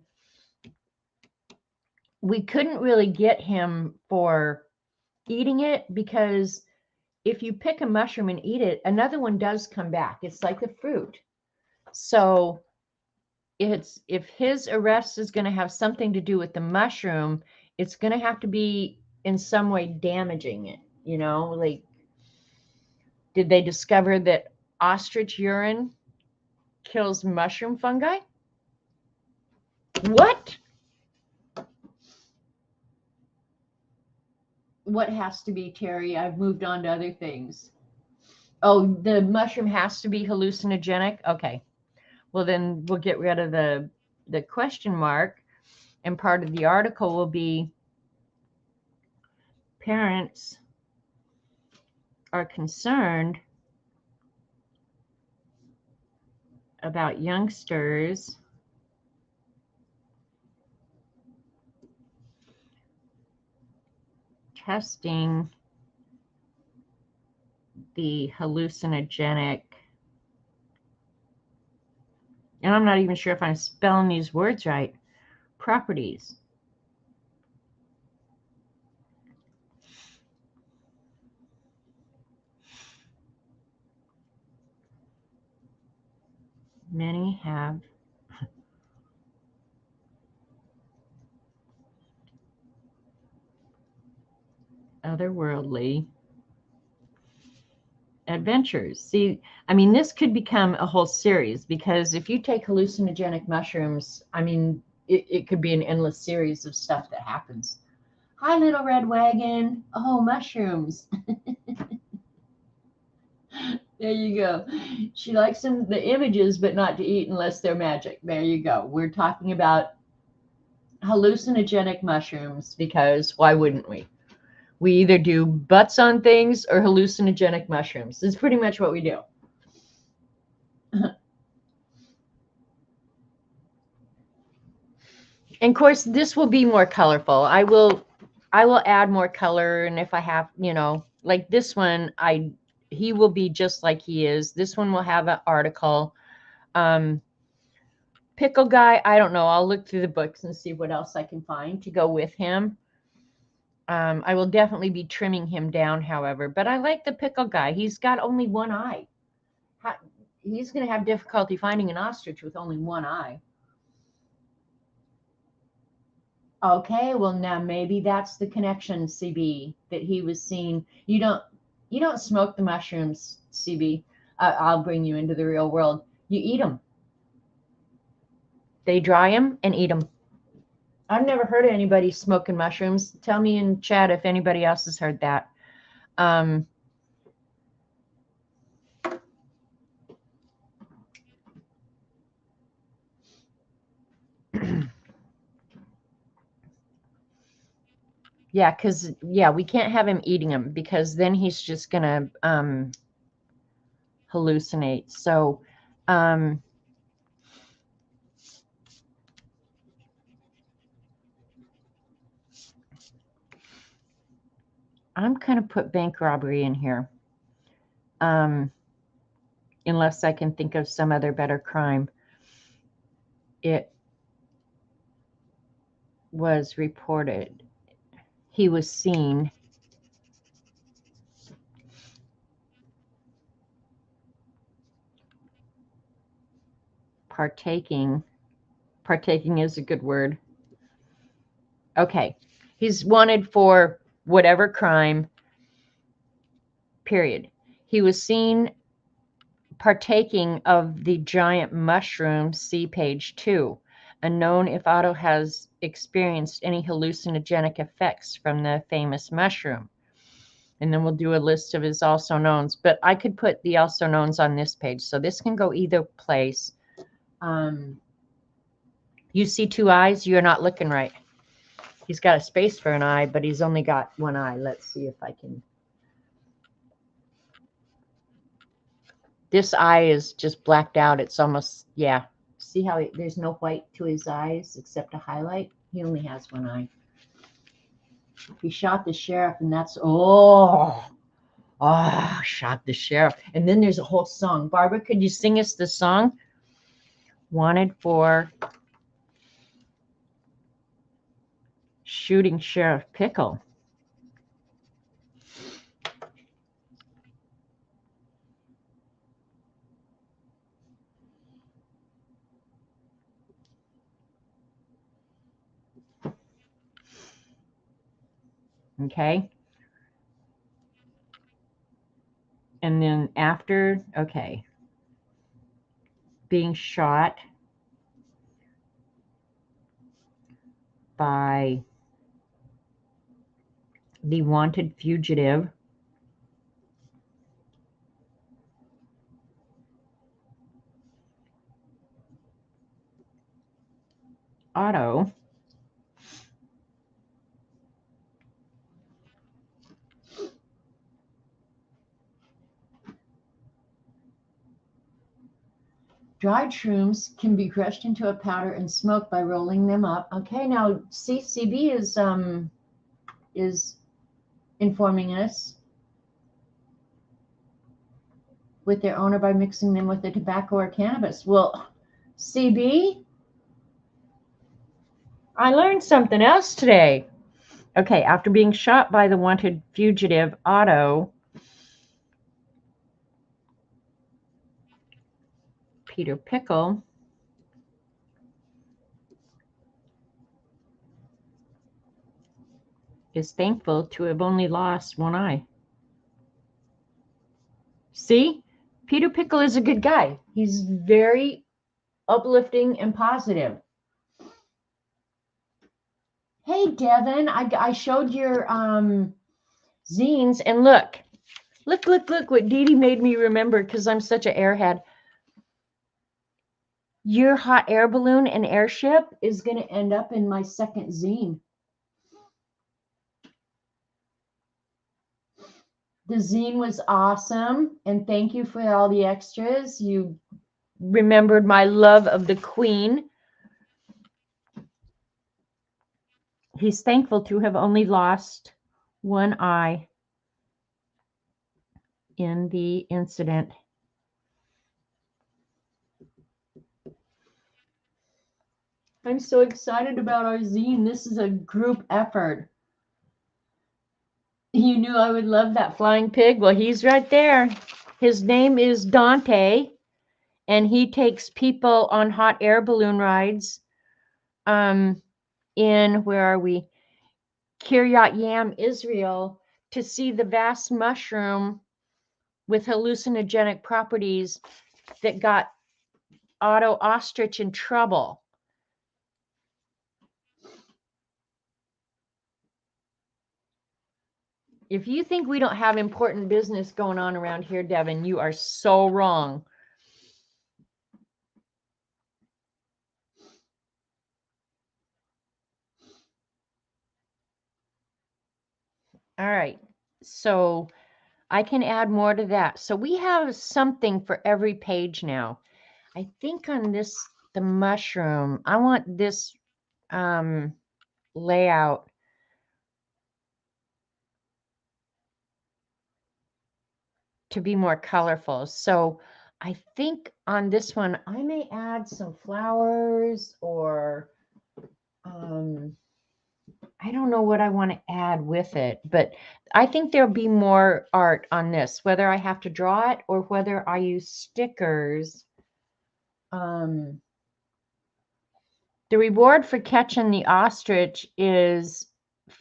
we couldn't really get him for eating it, because if you pick a mushroom and eat it, another one does come back. It's like the fruit. So if his arrest is going to have something to do with the mushroom, it's going to have to be in some way damaging it. You know, like, did they discover that ostrich urine kills mushroom fungi? What? What has to be, Terry? I've moved on to other things. Oh, the mushroom has to be hallucinogenic? Okay. Well, then we'll get rid of the question mark, and part of the article will be parents are concerned about youngsters testing the hallucinogenic, and I'm not even sure if I'm spelling these words right, properties. Many have otherworldly adventures. See, I mean, this could become a whole series, because if you take hallucinogenic mushrooms, I mean, it could be an endless series of stuff that happens. Hi, little red wagon. Oh, mushrooms. There you go. She likes them, the images, but not to eat unless they're magic. There you go. We're talking about hallucinogenic mushrooms, because why wouldn't we? We either do butts on things or hallucinogenic mushrooms. It's pretty much what we do. And of course, this will be more colorful. I will add more color, and if I have, you know, like this one, he will be just like he is. This one will have an article. Pickle guy, I don't know. I'll look through the books and see what else I can find to go with him. I will definitely be trimming him down, however. But I like the pickle guy. He's got only one eye. He's going to have difficulty finding an ostrich with only one eye. Okay, well, now maybe that's the connection, CB, that he was seeing. You don't smoke the mushrooms, CB. I'll bring you into the real world. You eat them. They dry them and eat them. I've never heard of anybody smoking mushrooms. Tell me in chat if anybody else has heard that. Yeah, because, we can't have him eating them, because then he's just going to hallucinate. So, I'm going to put bank robbery in here. unless I can think of some other better crime. It was reported. He was seen partaking is a good word. Okay. He's wanted for whatever crime, period. He was seen partaking of the giant mushroom, see page 2. Unknown if Otto has experienced any hallucinogenic effects from the famous mushroom. And then we'll do a list of his also knowns. But I could put the also knowns on this page. So this can go either place. You see 2 eyes, you're not looking right. He's got a space for an eye, but he's only got 1 eye. Let's see if I can. This eye is just blacked out. It's almost, yeah. See how there's no white to his eyes except a highlight? He only has 1 eye. He shot the sheriff, and that's, shot the sheriff. And then there's a whole song. Barbara, could you sing us the song? Wanted for shooting Sheriff Pickle. Okay. And then after, okay, being shot by the wanted fugitive, Otto, dried shrooms can be crushed into a powder and smoked by rolling them up. Okay, now CB is informing us with their owner by mixing them with the tobacco or cannabis. Well, CB, I learned something else today. Okay, after being shot by the wanted fugitive, Otto, Peter Pickle, is thankful to have only lost 1 eye. See, Peter Pickle is a good guy. He's very uplifting and positive. Hey, Devin, I showed your zines, and look what Dee Dee made me remember because I'm such an airhead. Your hot air balloon and airship is going to end up in my second zine. The zine was awesome, and thank you for all the extras. You remembered my love of the Queen. He's thankful to have only lost 1 eye in the incident. I'm so excited about our zine. This is a group effort. You knew I would love that flying pig? Well, he's right there. His name is Dante, and he takes people on hot air balloon rides in, where are we? Kiryat Yam, Israel, to see the vast mushroom with hallucinogenic properties that got Otto Ostrich in trouble. If you think we don't have important business going on around here, Devin, you are so wrong. All right, so I can add more to that. So we have something for every page now. I think on this, the mushroom, I want this layout to be more colorful. So I think on this one, I may add some flowers or I don't know what I want to add with it, but I think there'll be more art on this, whether I have to draw it or whether I use stickers. The reward for catching the ostrich is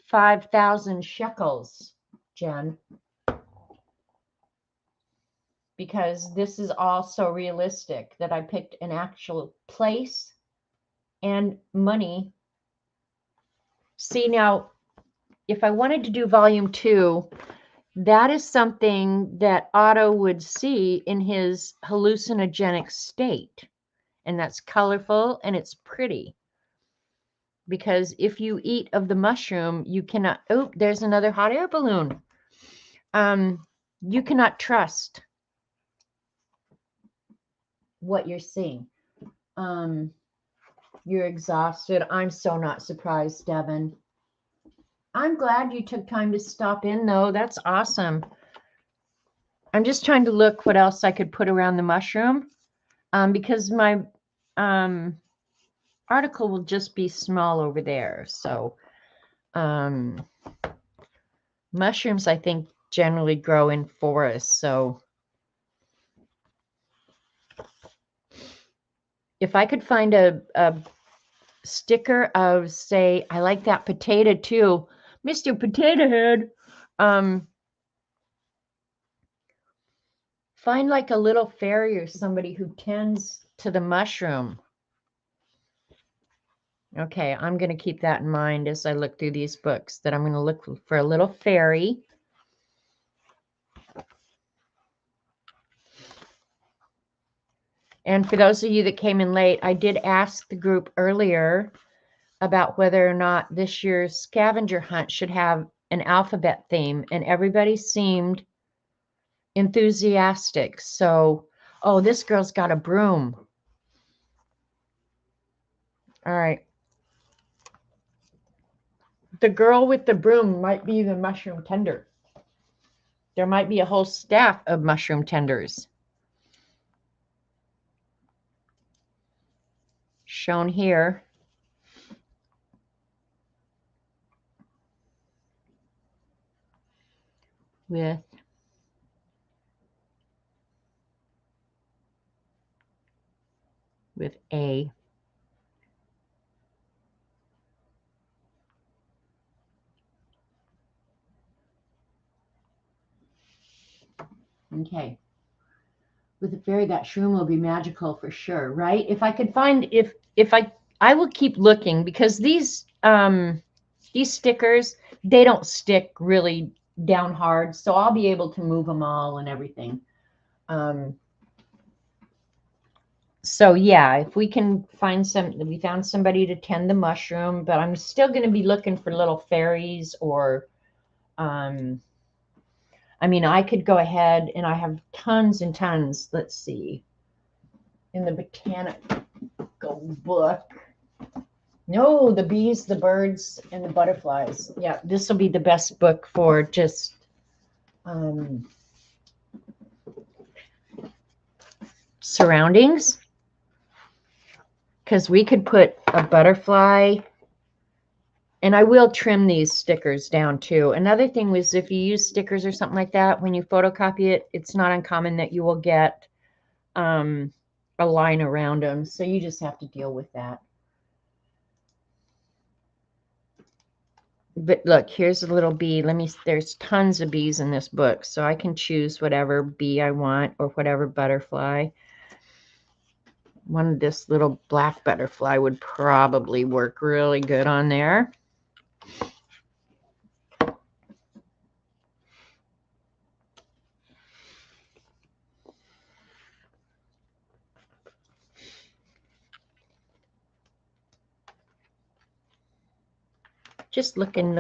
5,000 shekels, Jen. Because this is all so realistic that I picked an actual place and money. See, now, if I wanted to do volume 2, that is something that Otto would see in his hallucinogenic state. And that's colorful and it's pretty. Because if you eat of the mushroom, you cannot, oh, there's another hot air balloon. You cannot trust what you're seeing. You're exhausted. I'm so not surprised, Devin. I'm glad you took time to stop in, though. That's awesome. I'm just trying to look what else I could put around the mushroom, because my article will just be small over there. So mushrooms, I think, generally grow in forests. So if I could find a sticker of, say, I like that potato too, Mr. Potato Head. Find like a little fairy or somebody who tends to the mushroom. Okay, I'm going to keep that in mind as I look through these books, that I'm going to look for a little fairy. And for those of you that came in late, I did ask the group earlier about whether or not this year's scavenger hunt should have an alphabet theme, and everybody seemed enthusiastic. So, oh, this girl's got a broom. All right. The girl with the broom might be the mushroom tender. There might be a whole staff of mushroom tenders. Shown here. With A. Okay. With a fairy, that shroom will be magical for sure, right? If I could find, if I will keep looking, because these stickers, they don't stick really down hard, so I'll be able to move them all and everything. So yeah, if we can find we found somebody to tend the mushroom, but I'm still going to be looking for little fairies or, I mean, I could go ahead and I have tons and tons. Let's see. In the botanical book. No, the bees, the birds, and the butterflies. Yeah, this will be the best book for just surroundings. Because we could put a butterfly. And I will trim these stickers down too. Another thing was, if you use stickers or something like that, when you photocopy it, it's not uncommon that you will get a line around them. So you just have to deal with that. But look, here's a little bee. There's tons of bees in this book. So I can choose whatever bee I want or whatever butterfly. This little black butterfly would probably work really good on there. Just looking.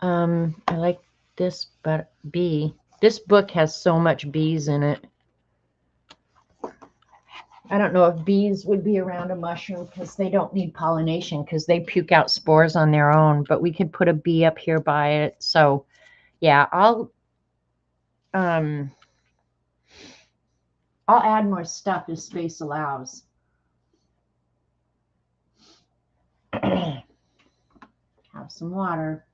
I like this bee. This book has so much bees in it. I don't know if bees would be around a mushroom because they don't need pollination because they puke out spores on their own, but we could put a bee up here by it. So yeah, I'll I'll add more stuff as space allows. Have some water.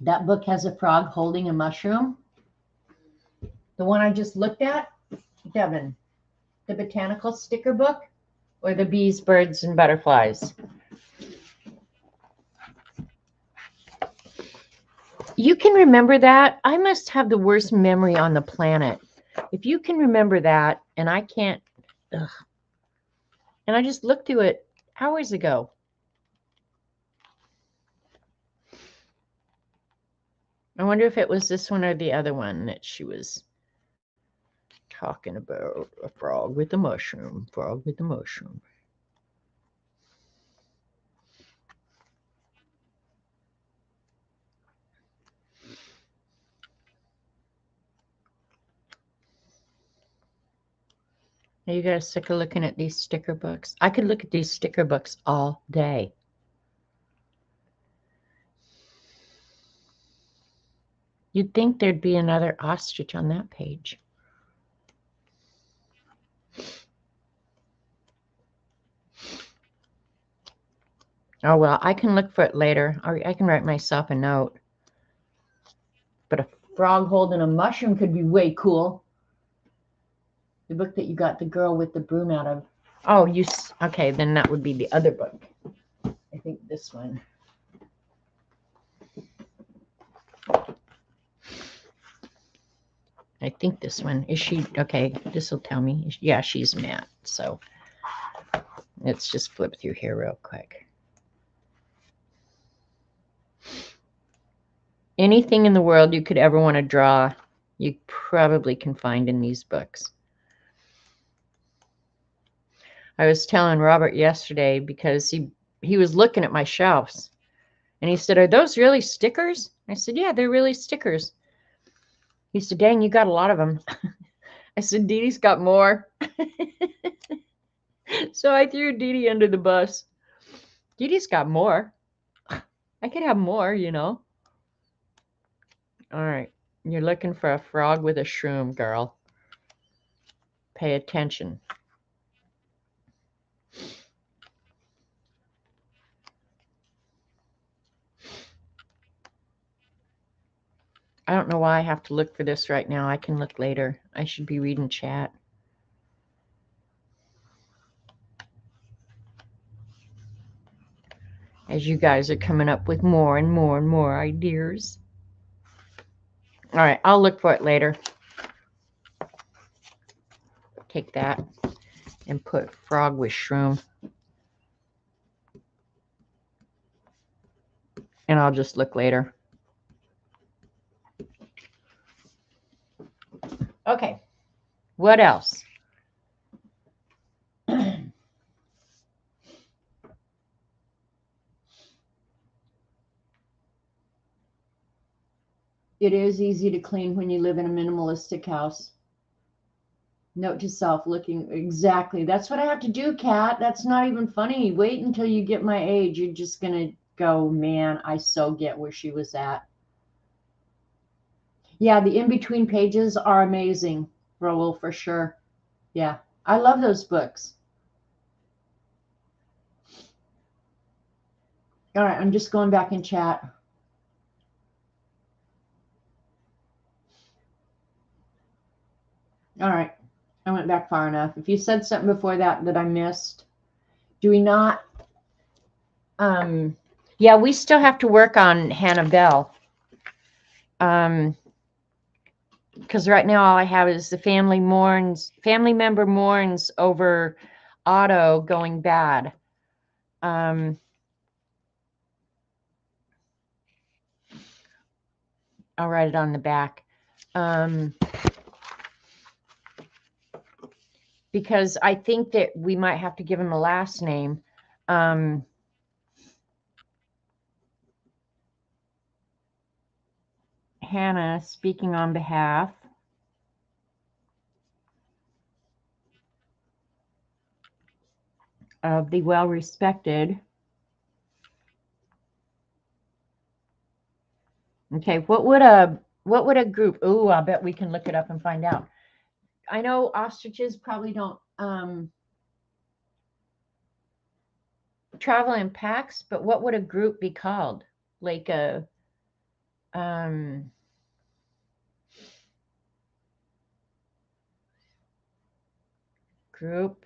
That book has a frog holding a mushroom. The one I just looked at, Devin, the botanical sticker book, or the bees, birds, and butterflies? You can remember that? I must have the worst memory on the planet. If you can remember that, and I can't, ugh. And I just looked through it hours ago. I wonder if it was this one or the other one that she was talking about. A frog with a mushroom, frog with a mushroom. Are you guys sick of looking at these sticker books? I could look at these sticker books all day. You'd think there'd be another ostrich on that page. Oh, well, I can look for it later. Or I can write myself a note. But a frog holding a mushroom could be way cool. The book that you got the girl with the broom out of. Oh, okay, then that would be the other book. I think this one. I think this one. Is she, okay, this will tell me. Yeah, she's Matt. So let's just flip through here real quick. Anything in the world you could ever want to draw, you probably can find in these books. I was telling Robert yesterday because he was looking at my shelves and he said, "Are those really stickers?" I said, "Yeah, they're really stickers." He said, "Dang, you got a lot of them." I said, "Dee Dee's got more." So I threw Dee Dee under the bus. Dee Dee's got more. I could have more, you know. All right. You're looking for a frog with a shroom, girl. Pay attention. I don't know why I have to look for this right now. I can look later. I should be reading chat. As you guys are coming up with more and more and more ideas. All right, I'll look for it later. Take that and put frog with shroom. And I'll just look later. Okay, what else? It is easy to clean when you live in a minimalistic house. Note to self, looking exactly. That's what I have to do, Kat. That's not even funny. Wait until you get my age. You're just going to go, man, I so get where she was at. Yeah, the in-between pages are amazing, Raoul, for sure. Yeah, I love those books. All right, I'm just going back in chat. All right, I went back far enough. If you said something before that I missed, do we not? Yeah, we still have to work on Hannah Bell. Because right now all I have is the family member mourns over Otto going bad. I'll write it on the back. Because I think that we might have to give him a last name. Hannah, speaking on behalf. of the well-respected. Okay, what would a group? Oh, I bet we can look it up and find out. I know ostriches probably don't travel in packs, but what would a group be called? Like a group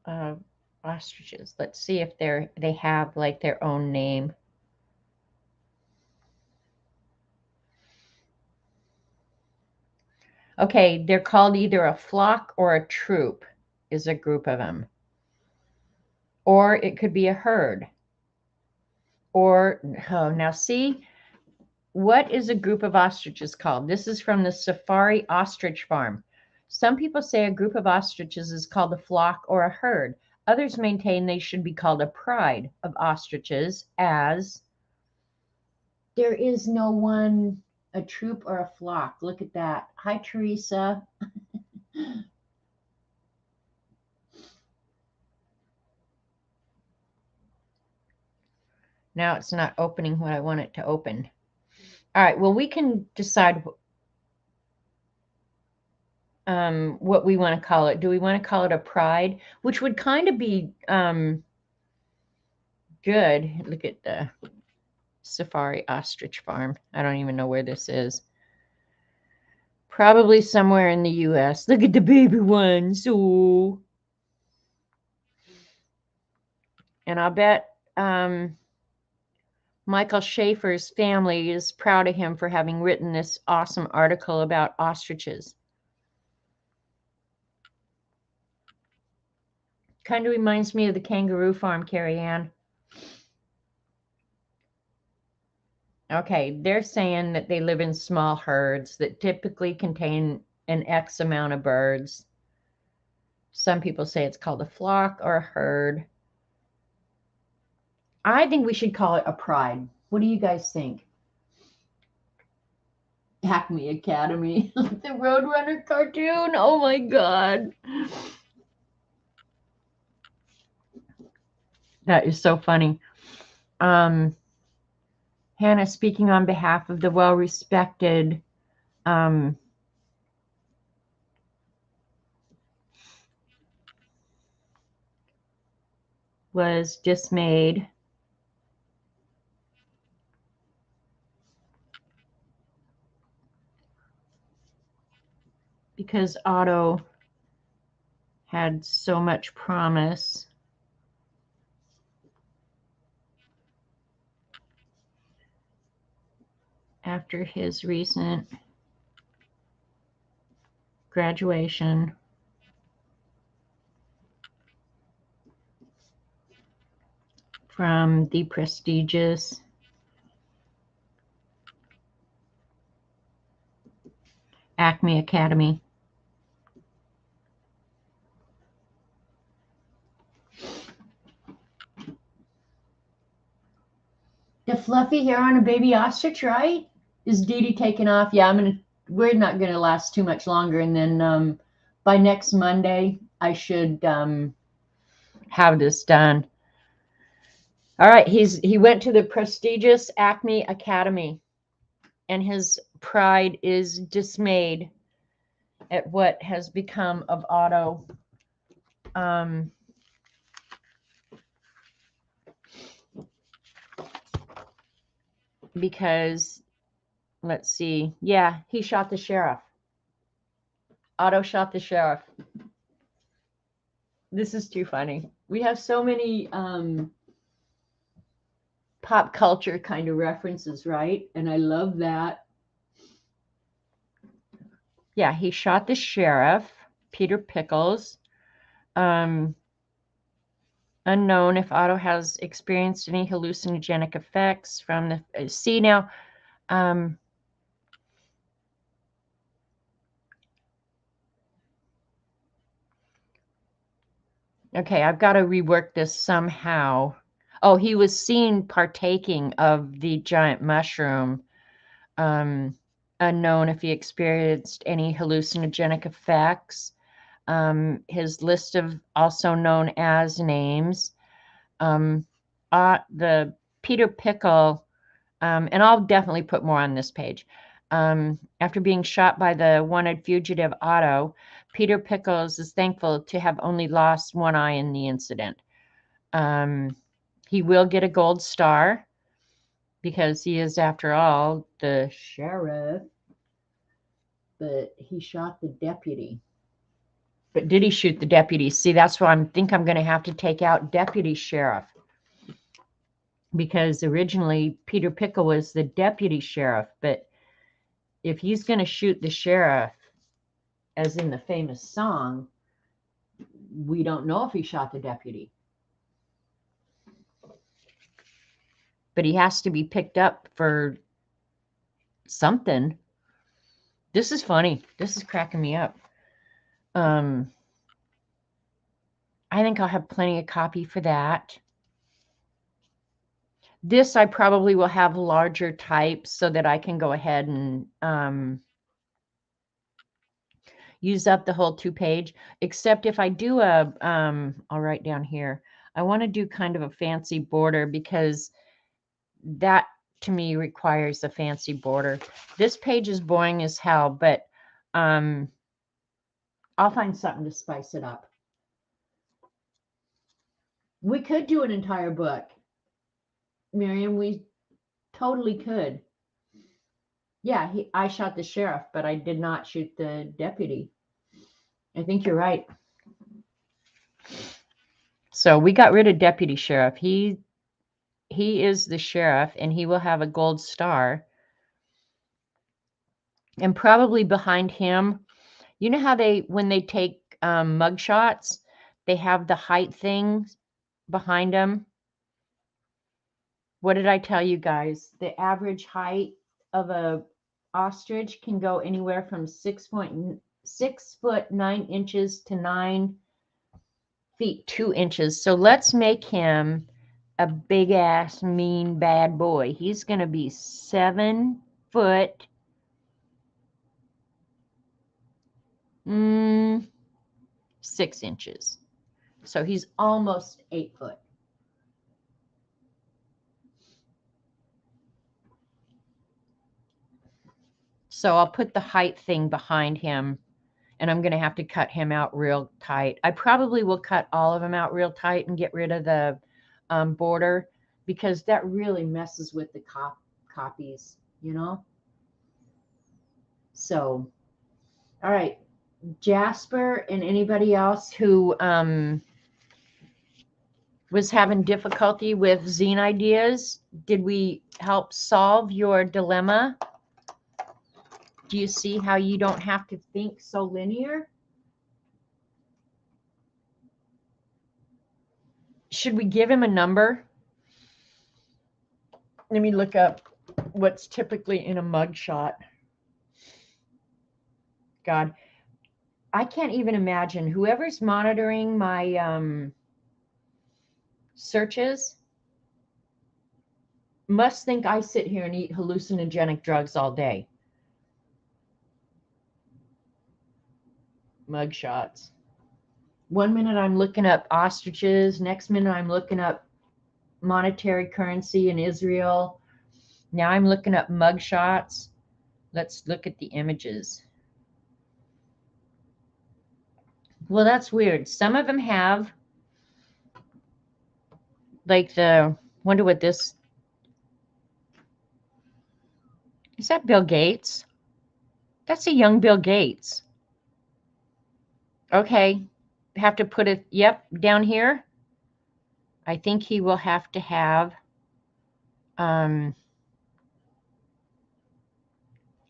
of ostriches. Let's see if they have like their own name. Okay, they're called either a flock or a troop is a group of them. Or it could be a herd. Or, oh, now see, what is a group of ostriches called? This is from the Safari Ostrich Farm. Some people say a group of ostriches is called a flock or a herd. Others maintain they should be called a pride of ostriches, as there is no one, a troop or a flock. Look at that. Hi, Teresa. Now it's not opening what I want it to open. All right, well, we can decide what we want to call it. Do we want to call it a pride, which would kind of be good. Look at the Safari Ostrich Farm. I don't even know where this is. Probably somewhere in the U.S. Look at the baby ones. Ooh. And I'll bet Michael Schaefer's family is proud of him for having written this awesome article about ostriches. Kind of reminds me of the kangaroo farm, Carrie Ann. Okay, they're saying that they live in small herds that typically contain an X amount of birds. Some people say it's called a flock or a herd. I think we should call it a pride. What do you guys think? Acme Academy, the Roadrunner cartoon. Oh my God. That is so funny. Hannah, speaking on behalf of the well-respected was dismayed because Otto had so much promise after his recent graduation from the prestigious Acme Academy. The fluffy hair on a baby ostrich, right? Is Dee Dee taking off? Yeah, we're not gonna last too much longer, and then by next Monday I should have this done. All right, he went to the prestigious Acme Academy, and his pride is dismayed at what has become of Otto. Because, let's see, yeah, he shot the sheriff. Otto shot the sheriff. This is too funny. We have so many pop culture kind of references, right? And I love that. Yeah, he shot the sheriff, Peter Pickles. Unknown if Otto has experienced any hallucinogenic effects from the... See now, okay, I've got to rework this somehow. Oh, he was seen partaking of the giant mushroom. Unknown if he experienced any hallucinogenic effects. his list of also known as names. The Peter Pickle, and I'll definitely put more on this page. After being shot by the wanted fugitive Otto, Peter Pickles is thankful to have only lost one eye in the incident. He will get a gold star because he is, after all, the sheriff. But he shot the deputy. But did he shoot the deputy? See, that's why I think I'm going to have to take out deputy sheriff. Because originally Peter Pickle was the deputy sheriff. But if he's going to shoot the sheriff, as in the famous song, we don't know if he shot the deputy. But he has to be picked up for something. This is funny. This is cracking me up. I think I'll have plenty of copy for that. This I probably will have larger type so that I can go ahead and use up the whole 2-page. Except if I do I'll write down here. I want to do kind of a fancy border because that to me requires a fancy border. This page is boring as hell, but I'll find something to spice it up. We could do an entire book, Miriam. We totally could. Yeah, I shot the sheriff, but I did not shoot the deputy. I think you're right. So we got rid of deputy sheriff. He is the sheriff, and he will have a gold star. And probably behind him, you know how when they take mug shots, they have the height thing behind them. What did I tell you guys? The average height of a ostrich can go anywhere from 6 foot 9 inches to 9 feet 2 inches. So let's make him a big ass mean bad boy. He's going to be 7 foot 6 inches. So he's almost 8 foot. So I'll put the height thing behind him, and I'm going to have to cut him out real tight. I probably will cut all of them out real tight and get rid of the border, because that really messes with the copies, you know? So, all right. Jasper and anybody else who was having difficulty with zine ideas, did we help solve your dilemma? Do you see how you don't have to think so linear? Should we give him a number? Let me look up what's typically in a mug shot. God, I can't even imagine. Whoever's monitoring my searches must think I sit here and eat hallucinogenic drugs all day. Mug shots. 1 minute I'm looking up ostriches. Next minute I'm looking up monetary currency in Israel. Now I'm looking up mug shots. Let's look at the images. Well, that's weird. Some of them have, like wonder what this, is that Bill Gates? That's a young Bill Gates. Okay, have to put it, yep, down here. I think he will have to have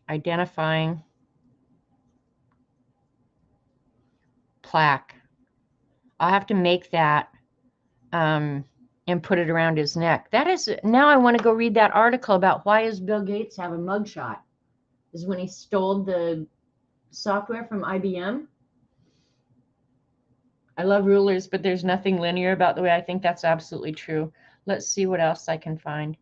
identifying plaque. I'll have to make that and put it around his neck. That is, now I want to go read that article about why does Bill Gates have a mugshot? Is when he stole the software from IBM. I love rulers, but there's nothing linear about the way I think. That's absolutely true. Let's see what else I can find.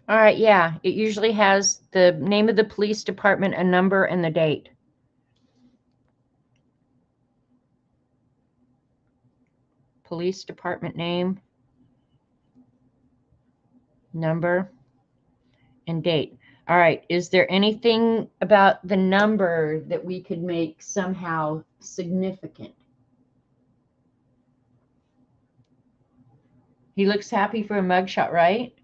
All right, yeah, it usually has the name of the police department, a number, and the date. Police department name, number, and date. All right, is there anything about the number that we could make somehow significant? He looks happy for a mugshot, right?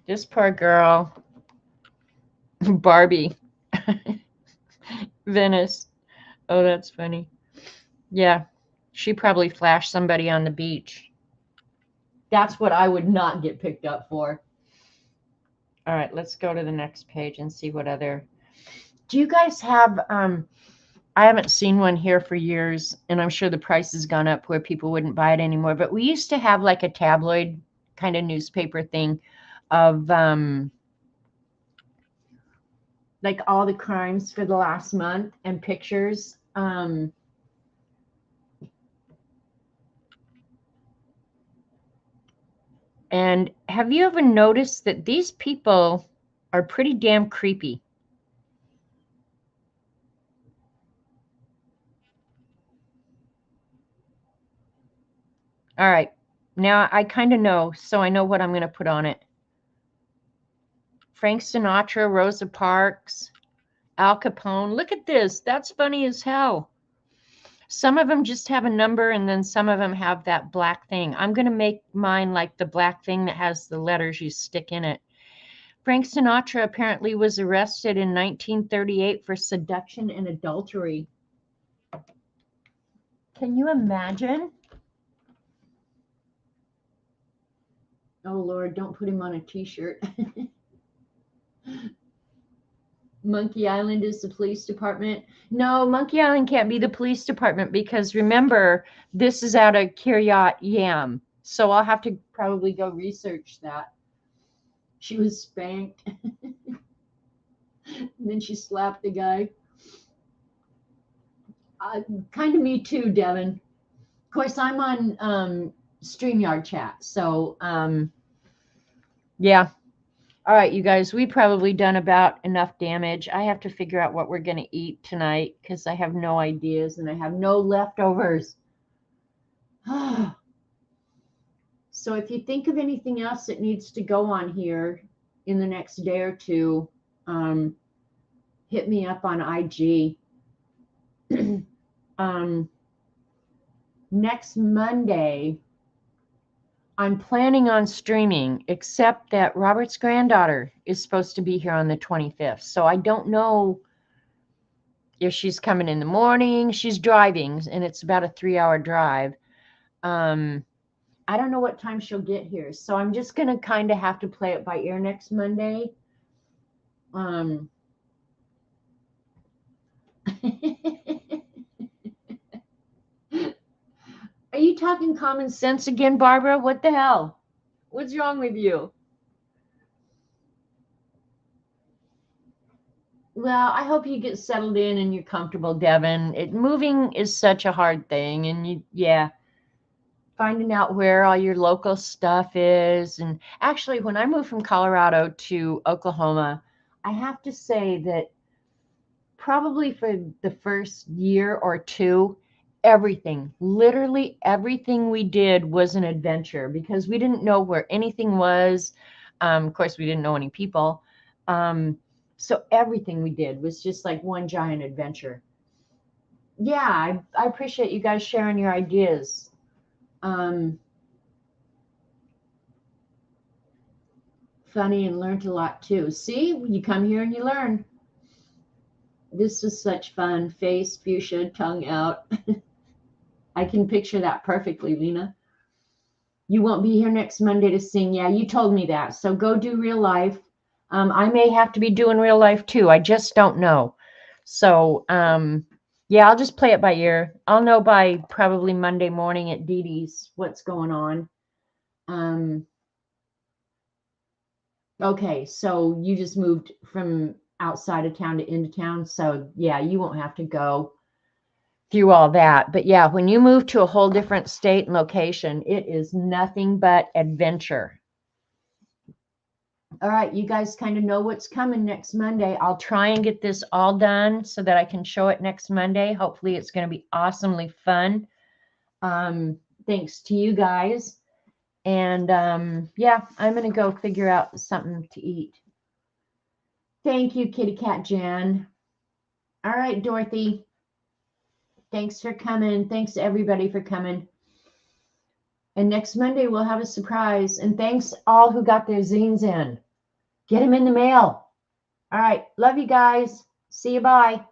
This poor girl, Barbie, Venice. Oh, that's funny. Yeah, she probably flashed somebody on the beach. That's what I would not get picked up for. All right, let's go to the next page and see what other. Do you guys have, I haven't seen one here for years, and I'm sure the price has gone up where people wouldn't buy it anymore, but we used to have like a tabloid kind of newspaper thing of like all the crimes for the last month and pictures. And have you ever noticed that these people are pretty damn creepy? All right, now I kind of know, so I know what I'm going to put on it. Frank Sinatra, Rosa Parks, Al Capone. Look at this. That's funny as hell. Some of them just have a number, and then some of them have that black thing. I'm going to make mine like the black thing that has the letters you stick in it. Frank Sinatra apparently was arrested in 1938 for seduction and adultery. Can you imagine? Oh, Lord, don't put him on a t-shirt. Monkey Island is the police department. No, Monkey Island can't be the police department because remember, this is out of Kiryat Yam. So I'll have to probably go research that. She was spanked. And then she slapped the guy. Kind of me too, Devin. Of course, I'm on StreamYard chat. So, yeah. All right, you guys, we've probably done about enough damage. I have to figure out what we're going to eat tonight because I have no ideas and I have no leftovers. So if you think of anything else that needs to go on here in the next day or two, hit me up on IG. Next Monday, I'm planning on streaming, except that Robert's granddaughter is supposed to be here on the 25th. So I don't know if she's coming in the morning. She's driving, and it's about a 3-hour drive. I don't know what time she'll get here. So I'm just going to kind of have to play it by ear next Monday. Are you talking common sense again, Barbara? What the hell? What's wrong with you? Well, I hope you get settled in and you're comfortable, Devin. Moving is such a hard thing. And finding out where all your local stuff is. And actually, when I moved from Colorado to Oklahoma, I have to say that probably for the first year or two, literally everything we did was an adventure because we didn't know where anything was. Of course, we didn't know any people. So everything we did was just like one giant adventure. Yeah, I appreciate you guys sharing your ideas. Funny and learned a lot too. See, you come here and you learn. This is such fun. Face, fuchsia, tongue out. I can picture that perfectly, Lena. You won't be here next Monday to sing. Yeah, you told me that. So go do real life. I may have to be doing real life too. I just don't know. So, yeah, I'll just play it by ear. I'll know by probably Monday morning at Dee Dee's what's going on. Okay, so you just moved from outside of town to into town. So yeah, you won't have to go through all that. But yeah, when you move to a whole different state and location, it is nothing but adventure. All right, you guys kind of know what's coming next Monday. I'll try and get this all done so that I can show it next Monday. Hopefully it's going to be awesomely fun. Thanks to you guys. And yeah, I'm going to go figure out something to eat. Thank you, Kitty Cat Jan. All right, Dorothy. Thanks for coming. Thanks everybody for coming. And next Monday we'll have a surprise. And thanks all who got their zines in. Get them in the mail. All right. Love you guys. See you. Bye.